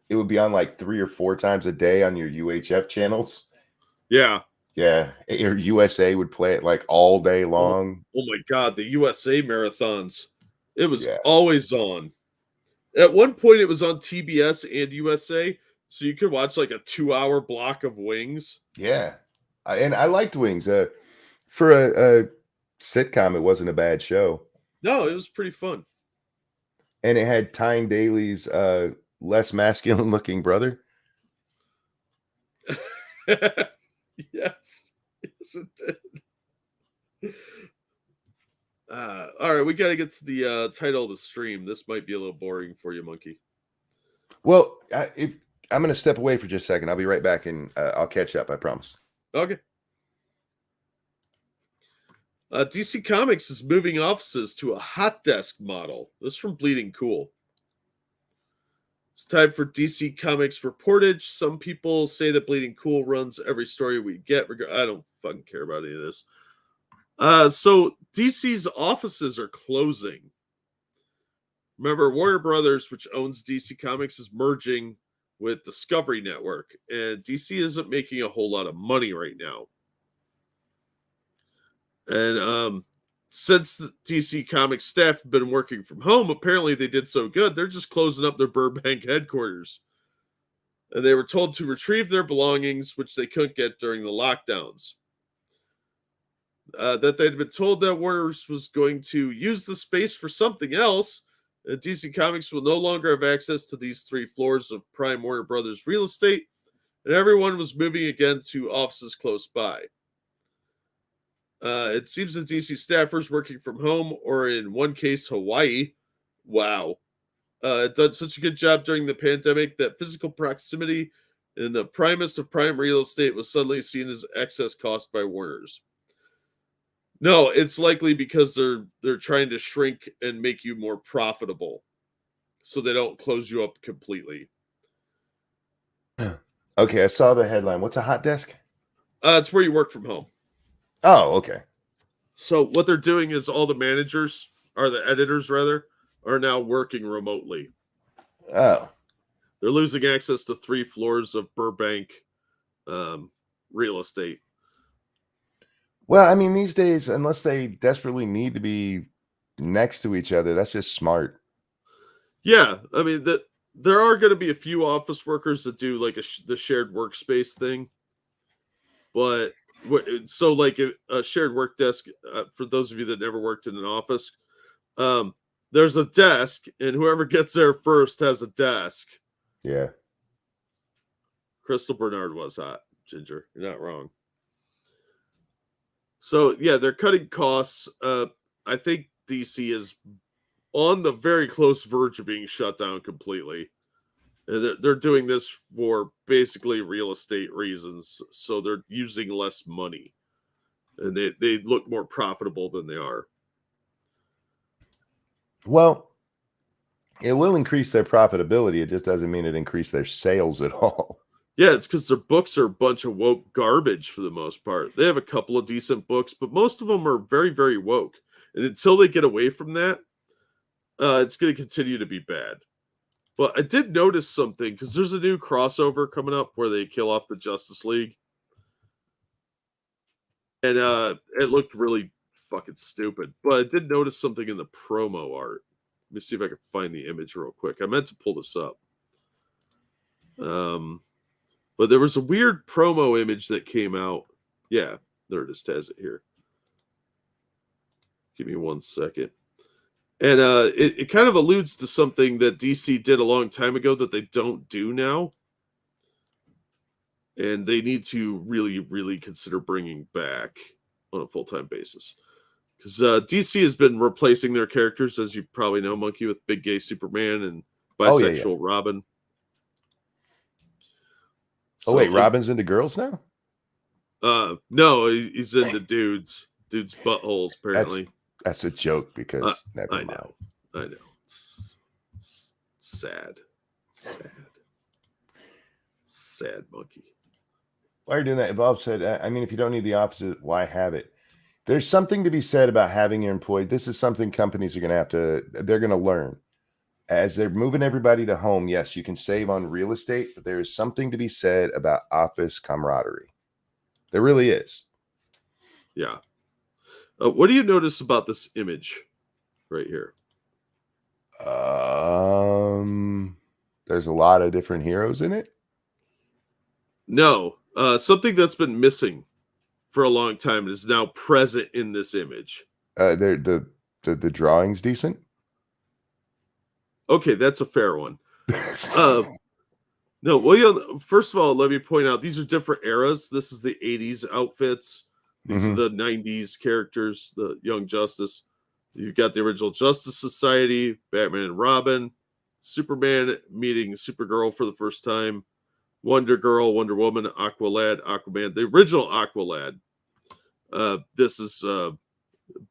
it would be on like 3 or 4 times a day on your UHF channels. Yeah. Yeah. Or USA would play it like all day long. Oh my God, the USA marathons. It was Yeah. always on. At one point, it was on TBS and USA, so you could watch like a 2-hour block of Wings. Yeah. And I liked Wings. For a sitcom, it wasn't a bad show. No, it was pretty fun. And it had Tyne Daly's less masculine looking brother. Yes, it did. All right, we got to get to the title of the stream. This might be a little boring for you, Monkey. Well, I'm going to step away for just a second. I'll be right back, and I'll catch up. I promise. Okay. DC Comics is moving offices to a hot desk model. This is from Bleeding Cool. It's time for DC Comics reportage. Some people say that Bleeding Cool runs every story we get. I don't fucking care about any of this. So DC's offices are closing. Remember, Warner Brothers, which owns DC Comics, is merging with Discovery Network, and DC isn't making a whole lot of money right now. And since the DC Comics staff have been working from home, apparently they did so good, they're just closing up their Burbank headquarters. And they were told to retrieve their belongings, which they couldn't get during the lockdowns. That they'd been told that Warner's was going to use the space for something else. And DC Comics will no longer have access to these 3 floors of prime Warner Brothers real estate. And everyone was moving again to offices close by. It seems that DC staffers working from home, or in one case, Hawaii, wow, done such a good job during the pandemic that physical proximity in the primest of prime real estate was suddenly seen as excess cost by Warner's. No, it's likely because they're trying to shrink and make you more profitable, so they don't close you up completely. Okay, I saw the headline. What's a hot desk? It's where you work from home. Oh, okay. So what they're doing is all the managers, or the editors rather, are now working remotely. Oh, They're losing access to 3 floors of Burbank real estate. well, I mean, these days, unless they desperately need to be next to each other, that's just smart. Yeah, I mean there are going to be a few office workers that do like the shared workspace thing, but so like a shared work desk, for those of you that never worked in an office, um, there's a desk, and whoever gets there first has a desk. Yeah. Crystal Bernard was hot, Ginger. You're not wrong. So yeah, they're cutting costs. I think DC is on the very close verge of being shut down completely. And they're doing this for basically real estate reasons, so they're using less money, and they look more profitable than they are. Well, it will increase their profitability. It just doesn't mean it increase their sales at all. Yeah, it's because their books are a bunch of woke garbage for the most part. They have a couple of decent books, but most of them are very, very woke. And until they get away from that, it's going to continue to be bad. But I did notice something, because there's a new crossover coming up where they kill off the Justice League. And it looked really fucking stupid. But I did notice something in the promo art. Let me see if I can find the image real quick. I meant to pull this up. But there was a weird promo image that came out. Yeah, there it is. Has it here. Give me 1 second. And it kind of alludes to something that DC did a long time ago that they don't do now. And they need to really, really consider bringing back on a full-time basis. Because DC has been replacing their characters, as you probably know, Monkey, with big gay Superman and bisexual Robin. Oh, wait, Robin's into girls now? No, he's into dudes' buttholes, apparently. That's a joke, because never mind. I know. It's sad. Sad Monkey. Why are you doing that? Bob said, I mean, if you don't need the opposite, why have it? There's something to be said about having your employee. This is something companies are going to have to, they're going to learn. As they're moving everybody to home, yes, you can save on real estate, but there is something to be said about office camaraderie. There really is. Yeah. What do you notice about this image right here? There's a lot of different heroes in it. No, something that's been missing for a long time is now present in this image. The drawing's decent. Okay, that's a fair one. No, well, first of all, let me point out these are different eras. This is the 80s outfits. These are the 90s characters, the Young Justice. You've got the original Justice Society, Batman and Robin, Superman meeting Supergirl for the first time, Wonder Girl, Wonder Woman, Aqualad, Aquaman, the original Aqualad. This is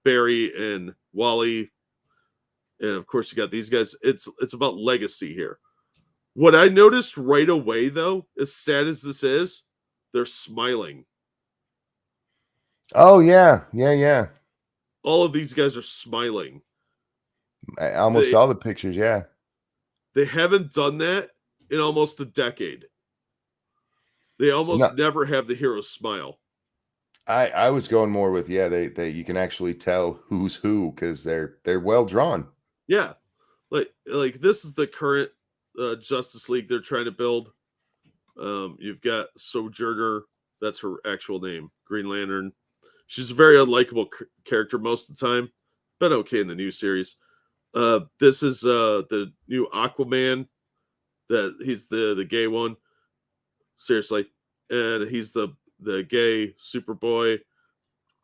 Barry and Wally. And of course, you got these guys. It's about legacy here. What I noticed right away, though, as sad as this is, they're smiling. Oh, yeah. All of these guys are smiling. Almost all the pictures, yeah. They haven't done that in almost a decade. They almost never have the hero smile. I was going more with, they you can actually tell who's who, because they're well drawn. Yeah. Like this is the current Justice League they're trying to build. You've got Sojourner, that's her actual name, Green Lantern. She's a very unlikable character most of the time, but okay in the new series. This is the new Aquaman. That he's the gay one. Seriously, and he's the gay Superboy.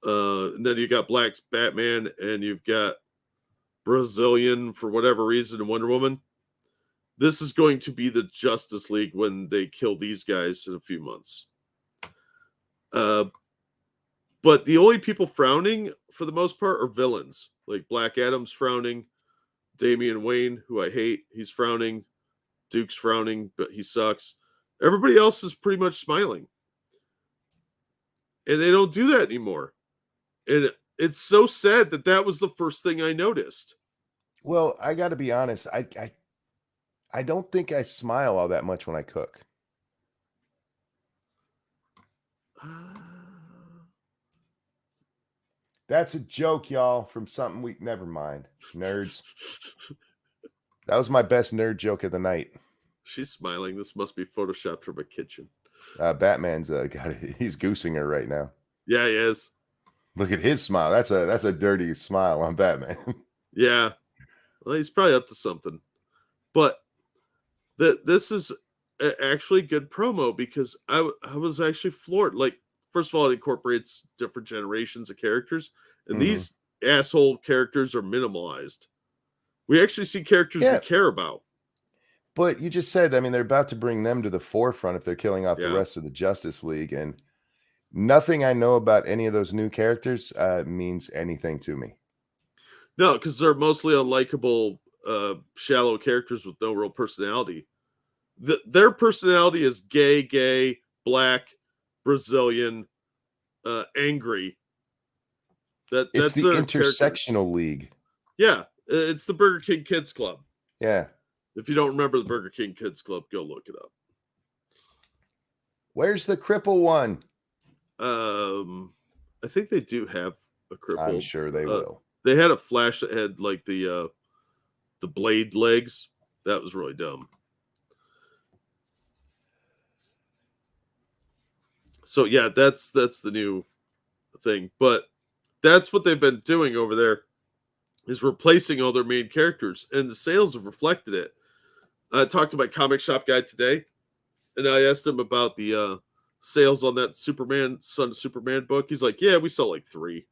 And then you got Black Batman, and you've got Brazilian for whatever reason, Wonder Woman. This is going to be the Justice League when they kill these guys in a few months. But the only people frowning, for the most part, are villains. Like Black Adam's frowning. Damian Wayne, who I hate, he's frowning. Duke's frowning, but he sucks. Everybody else is pretty much smiling. And they don't do that anymore. And it's so sad that that was the first thing I noticed. Well, I got to be honest. I don't think I smile all that much when I cook. That's a joke, y'all, from something we never mind. Nerds. That was my best nerd joke of the night. She's smiling. This must be photoshopped from a kitchen. Batman's he's goosing her right now. Yeah, he is. Look at his smile. That's a dirty smile on Batman. Yeah. Well, he's probably up to something. But this is actually good promo because I was actually floored. Like, first of all, it incorporates different generations of characters, and these asshole characters are minimalized. We actually see characters we care about. But you just said, I mean, they're about to bring them to the forefront if they're killing off the rest of the Justice League, and nothing I know about any of those new characters means anything to me. No, because they're mostly unlikable, shallow characters with no real personality. Their personality is gay, black, Brazilian, angry. It's the intersectional league. Yeah, it's the Burger King Kids Club. Yeah. If you don't remember the Burger King Kids Club, go look it up. Where's the cripple one? I think they do have a cripple. I'm sure they will. They had a Flash that had like the blade legs. That was really dumb. So yeah, that's the new thing. But that's what they've been doing over there, is replacing all their main characters, and the sales have reflected it. I talked to my comic shop guy today, and I asked him about the sales on that Son of Superman book. He's like, yeah, we saw like 3.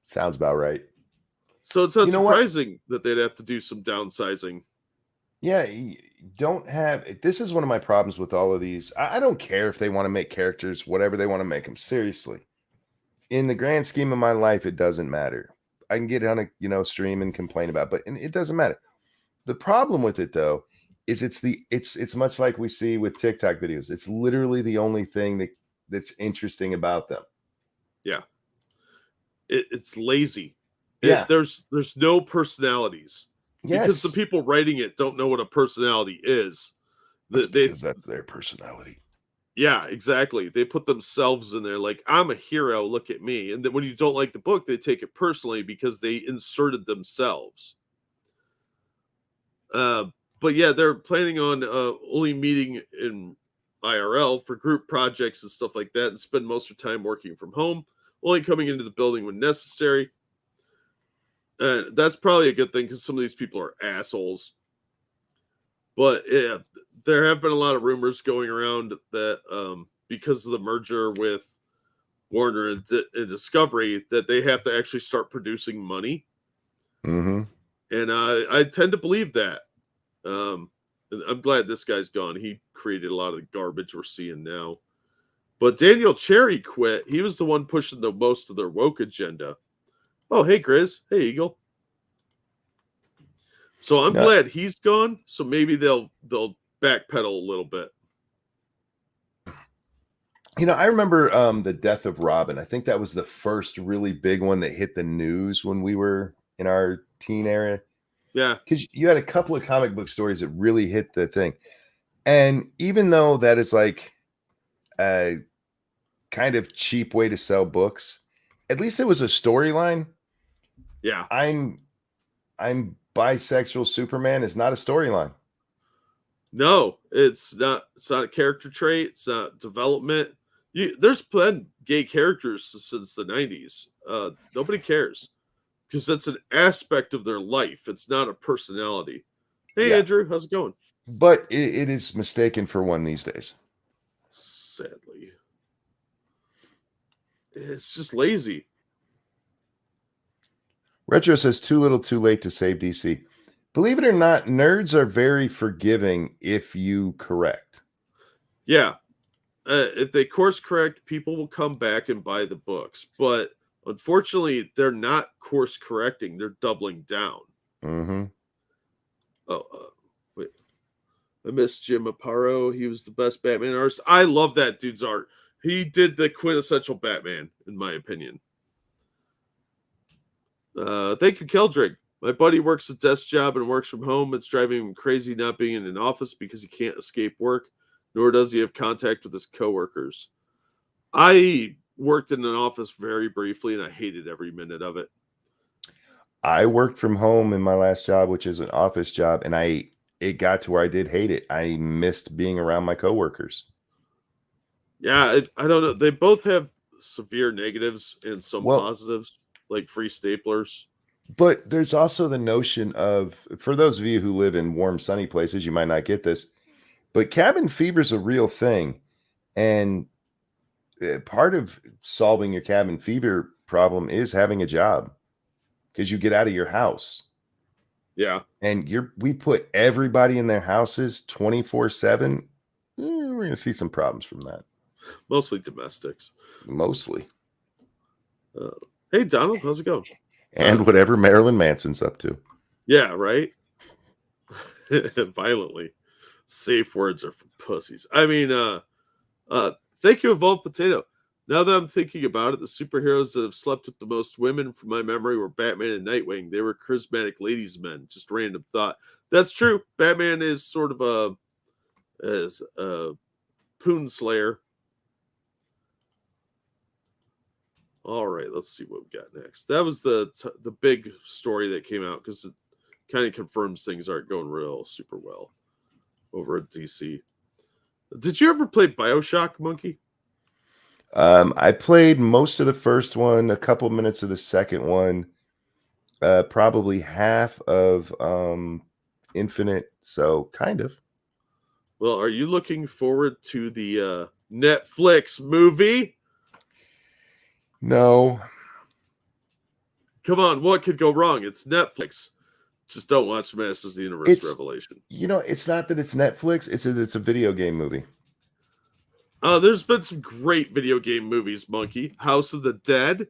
Sounds about right. So it's not surprising that they'd have to do some downsizing. Yeah, this is one of my problems with all of these. I don't care if they want to make characters, whatever they want to make them. Seriously. In the grand scheme of my life, it doesn't matter. I can get on a stream and complain about it, but it doesn't matter. The problem with it, though, is it's much like we see with TikTok videos. It's literally the only thing that's interesting about them. Yeah. It's lazy. Yeah. There's no personalities. Yes. Because the people writing it don't know what a personality is. Because that's their personality. Yeah, exactly. They put themselves in there like, I'm a hero, look at me. And then when you don't like the book, they take it personally because they inserted themselves. But yeah, they're planning on only meeting in IRL for group projects and stuff like that, and spend most of their time working from home, only coming into the building when necessary. That's probably a good thing because some of these people are assholes. But yeah, there have been a lot of rumors going around that because of the merger with Warner and Discovery, that they have to actually start producing money. Mm-hmm. And I tend to believe that. I'm glad this guy's gone. He created a lot of the garbage we're seeing now. But Daniel Cherry quit. He was the one pushing the most of their woke agenda. Oh, hey, Grizz. Hey, Eagle. So I'm glad he's gone. So maybe they'll backpedal a little bit. I remember the death of Robin. I think that was the first really big one that hit the news when we were in our teen era. Yeah. Because you had a couple of comic book stories that really hit the thing. And even though that is like a kind of cheap way to sell books, at least it was a storyline. Yeah. I'm bisexual Superman is not a storyline. No, it's not a character trait. It's not development. There's been gay characters since the 90s. Nobody cares because that's an aspect of their life. It's not a personality. Hey, Andrew, how's it going? But it is mistaken for one these days. Sadly. It's just lazy. Retro says too little too late to save DC. Believe it or not, nerds are very forgiving if you correct. Yeah. if they course correct, people will come back and buy the books. But unfortunately, they're not course correcting; they're doubling down. Mm-hmm. Oh, wait. I miss Jim Aparo. He was the best Batman artist. I love that dude's art. He did the quintessential Batman, in my opinion. Thank you, Keldrick. My buddy works a desk job and works from home. It's driving him crazy not being in an office because he can't escape work, nor does he have contact with his coworkers. I worked in an office very briefly, and I hated every minute of it. I worked from home in my last job, which is an office job, and it got to where I did hate it. I missed being around my coworkers. Yeah, I don't know. They both have severe negatives and some positives, like free staplers. But there's also the notion of, for those of you who live in warm, sunny places, you might not get this, but cabin fever is a real thing. And part of solving your cabin fever problem is having a job, because you get out of your house. Yeah. And we put everybody in their houses 24/7. We're going to see some problems from that. Mostly domestics. Mostly. Hey, Donald, how's it going? And whatever Marilyn Manson's up to. Yeah, right? Violently. Safe words are for pussies. I mean, thank you, Evolved Potato. Now that I'm thinking about it, the superheroes that have slept with the most women from my memory were Batman and Nightwing. They were charismatic ladies' men. Just random thought. That's true. Batman is sort of a poon slayer. All right, let's see what we got next. That was the big story that came out, because it kind of confirms things aren't going real super well over at DC. Did you ever play BioShock, Monkey? I played most of the first one, a couple minutes of the second one, probably half of Infinite, so kind of. Well, are you looking forward to the Netflix movie? No. Come on, what could go wrong? It's Netflix. Just don't watch Masters of the Universe Revelation. You know, it's not that it's Netflix. It's a video game movie. There's been some great video game movies, Monkey. House of the Dead.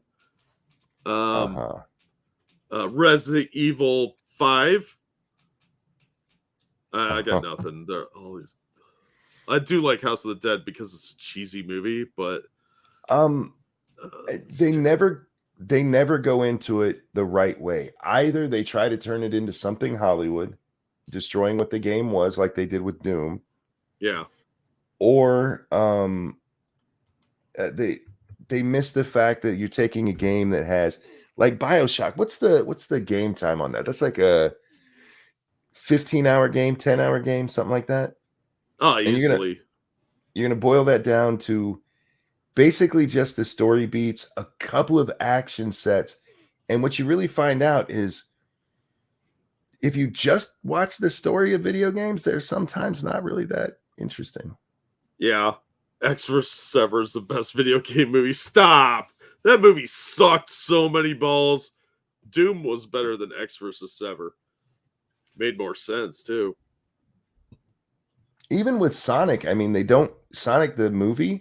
Resident Evil 5. I got nothing. There all these. I do like House of the Dead because it's a cheesy movie, but they never go into it the right way. Either they try to turn it into something Hollywood, destroying what the game was, like they did with Doom. Yeah. Or they miss the fact that you're taking a game that has, like BioShock. What's the game time on that? That's like a 15-hour game, 10-hour game, something like that. Oh, easily. You're gonna boil that down to basically just the story beats, a couple of action sets, and what you really find out is, if you just watch the story of video games, they're sometimes not really that interesting. Yeah. X vs. Sever is the best video game movie. Stop! That movie sucked so many balls. Doom was better than X vs. Sever. Made more sense, too. Even with Sonic, I mean, Sonic the movie,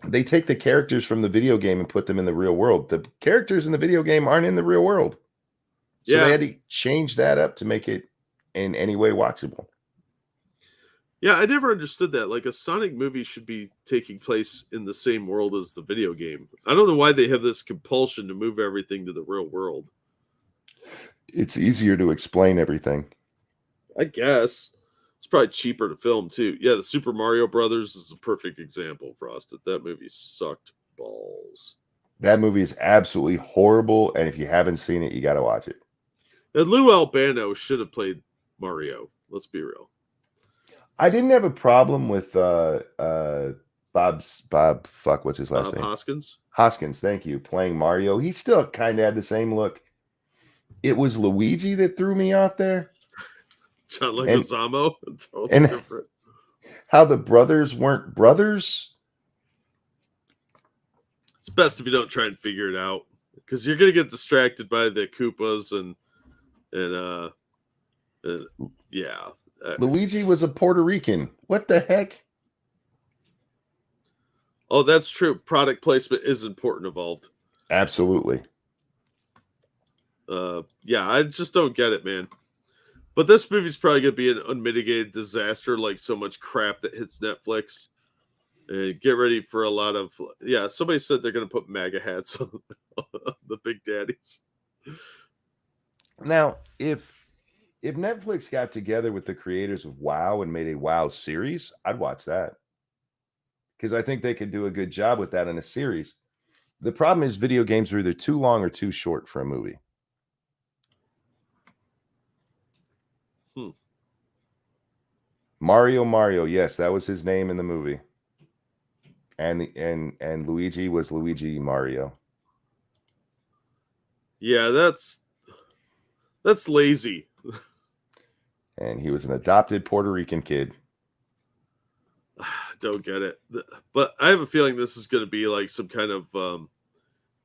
they take the characters from the video game and put them in the real world. The characters in the video game aren't in the real world. So they had to change that up to make it in any way watchable. Yeah, I never understood that. Like, a Sonic movie should be taking place in the same world as the video game. I don't know why they have this compulsion to move everything to the real world. It's easier to explain everything. I guess. It's probably cheaper to film, too. Yeah, the Super Mario Brothers is a perfect example, Frosted. That movie sucked balls. That movie is absolutely horrible, and if you haven't seen it, you got to watch it. And Lou Albano should have played Mario. Let's be real. I didn't have a problem with Bob. What's his last name? Hoskins. Hoskins, thank you. Playing Mario, he still kind of had the same look. It was Luigi that threw me off there. John Leguizamo. Totally and different. How the brothers weren't brothers. It's best if you don't try and figure it out, because you're gonna get distracted by the Koopas and yeah. Luigi was a Puerto Rican. What the heck? Oh, that's true. Product placement is important, Evolved. Absolutely. Yeah, I just don't get it, man. But this movie's probably going to be an unmitigated disaster, like so much crap that hits Netflix. And get ready for a lot of, yeah, somebody said they're going to put MAGA hats on the big daddies. Now, if Netflix got together with the creators of WoW and made a WoW series, I'd watch that. Because I think they could do a good job with that in a series. The problem is video games are either too long or too short for a movie. Mario, yes, that was his name in the movie. And Luigi was Luigi Mario. Yeah, that's lazy. And he was an adopted Puerto Rican kid. Don't get it. But I have a feeling this is going to be like some kind of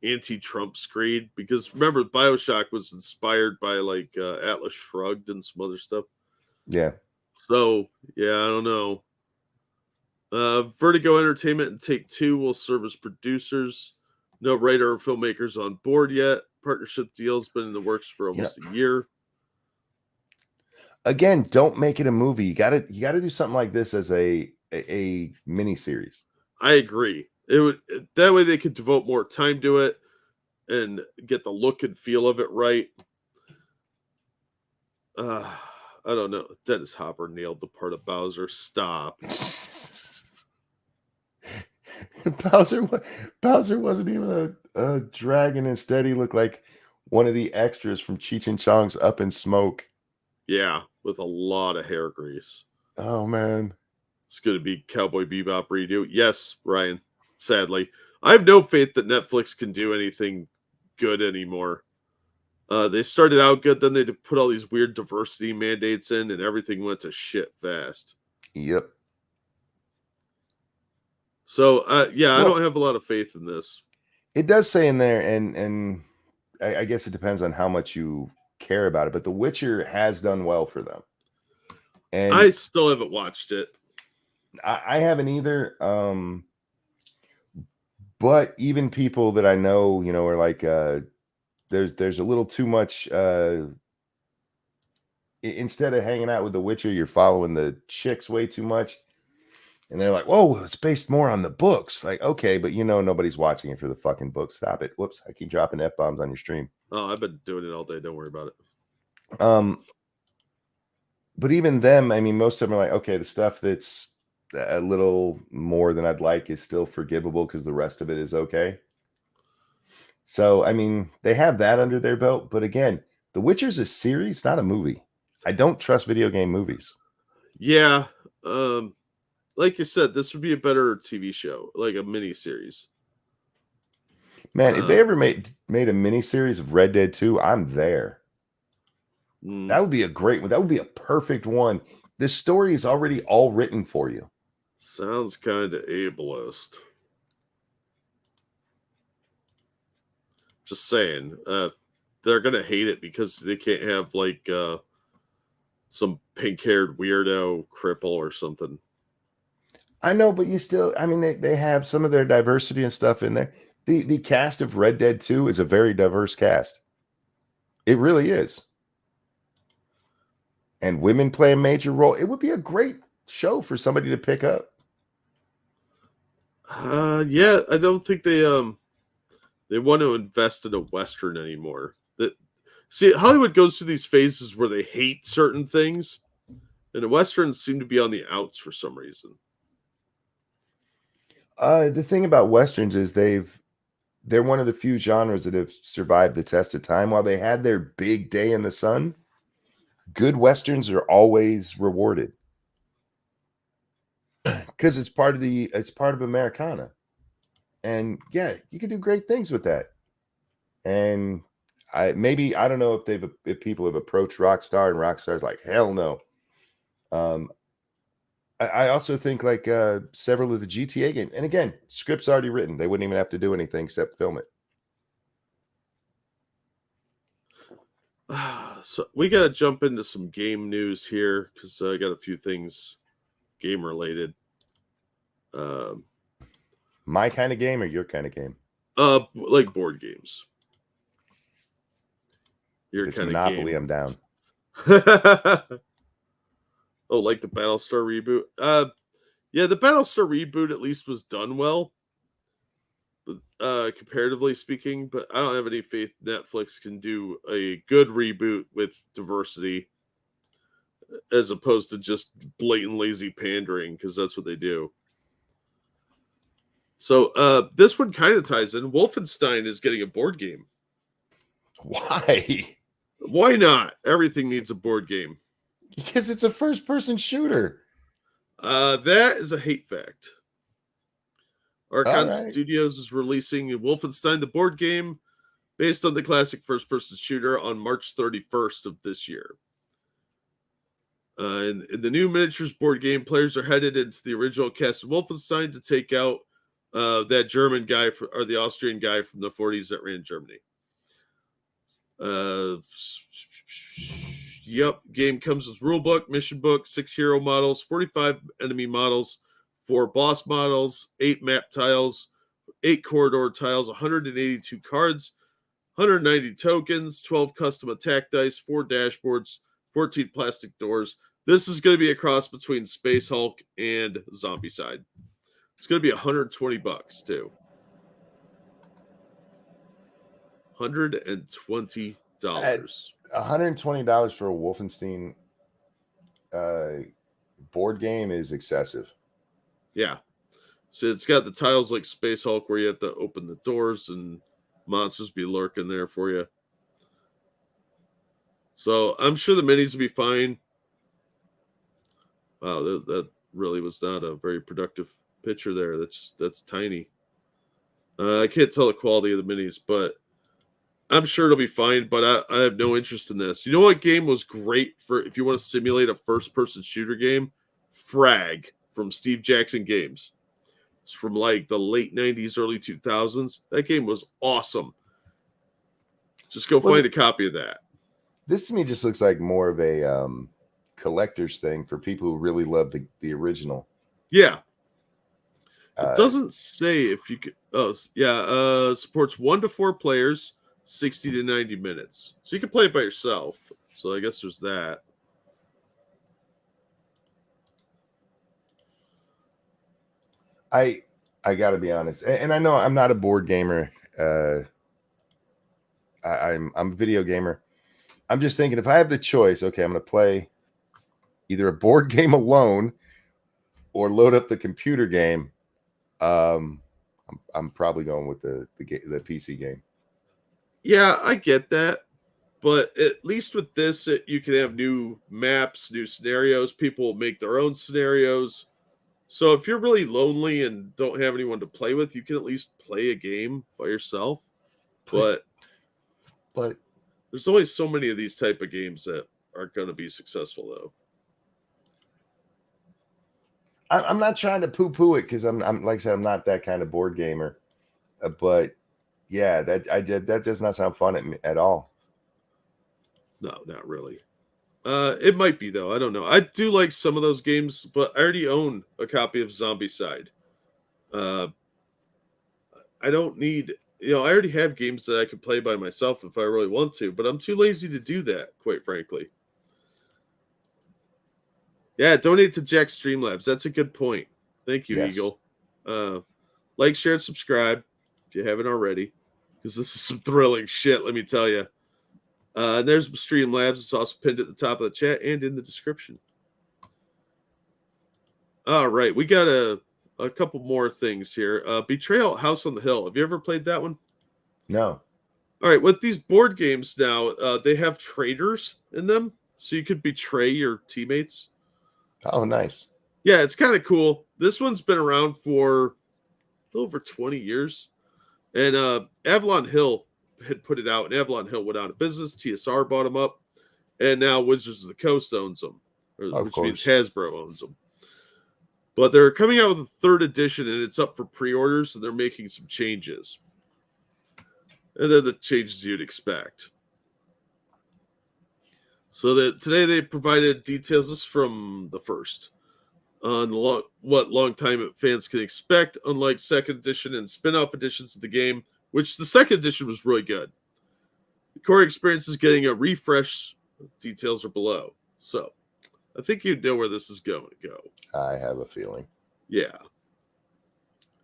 anti-Trump screed, because remember, BioShock was inspired by like Atlas Shrugged and some other stuff. Yeah. So, yeah, I don't know. Vertigo Entertainment and Take-Two will serve as producers. No writer or filmmakers on board yet. Partnership deal's been in the works for almost a year. Again, don't make it a movie. You gotta do something like this as a mini series. I agree. That way they could devote more time to it and get the look and feel of it right. I don't know. Dennis Hopper nailed the part of Bowser. Stop. Bowser wasn't even a dragon. Instead, he looked like one of the extras from Cheech and Chong's Up in Smoke. Yeah, with a lot of hair grease. Oh, man. It's going to be Cowboy Bebop redo. Yes, Ryan. Sadly, I have no faith that Netflix can do anything good anymore. They started out good, then they put all these weird diversity mandates in, and everything went to shit fast. Yep. So, yeah, well, I don't have a lot of faith in this. It does say in there, and I guess it depends on how much you care about it, but The Witcher has done well for them. And I still haven't watched it. I haven't either. But even people that I know, are like, there's a little too much. Instead of hanging out with The Witcher, you're following the chicks way too much. And they're like, whoa, it's based more on the books. Like, okay, but nobody's watching it for the fucking book. Stop it. Whoops. I keep dropping F-bombs on your stream. Oh, I've been doing it all day. Don't worry about it. But even them, I mean, most of them are like, okay, the stuff that's a little more than I'd like is still forgivable because the rest of it is okay. So, I mean, they have that under their belt. But again, The Witcher's a series, not a movie. I don't trust video game movies. Yeah. Like you said, this would be a better TV show, like a mini series. Man, if they ever made a mini series of Red Dead 2, I'm there. That would be a great one. That would be a perfect one. The story is already all written for you. Sounds kind of ableist. Just saying. They're going to hate it because they can't have like some pink-haired weirdo cripple or something. I know, but you still, I mean, they have some of their diversity and stuff in there. The cast of Red Dead 2 is a very diverse cast. It really is. And women play a major role. It would be a great show for somebody to pick up. Yeah, I don't think they want to invest in a Western anymore. See, Hollywood goes through these phases where they hate certain things, and the Westerns seem to be on the outs for some reason. The thing about Westerns is they're one of the few genres that have survived the test of time. While they had their big day in the sun, good Westerns are always rewarded because it's part of Americana. And yeah, you can do great things with that. And I don't know if people have approached Rockstar and Rockstar's like, hell no. I also think like several of the GTA games, and again, scripts already written. They wouldn't even have to do anything except film it. So we got to jump into some game news here because I got a few things game related. My kind of game or your kind of game? Like board games. Your It's kind Monopoly, of I'm down. game. Oh, like the Battlestar reboot. Yeah, the Battlestar reboot at least was done well, comparatively speaking. But I don't have any faith Netflix can do a good reboot with diversity, as opposed to just blatant lazy pandering, because that's what they do. So this one kind of ties in. Wolfenstein is getting a board game. Why? Why not? Everything needs a board game. Because it's a first-person shooter. That is a hate fact. All Archon right. Studios is releasing Wolfenstein, the board game, based on the classic first-person shooter on March 31st of this year. In the new miniatures board game, players are headed into the original cast of Wolfenstein to take out that German guy or the Austrian guy from the 40s that ran Germany. Yep, game comes with rulebook, mission book, 6 hero models, 45 enemy models, 4 boss models, 8 map tiles, 8 corridor tiles, 182 cards, 190 tokens, 12 custom attack dice, 4 dashboards, 14 plastic doors. This is going to be a cross between Space Hulk and Zombicide. It's going to be $120 too. $120. At $120 for a Wolfenstein board game is excessive. Yeah. So it's got the tiles like Space Hulk where you have to open the doors and monsters be lurking there for you. So I'm sure the minis will be fine. Wow, that really was not a very productive picture there. That's tiny. I can't tell the quality of the minis, but I'm sure it'll be fine. But I have no interest in this. You know what game was great for if you want to simulate a first-person shooter game? Frag from Steve Jackson Games. It's from like the late 90s, early 2000s. That game was awesome. Just go find a copy of that. This to me just looks like more of a collector's thing for people who really love the original. Yeah. It doesn't say if you could. Oh, yeah. Supports 1 to 4 players, 60 to 90 minutes. So you can play it by yourself. So I guess there's that. I gotta be honest, and I know I'm not a board gamer. I'm a video gamer. I'm just thinking if I have the choice, okay, I'm gonna play either a board game alone or load up the computer game. I'm probably going with the PC game. Yeah, I get that. But at least with this, you can have new maps, new scenarios. People will make their own scenarios. So if you're really lonely and don't have anyone to play with, you can at least play a game by yourself. But there's only so many of these type of games that aren't going to be successful, though. I'm not trying to poo-poo it because I'm like I said, I'm not that kind of board gamer. But yeah, that does not sound fun at all. No, not really. It might be though. I don't know. I do like some of those games, but I already own a copy of Zombicide. I don't need, I already have games that I could play by myself if I really want to, but I'm too lazy to do that, quite frankly. Yeah, donate to Jack Streamlabs. That's a good point. Thank you, yes. Eagle. Like, share, and subscribe if you haven't already, because this is some thrilling shit, let me tell you. There's Streamlabs. It's also pinned at the top of the chat and in the description. All right, we got a couple more things here. Betrayal, House on the Hill. Have you ever played that one? No. All right, with these board games now, they have traitors in them, so you could betray your teammates. Oh, nice. Yeah, it's kind of cool. This one's been around for a little over 20 years. And Avalon Hill had put it out, and Avalon Hill went out of business. TSR bought them up, and now Wizards of the Coast owns them, which means Hasbro owns them. But they're coming out with a 3rd edition, and it's up for pre-orders, and they're making some changes. And they're the changes you'd expect. So that today they provided details. This is from the 1st. on what longtime fans can expect, unlike second edition and spin-off editions of the game, which the second edition was really good. The core experience is getting a refresh. Details are below. So, I think you know where this is going to go. I have a feeling. Yeah.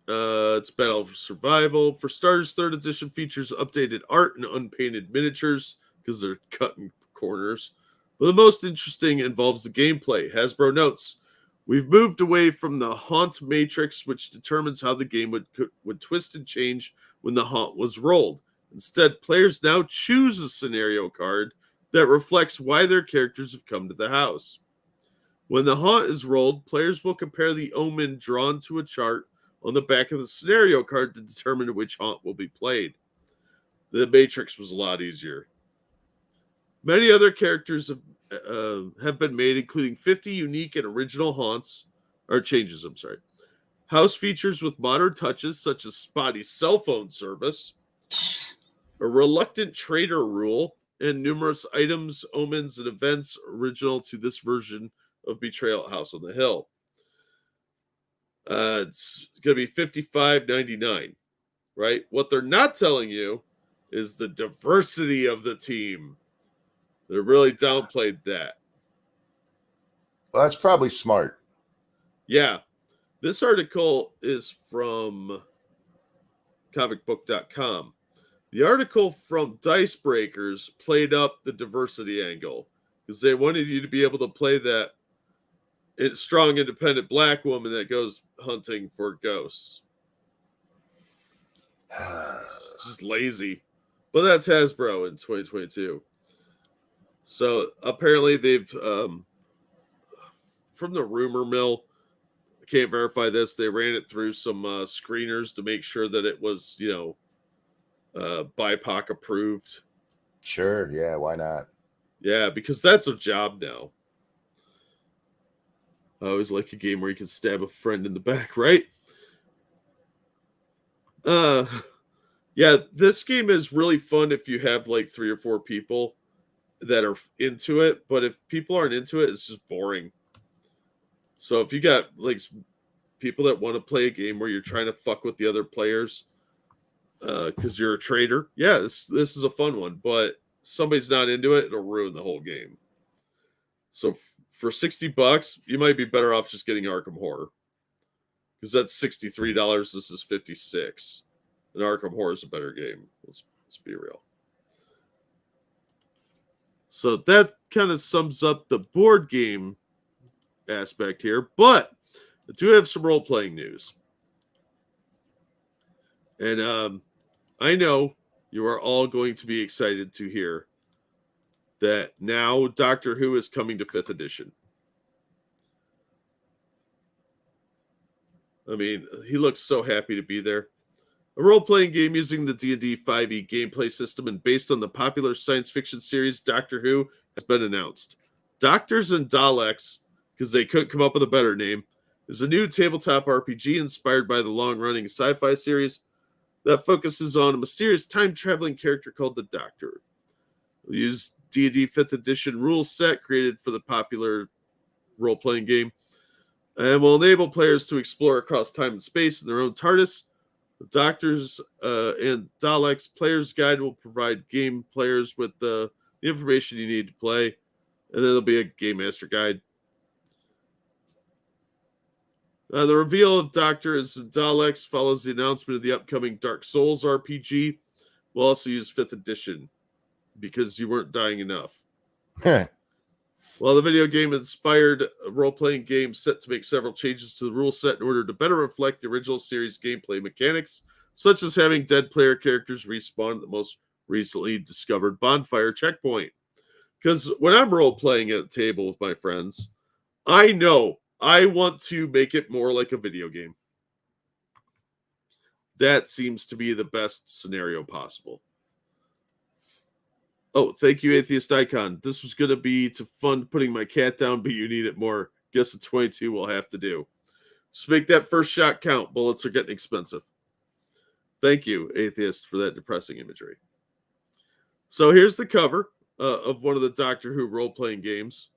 It's Battle for Survival. For starters, third edition features updated art and unpainted miniatures because they're cutting corners. But the most interesting involves the gameplay. Hasbro notes, we've moved away from the haunt matrix, which determines how the game would twist and change when the haunt was rolled. Instead, players now choose a scenario card that reflects why their characters have come to the house. When the haunt is rolled, players will compare the omen drawn to a chart on the back of the scenario card to determine which haunt will be played. The Matrix was a lot easier. Many other characters have been made, including 50 unique and original haunts, or changes, I'm sorry. House features with modern touches, such as spotty cell phone service, a reluctant trader rule, and numerous items, omens, and events original to this version of Betrayal House on the Hill. It's going to be $55.99, right? What they're not telling you is the diversity of the team. They really downplayed that. Well, that's probably smart. Yeah. This article is from comicbook.com. The article from Dice Breakers played up the diversity angle because they wanted you to be able to play that strong, independent black woman that goes hunting for ghosts. It's just lazy. But that's Hasbro in 2022. So apparently they've, from the rumor mill, I can't verify this, they ran it through some screeners to make sure that it was, BIPOC approved. Sure, yeah, why not? Yeah, because that's a job now. I always like a game where you can stab a friend in the back, right? Yeah, this game is really fun if you have like 3 or 4 people that are into it, but if people aren't into it, it's just boring. So if you got like people that want to play a game where you're trying to fuck with the other players because you're a trader, yeah, this is a fun one, but somebody's not into it, it'll ruin the whole game. So for $60, you might be better off just getting Arkham Horror, because that's $63. This is $56, and Arkham Horror is a better game. Let's be real. So that kind of sums up the board game aspect here, but I do have some role-playing news. And I know you are all going to be excited to hear that now Doctor Who is coming to 5th edition. I mean, he looks so happy to be there. A role-playing game using the D&D 5e gameplay system and based on the popular science fiction series Doctor Who has been announced. Doctors and Daleks, because they couldn't come up with a better name, is a new tabletop RPG inspired by the long-running sci-fi series that focuses on a mysterious time-traveling character called the Doctor. We'll use D&D 5th edition rule set created for the popular role-playing game and will enable players to explore across time and space in their own TARDIS. The Doctors and Daleks Player's Guide will provide game players with the information you need to play, and then there'll be a Game Master Guide. The reveal of Doctors and Daleks follows the announcement of the upcoming Dark Souls RPG. We'll also use 5th edition because you weren't dying enough. While the video game inspired a role-playing game set to make several changes to the rule set in order to better reflect the original series gameplay mechanics, such as having dead player characters respawn at the most recently discovered bonfire checkpoint. Because when I'm role-playing at a table with my friends, I know I want to make it more like a video game. That seems to be the best scenario possible. Oh, thank you, Atheist Icon. This was going to be to fund putting my cat down, but you need it more. Guess a 22 will have to do. Just make that first shot count. Bullets are getting expensive. Thank you, Atheist, for that depressing imagery. So here's the cover of one of the Doctor Who role-playing games.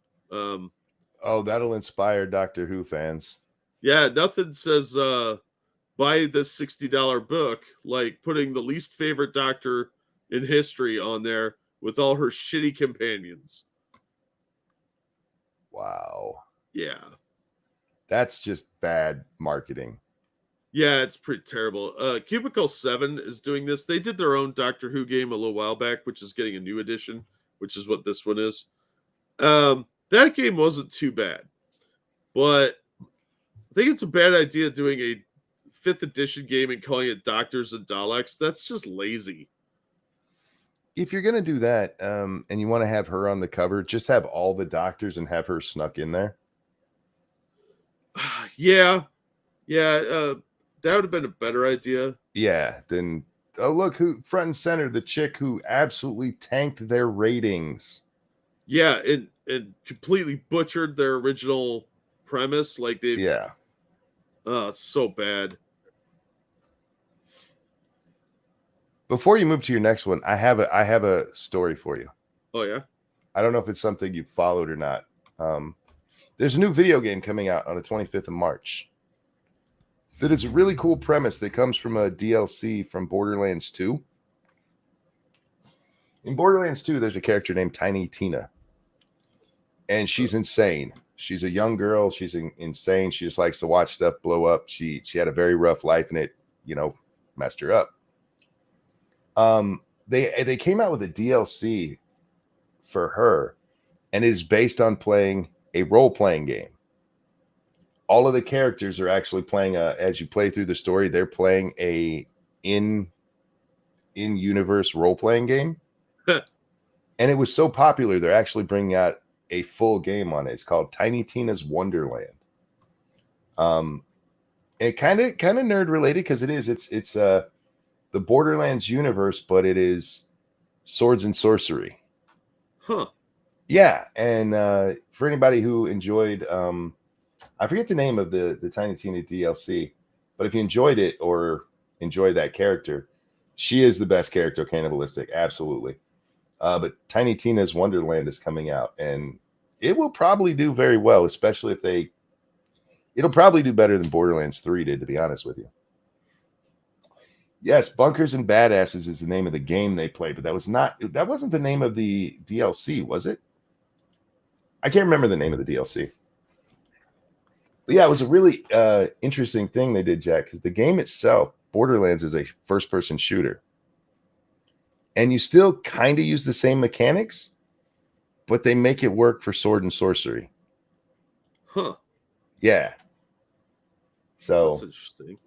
Oh, that'll inspire Doctor Who fans. Yeah, nothing says buy this $60 book like putting the least favorite doctor in history on there with all her shitty companions. Wow. Yeah. That's just bad marketing. Yeah, it's pretty terrible. Cubicle 7 is doing this. They did their own Doctor Who game a little while back, which is getting a new edition, which is what this one is. That game wasn't too bad, but I think it's a bad idea doing a 5th edition game and calling it Doctors and Daleks. That's just lazy. If you're gonna do that, and you want to have her on the cover, just have all the doctors and have her snuck in there. Yeah, that would have been a better idea. Yeah, then oh look who front and center, the chick who absolutely tanked their ratings. Yeah, and completely butchered their original premise. Like they, Yeah. Oh, it's so bad. Before you move to your next one, I have a story for you. Oh yeah. I don't know if it's something you followed or not. There's a new video game coming out on the 25th of March. That is a really cool premise that comes from a DLC from Borderlands 2. In Borderlands 2, there's a character named Tiny Tina. And she's insane. She's a young girl. She's insane. She just likes to watch stuff blow up. She had a very rough life, and it, messed her up. They came out with a DLC for her, and it is based on playing a role-playing game. All of the characters are actually playing as you play through the story, they're playing a in-universe role-playing game. And it was so popular, they're actually bringing out a full game on it. It's called Tiny Tina's Wonderland. It kind of nerd related because it's the Borderlands universe, but it is swords and sorcery. Huh. Yeah, and for anybody who enjoyed, I forget the name of the Tiny Tina DLC, but if you enjoyed it or enjoy that character, she is the best character, cannibalistic, absolutely. But Tiny Tina's Wonderland is coming out, and it will probably do very well, especially if it'll probably do better than Borderlands 3 did, to be honest with you. Yes, Bunkers and Badasses is the name of the game they play, but that wasn't the name of the DLC, was it? I can't remember the name of the DLC. But yeah, it was a really interesting thing they did, Jack, because the game itself, Borderlands, is a first-person shooter. And you still kind of use the same mechanics, but they make it work for sword and sorcery. Huh. Yeah. So that's interesting.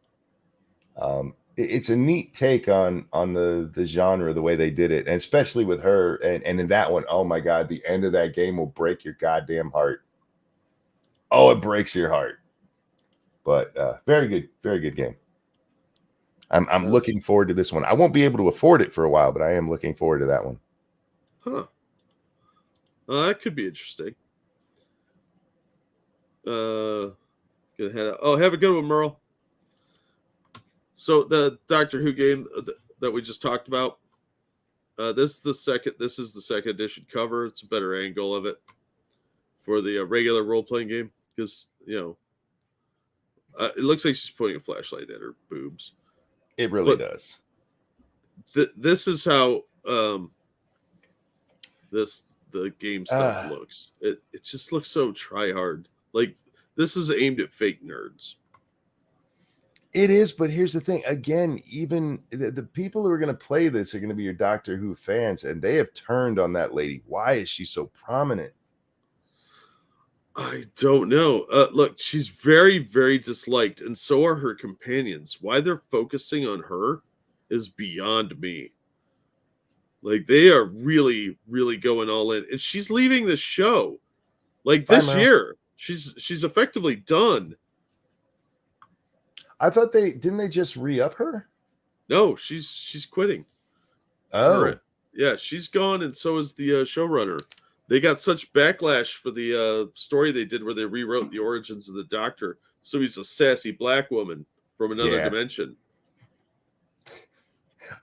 It's a neat take on the genre, the way they did it, and especially with her. And in that one, oh my God, the end of that game will break your goddamn heart. Oh, it breaks your heart. But very good game. I'm looking forward to this one. I won't be able to afford it for a while, but I am looking forward to that one. Huh. That could be interesting. Have a good one, Merle. So the Doctor Who game that we just talked about, this is the second edition cover. It's a better angle of it for the regular role-playing game because it looks like she's pointing a flashlight at her boobs. It really does. This is how the game stuff looks. It just looks so try hard. Like this is aimed at fake nerds. It is, but here's the thing. Again, even the people who are going to play this are going to be your Doctor Who fans, and they have turned on that lady. Why is she so prominent? I don't know. Look, she's very, very disliked, and so are her companions. Why they're focusing on her is beyond me. Like, they are really, really going all in. And she's leaving the show. Like, this year. She's effectively done. I thought didn't they just re-up her? No, she's quitting. Oh. Yeah, she's gone, and so is the showrunner. They got such backlash for the story they did where they rewrote the origins of the Doctor. So he's a sassy black woman from another dimension.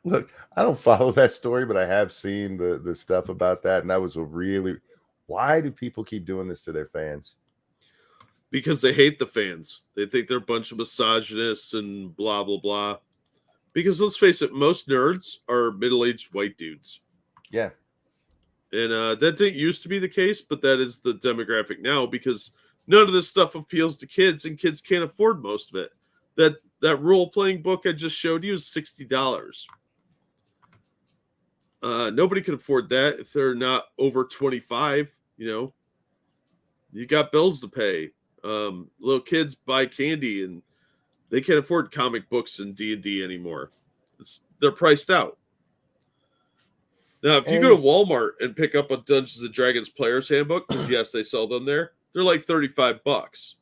Look, I don't follow that story, but I have seen the stuff about that. And that was why do people keep doing this to their fans? because they hate the fans. They think they're a bunch of misogynists and blah, blah, blah. Because let's face it, most nerds are middle-aged white dudes. Yeah. And that didn't used to be the case, but that is the demographic now because none of this stuff appeals to kids, and kids can't afford most of it. That role-playing book I just showed you is $60. Nobody can afford that if they're not over 25. You got bills to pay. Little kids buy candy, and they can't afford comic books and D&D anymore. They're priced out. Now, if you go to Walmart and pick up a Dungeons and Dragons Player's Handbook, because yes, they sell them there, they're like $35.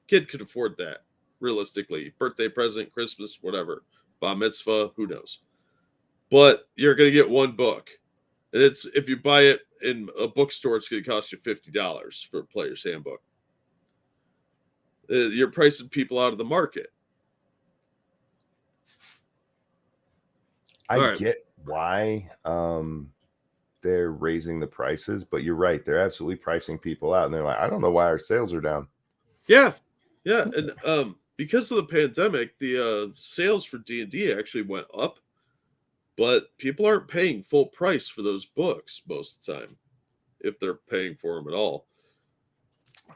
Kid could afford that, realistically. Birthday present, Christmas, whatever. Bar mitzvah, who knows? But you're going to get one book. And if you buy it in a bookstore, it's going to cost you $50 for a Player's Handbook. You're pricing people out of the market. I get why they're raising the prices, but you're right. They're absolutely pricing people out. And they're like, I don't know why our sales are down. Yeah. Yeah. And because of the pandemic, the sales for D&D actually went up. But people aren't paying full price for those books most of the time, if they're paying for them at all.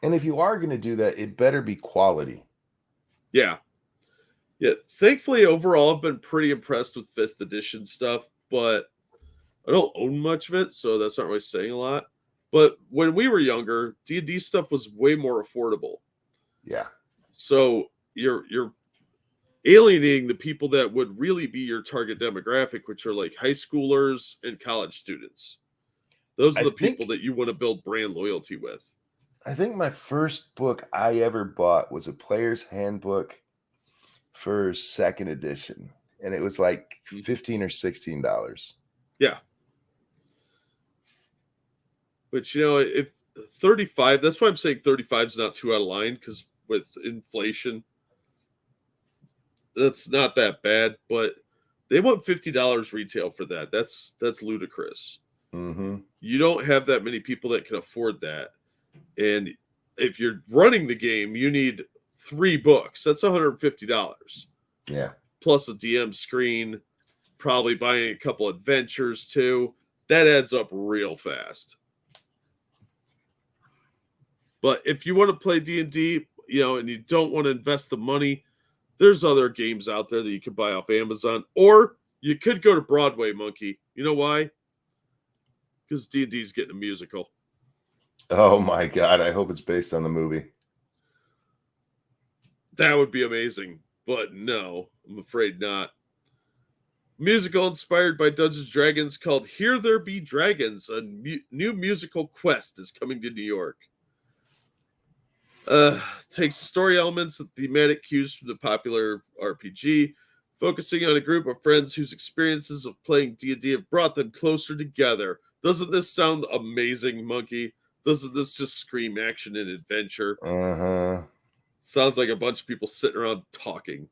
And if you are going to do that, it better be quality. Yeah. Yeah. Thankfully, overall, I've been pretty impressed with 5th edition stuff, but I don't own much of it, so that's not really saying a lot. But when we were younger, D&D stuff was way more affordable. Yeah. So you're alienating the people that would really be your target demographic, which are like high schoolers and college students. Those are the people that you want to build brand loyalty with. I think my first book I ever bought was a Player's Handbook for 2nd edition, and it was like $15 or $16. Yeah. But if 35, that's why I'm saying 35 is not too out of line, because with inflation, that's not that bad, but they want $50 retail for that. That's ludicrous. Mm-hmm. You don't have that many people that can afford that. And if you're running the game, you need 3 books. That's $150. Yeah. Plus a DM screen, probably buying a couple adventures too. That adds up real fast. But if you want to play D&D, and you don't want to invest the money, there's other games out there that you can buy off Amazon, or you could go to Broadway, Monkey. You know why? Because D&D's getting a musical. Oh my God! I hope it's based on the movie. That would be amazing, but no, I'm afraid not. Musical inspired by Dungeons & Dragons called Here There Be Dragons. A new musical quest is coming to New York. Takes story elements and thematic cues from the popular RPG, focusing on a group of friends whose experiences of playing D&D have brought them closer together. Doesn't this sound amazing, Monkey? Doesn't this just scream action and adventure? Uh-huh. Sounds like a bunch of people sitting around talking.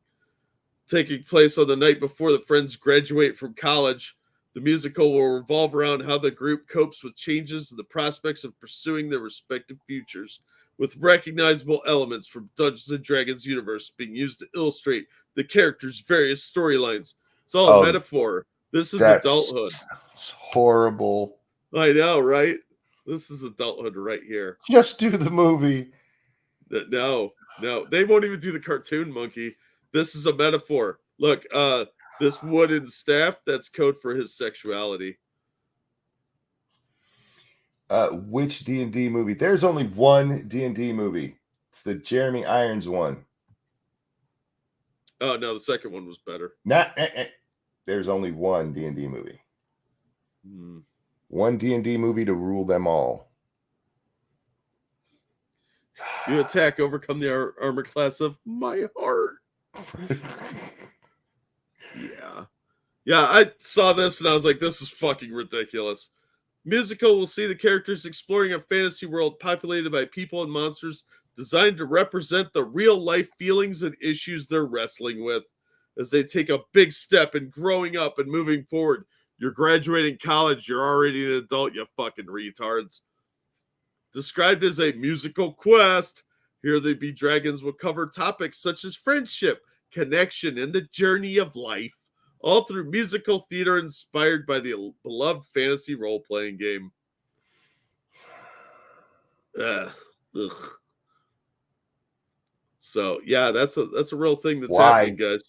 Taking place on the night before the friends graduate from college, the musical will revolve around how the group copes with changes and the prospects of pursuing their respective futures, with recognizable elements from Dungeons & Dragons universe being used to illustrate the characters' various storylines. It's all a metaphor. This is adulthood. It's horrible. I know, right? This is adulthood right here. Just do the movie. No. They won't even do the cartoon, Monkey. This is a metaphor. Look, this wooden staff, that's code for his sexuality. Which D&D movie? There's only one D&D movie. It's the Jeremy Irons one. Oh, no, the second one was better. There's only one D&D movie. One D&D movie to rule them all. You attack, overcome the armor class of my heart. Yeah, I saw this and I was like, this is fucking ridiculous. Musical will see the characters exploring a fantasy world populated by people and monsters designed to represent the real life feelings and issues they're wrestling with as they take a big step in growing up and moving forward. You're graduating college, you're already an adult, you fucking retards. Described as a musical quest, Here They Be Dragons will cover topics such as friendship, connection, and the journey of life, all through musical theater inspired by the beloved fantasy role-playing game. Ugh. So yeah, that's a real thing that's happening, guys.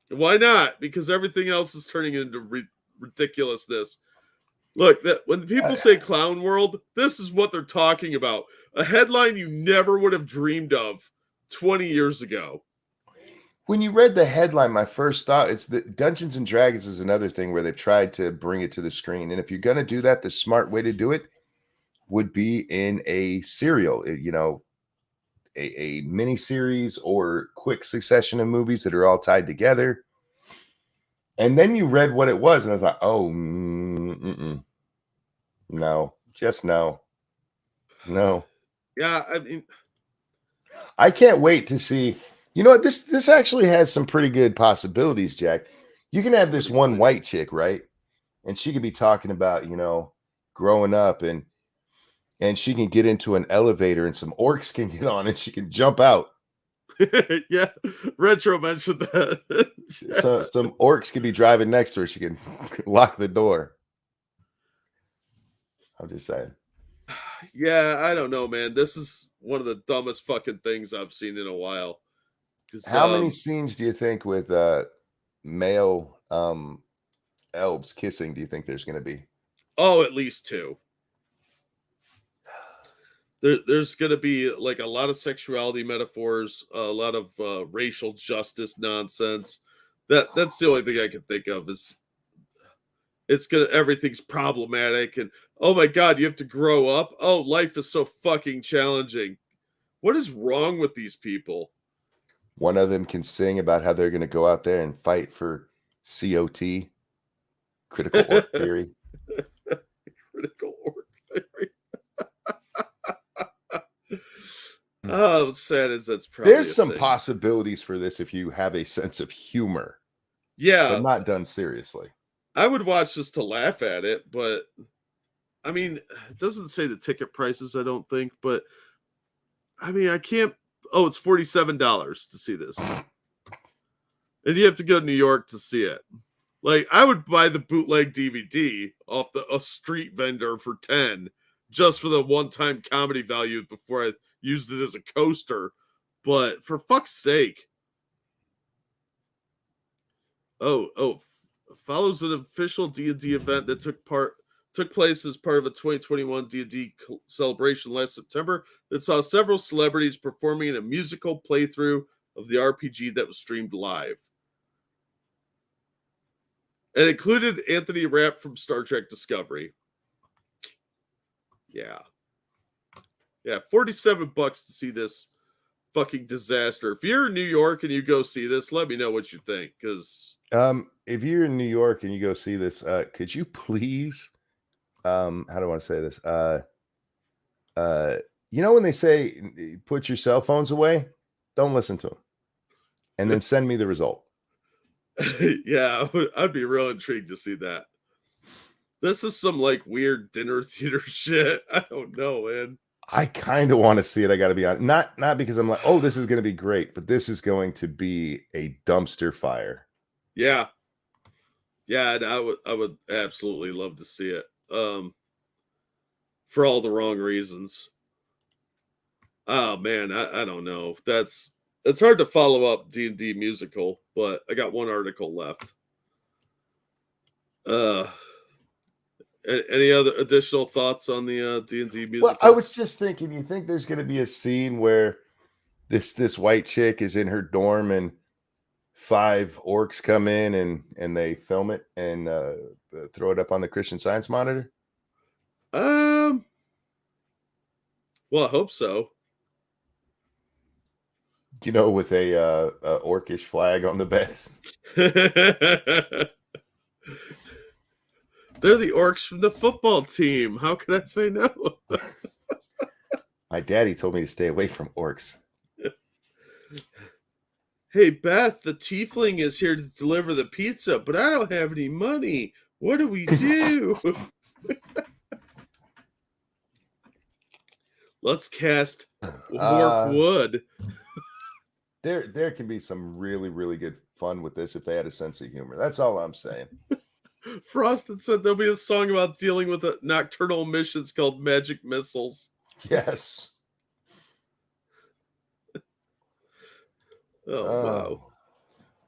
Why not? Because everything else is turning into ridiculousness. Look, when people say clown world, this is what they're talking about. A headline you never would have dreamed of 20 years ago. When you read the headline, my first thought, it's that Dungeons and Dragons is another thing where they've tried to bring it to the screen. And if you're going to do that, the smart way to do it would be in a serial, a mini series or quick succession of movies that are all tied together. And then you read what it was, and I was like, oh, no, just no. Yeah, I mean, I can't wait to see. You know what? This actually has some pretty good possibilities, Jack. You can have this one white chick, right? And she could be talking about, growing up, and she can get into an elevator and some orcs can get on and she can jump out. Yeah, Retro mentioned that. So some orcs could be driving next to her. She can lock the door. I'm just saying. Yeah, I don't know, man. This is one of the dumbest fucking things I've seen in a while. How many scenes do you think with male elves kissing do you think there's going to be? Oh, at least 2. There's going to be like a lot of sexuality metaphors, a lot of racial justice nonsense. That's the only thing I can think of is everything's problematic and oh my God, you have to grow up. Oh, life is so fucking challenging. What is wrong with these people? One of them can sing about how they're going to go out there and fight for COT, critical orc theory. Critical orc theory. Oh, what's sad is that's probably there's some possibilities for this if you have a sense of humor. Yeah, but not done seriously. I would watch this to laugh at it, but I mean, it doesn't say the ticket prices, I don't think, but I mean, I can't. Oh, it's $47 to see this, and you have to go to New York to see it. Like, I would buy the bootleg DVD off a street vendor for $10 just for the one-time comedy value before I used it as a coaster. But for fuck's sake. Follows an official D&D event that took place as part of a 2021 D&D celebration last September that saw several celebrities performing in a musical playthrough of the RPG that was streamed live. And included Anthony Rapp from Star Trek Discovery. Yeah, $47 to see this fucking disaster. If you're in New York and you go see this, let me know what you think. Because if you're in New York and you go see this, could you please, how do I want to say this? When they say put your cell phones away, don't listen to them, and then send me the result. Yeah, I'd be real intrigued to see that. This is some like weird dinner theater shit. I don't know, man. I kind of want to see it. I got to be honest. Not because I'm like, oh, this is going to be great, but this is going to be a dumpster fire. Yeah, and I would absolutely love to see it. For all the wrong reasons. Oh man, I don't know. It's hard to follow up D&D musical, but I got one article left. Any other additional thoughts on the D&D musical? Well, I was just thinking, you think there's going to be a scene where this white chick is in her dorm and 5 orcs come in and they film it and throw it up on the Christian Science monitor? Well, I hope so. With a orcish flag on the bed. They're the orcs from the football team. How can I say no? My daddy told me to stay away from orcs. Hey, Beth, the tiefling is here to deliver the pizza, but I don't have any money. What do we do? Let's cast Warp wood. There can be some really, really good fun with this if they had a sense of humor. That's all I'm saying. Frosted said there'll be a song about dealing with nocturnal missions called Magic Missiles. Yes. Oh,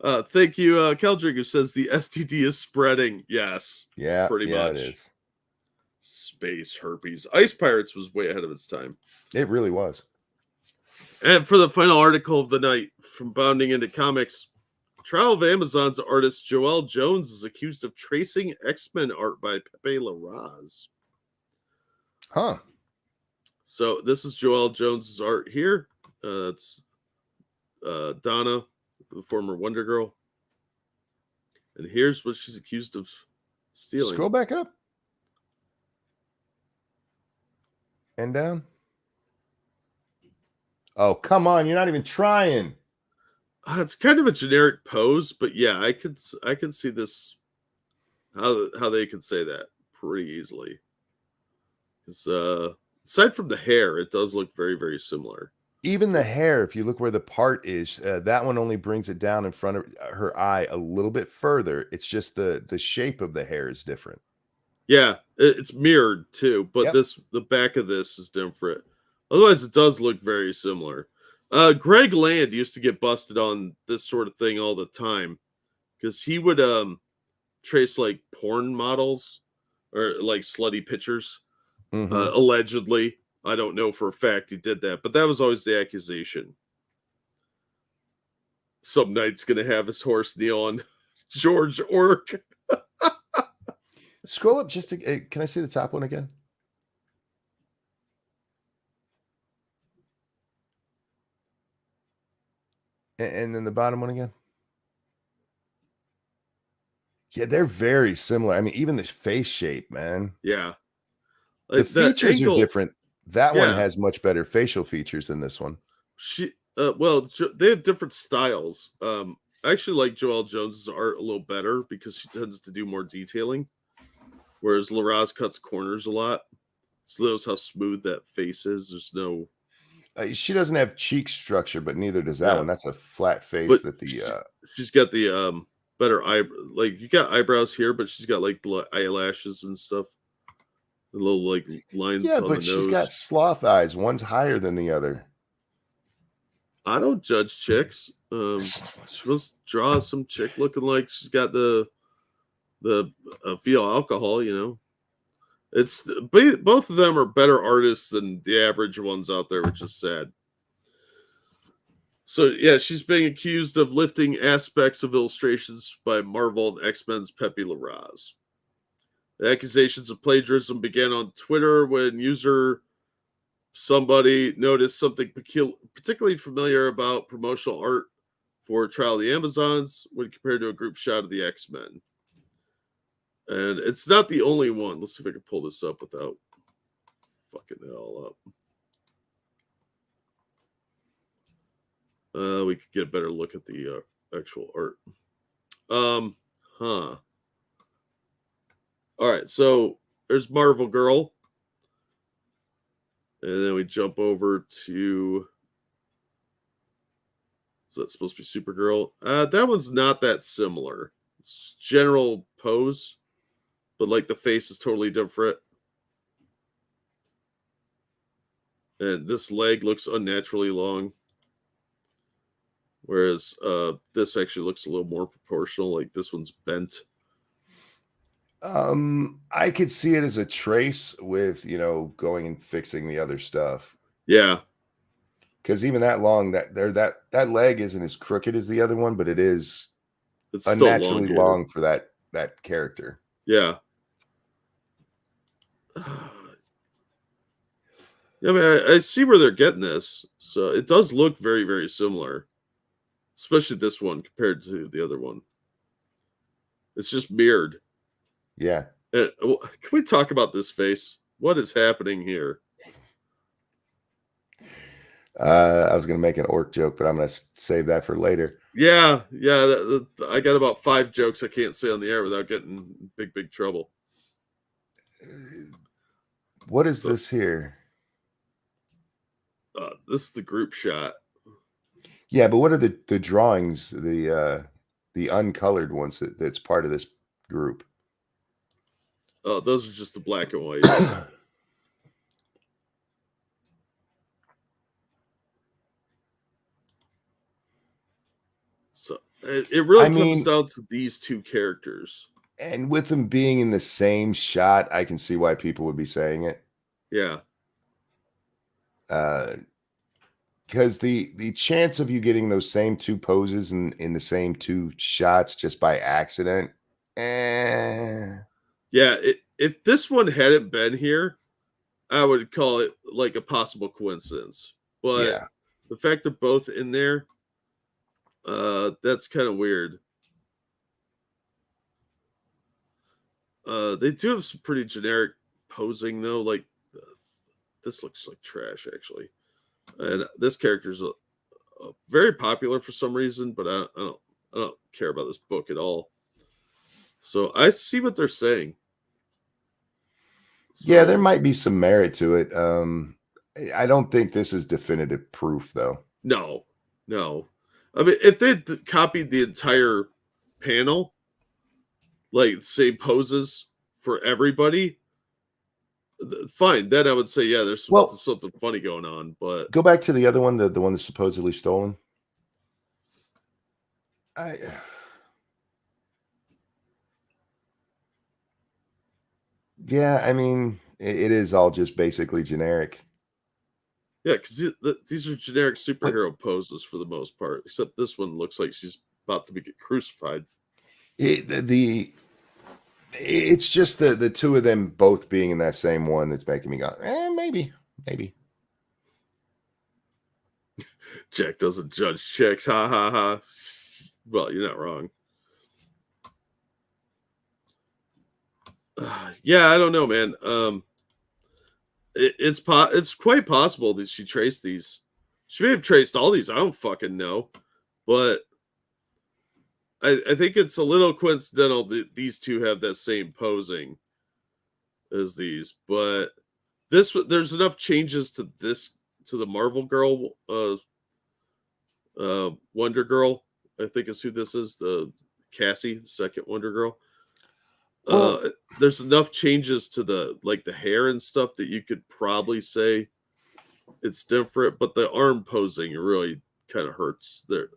wow. Thank you, Keldrick, who says the STD is spreading. Yes. Yeah, pretty much. It is. Space herpes. Ice Pirates was way ahead of its time. It really was. And for the final article of the night from Bounding into Comics, Trial of Amazon's artist Joelle Jones is accused of tracing X-Men art by Pepe Larraz. Huh. So this is Joelle Jones's art here. It's Donna, the former Wonder Girl. And here's what she's accused of stealing. Scroll back up. And down. Oh, come on. You're not even trying. It's kind of a generic pose, but yeah, I could see this, how they could say that pretty easily. Because aside from the hair, it does look very, very similar. Even the hair, if you look where the part is, that one only brings it down in front of her eye a little bit further. It's just the shape of the hair is different. Yeah, it's mirrored too, but the back of this is different. Otherwise, it does look very similar. Greg Land used to get busted on this sort of thing all the time because he would trace like porn models or like slutty pictures. Allegedly. I don't know for a fact he did that, but that was always the accusation. Some night's going to have his horse kneel on George Orc. Scroll up just to, can I see the top one again? And then the bottom one again. Yeah, they're very similar. I mean, even the face shape, man. Yeah. Like the features are different. That one has much better facial features than this one. Well, they have different styles. I actually like Joelle Jones's art a little better because she tends to do more detailing, whereas Larraz cuts corners a lot. So notice how smooth that face is. There's no. She doesn't have cheek structure, but neither does that one. That's a flat face. But she's got the better eye. Like you got eyebrows here, but she's got like the eyelashes and stuff. The little like lines. Yeah, on but the she's nose. got sloth eyes. One's higher than the other. I don't judge chicks. She must draw some chick looking like she's got the fetal alcohol, you know. It's both of them are better artists than the average ones out there, which is sad. So yeah, she's being accused of lifting aspects of illustrations by Marvel and X-Men's Pepe Larraz. The accusations of plagiarism began on Twitter when somebody noticed something particularly familiar about promotional art for Trial of the Amazons when compared to a group shot of the X-Men. And it's not the only one. Let's see if I can pull this up without fucking it all up. We could get a better look at the actual art. All right, so there's Marvel Girl. And then we jump over to... Is that supposed to be Supergirl? That one's not that similar. It's general pose, but like the face is totally different. And this leg looks unnaturally long. Whereas this actually looks a little more proportional. Like this one's bent. I could see it as a trace with, going and fixing the other stuff. Yeah. Because even that long, that leg isn't as crooked as the other one, but it's unnaturally long for that character. Yeah. Yeah, I mean, I see where they're getting this. So it does look very, very similar. Especially this one compared to the other one. It's just mirrored. Yeah. Can we talk about this face? What is happening here? I was going to make an orc joke, but I'm going to save that for later. Yeah. I got about 5 jokes I can't say on the air without getting in big trouble. What is this here? This is the group shot. Yeah, but what are the drawings, the uncolored ones that's part of this group? Oh, those are just the black and white. So it really comes down to these two characters. And with them being in the same shot, I can see why people would be saying it. Yeah. Because the chance of you getting those same two poses in the same two shots just by accident, Yeah, if this one hadn't been here, I would call it like a possible coincidence. But yeah. the fact they're both in there, that's kind of weird. They do have some pretty generic posing though. Like this looks like trash actually, and this character's very popular for some reason, but I don't care about this book at all. So I see what they're saying. So, Yeah, there might be some merit to it. I don't think this is definitive proof, though. No. I mean, if they copied the entire panel, like same poses for everybody, fine. Then I would say, yeah, there's something funny going on. But go back to the other one, the one that's supposedly stolen. Yeah, I mean, it is all just basically generic. Yeah, because these are generic superhero poses for the most part, except this one looks like she's about to get crucified. It's just the two of them both being in that same one that's making me go, maybe. Jack doesn't judge chicks, ha ha ha. Well, you're not wrong. Yeah, I don't know, man. It's quite possible that she traced these. She may have traced all these. I don't fucking know, but I think it's a little coincidental that these two have that same posing as these. But there's enough changes to the Marvel girl, Wonder Girl. I think is who this is. The Cassie, the second Wonder Girl. There's enough changes to the hair and stuff that you could probably say it's different, but the arm posing really kind of hurts that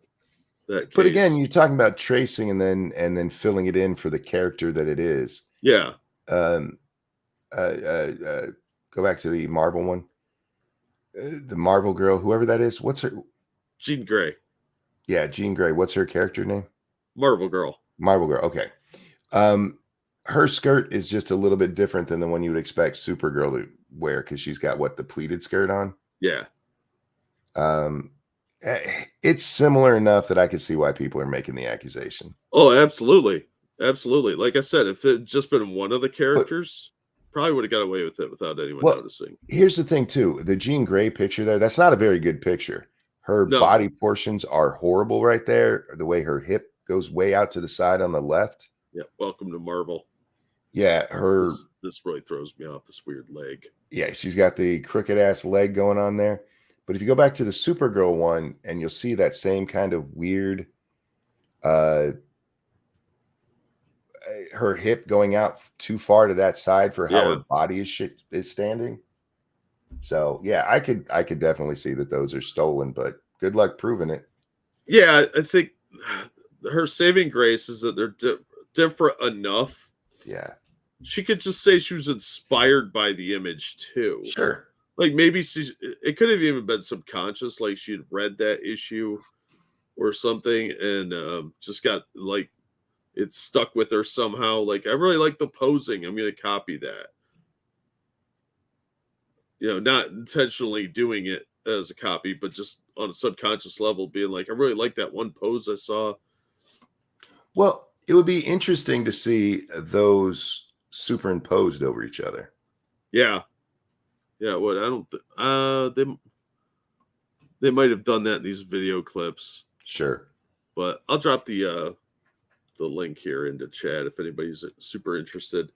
case. But again, you're talking about tracing and then filling it in for the character that it is. Yeah. Go back to the Marvel one. The Marvel girl, whoever that is, what's her? Jean Grey. Yeah, Jean Grey. What's her character name? Marvel Girl. Okay. Her skirt is just a little bit different than the one you would expect Supergirl to wear because she's got the pleated skirt on. Yeah. It's similar enough that I can see why people are making the accusation. Oh, absolutely. Like I said, if it had just been one of the characters, probably would have got away with it without anyone noticing. Here's the thing, too. The Jean Grey picture there, that's not a very good picture. Her body portions are horrible right there. The way her hip goes way out to the side on the left. Yeah, welcome to Marvel. Yeah, this really throws me off, this weird leg. Yeah, she's got the crooked ass leg going on there. But if you go back to the Supergirl one, and you'll see that same kind of weird, her hip going out too far to that side for how her body is standing. So yeah, I could definitely see that those are stolen, but good luck proving it. Yeah, I think her saving grace is that they're different enough. Yeah. She could just say she was inspired by the image too. Sure. Like maybe it could have even been subconscious, like she had read that issue or something and just got it stuck with her somehow. Like, I really like the posing. I'm going to copy that. Not intentionally doing it as a copy, but just on a subconscious level being like, I really like that one pose I saw. Well, it would be interesting to see those superimposed over each other. Yeah. Yeah, what I don't they might have done that in these video clips. Sure. But I'll drop the link here into chat if anybody's super interested.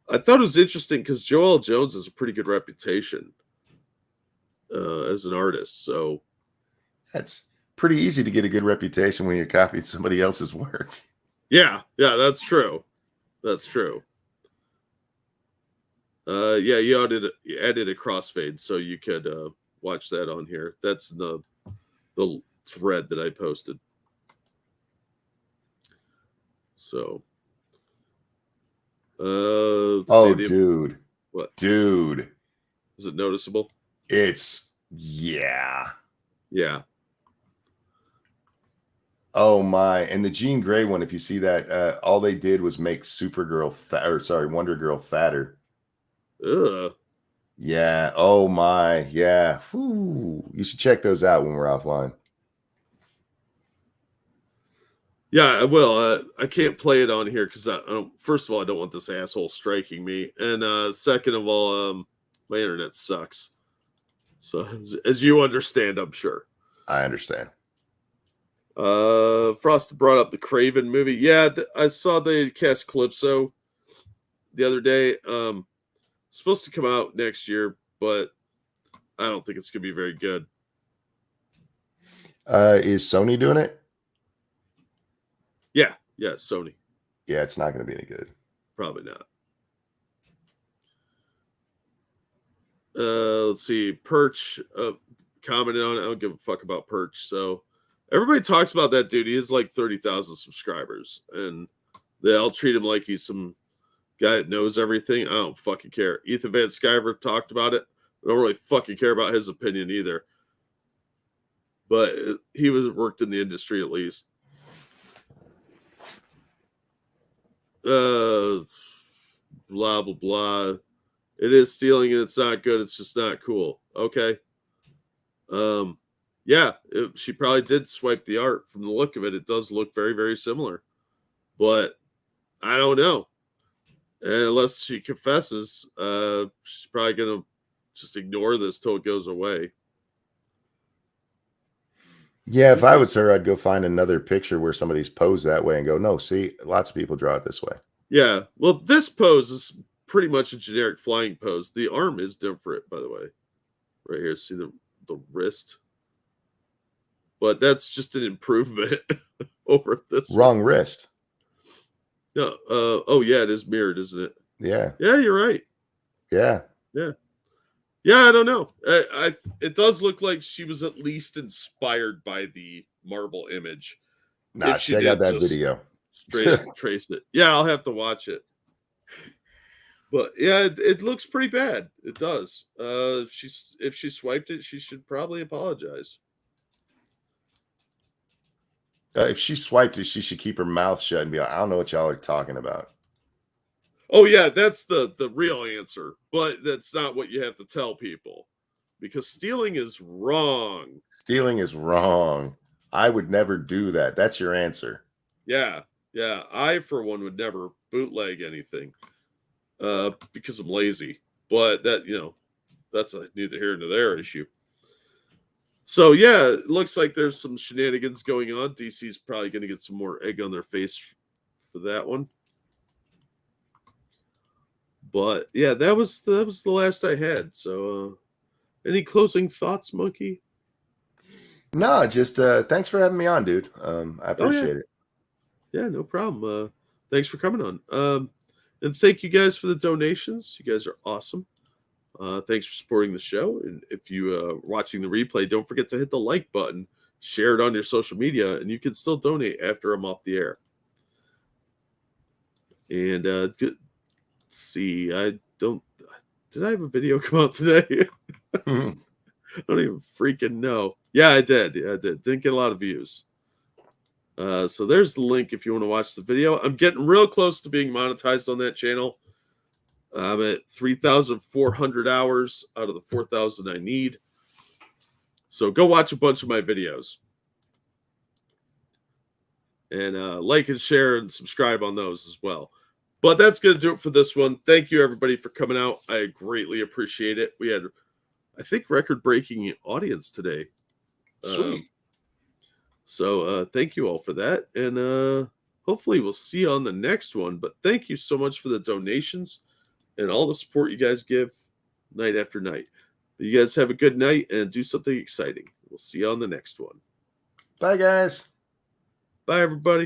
I thought it was interesting because Joel Jones has a pretty good reputation. as an artist. So That's pretty easy to get a good reputation when you're copying somebody else's work. yeah, that's true. That's true. Yeah, you added a crossfade, so you could watch that on here. That's the thread that I posted. So, dude, what? Dude, Is it noticeable? Yeah. Oh my! And the Jean Grey one, if you see that, all they did was make Wonder Girl fatter. Ugh. Yeah. Oh my. Yeah. Whew. You should check those out when we're offline. Yeah, I will. I can't play it on here because first of all, I don't want this asshole striking me, and second of all, my internet sucks. So as you understand, I'm sure. I understand. Frost brought up the Craven movie. Yeah, I saw they cast Calypso the other day. Supposed to come out next year, but I don't think it's gonna be very good. Is Sony doing it? Yeah, Sony. Yeah, it's not going to be any good. Probably not. Let's see. Perch commented on it. I don't give a fuck about Perch. So everybody talks about that dude. He has like 30,000 subscribers, and they all treat him like he's some guy that knows everything. I don't fucking care. Ethan Van Sciver talked about it. I don't really fucking care about his opinion either. But he worked in the industry at least. Blah blah blah. It is stealing and it's not good. It's just not cool. Okay. Yeah, she probably did swipe the art. From the look of it, it does look very, very similar. But I don't know. And unless she confesses, she's probably gonna just ignore this till it goes away. Yeah, if I was her, I'd go find another picture where somebody's posed that way and go, no, see, lots of people draw it this way. Yeah, well, this pose is pretty much a generic flying pose. The arm is different, by the way. Right here, see the wrist? But that's just an improvement over this Wrong wrist. No, oh yeah, it is mirrored, isn't it? Yeah. Yeah, you're right. Yeah. Yeah, I don't know. It does look like she was at least inspired by the marble image. Nah, check out that video. Straight up trace it. Yeah, I'll have to watch it. But yeah, it looks pretty bad. It does. If she swiped it, she should probably apologize. If she swiped it, she should keep her mouth shut and be like, I don't know what y'all are talking about. Oh yeah, that's the real answer, but that's not what you have to tell people, because stealing is wrong. Stealing is wrong. I would never do that. That's your answer. Yeah. I, for one, would never bootleg anything because I'm lazy. But that, that's neither here nor there issue. So yeah, it looks like there's some shenanigans going on. DC's probably going to get some more egg on their face for that one. But yeah, that was the last I had. So, any closing thoughts, Monkey? No, just thanks for having me on, dude. I appreciate it. Yeah, no problem. Thanks for coming on. And thank you guys for the donations. You guys are awesome. Thanks for supporting the show. And if you are watching the replay, don't forget to hit the like button, share it on your social media, and you can still donate after I'm off the air. And let's see, did I have a video come out today? I don't even freaking know. Yeah, I did. Didn't get a lot of views. So there's the link if you want to watch the video. I'm getting real close to being monetized on that channel. I'm at 3,400 hours out of the 4,000 I need. So go watch a bunch of my videos. And like and share and subscribe on those as well. But that's going to do it for this one. Thank you, everybody, for coming out. I greatly appreciate it. We had, I think, record-breaking audience today. Sweet. So thank you all for that. And hopefully we'll see you on the next one. But thank you so much for the donations and all the support you guys give night after night. But you guys have a good night and do something exciting. We'll see you on the next one. Bye, guys. Bye, everybody.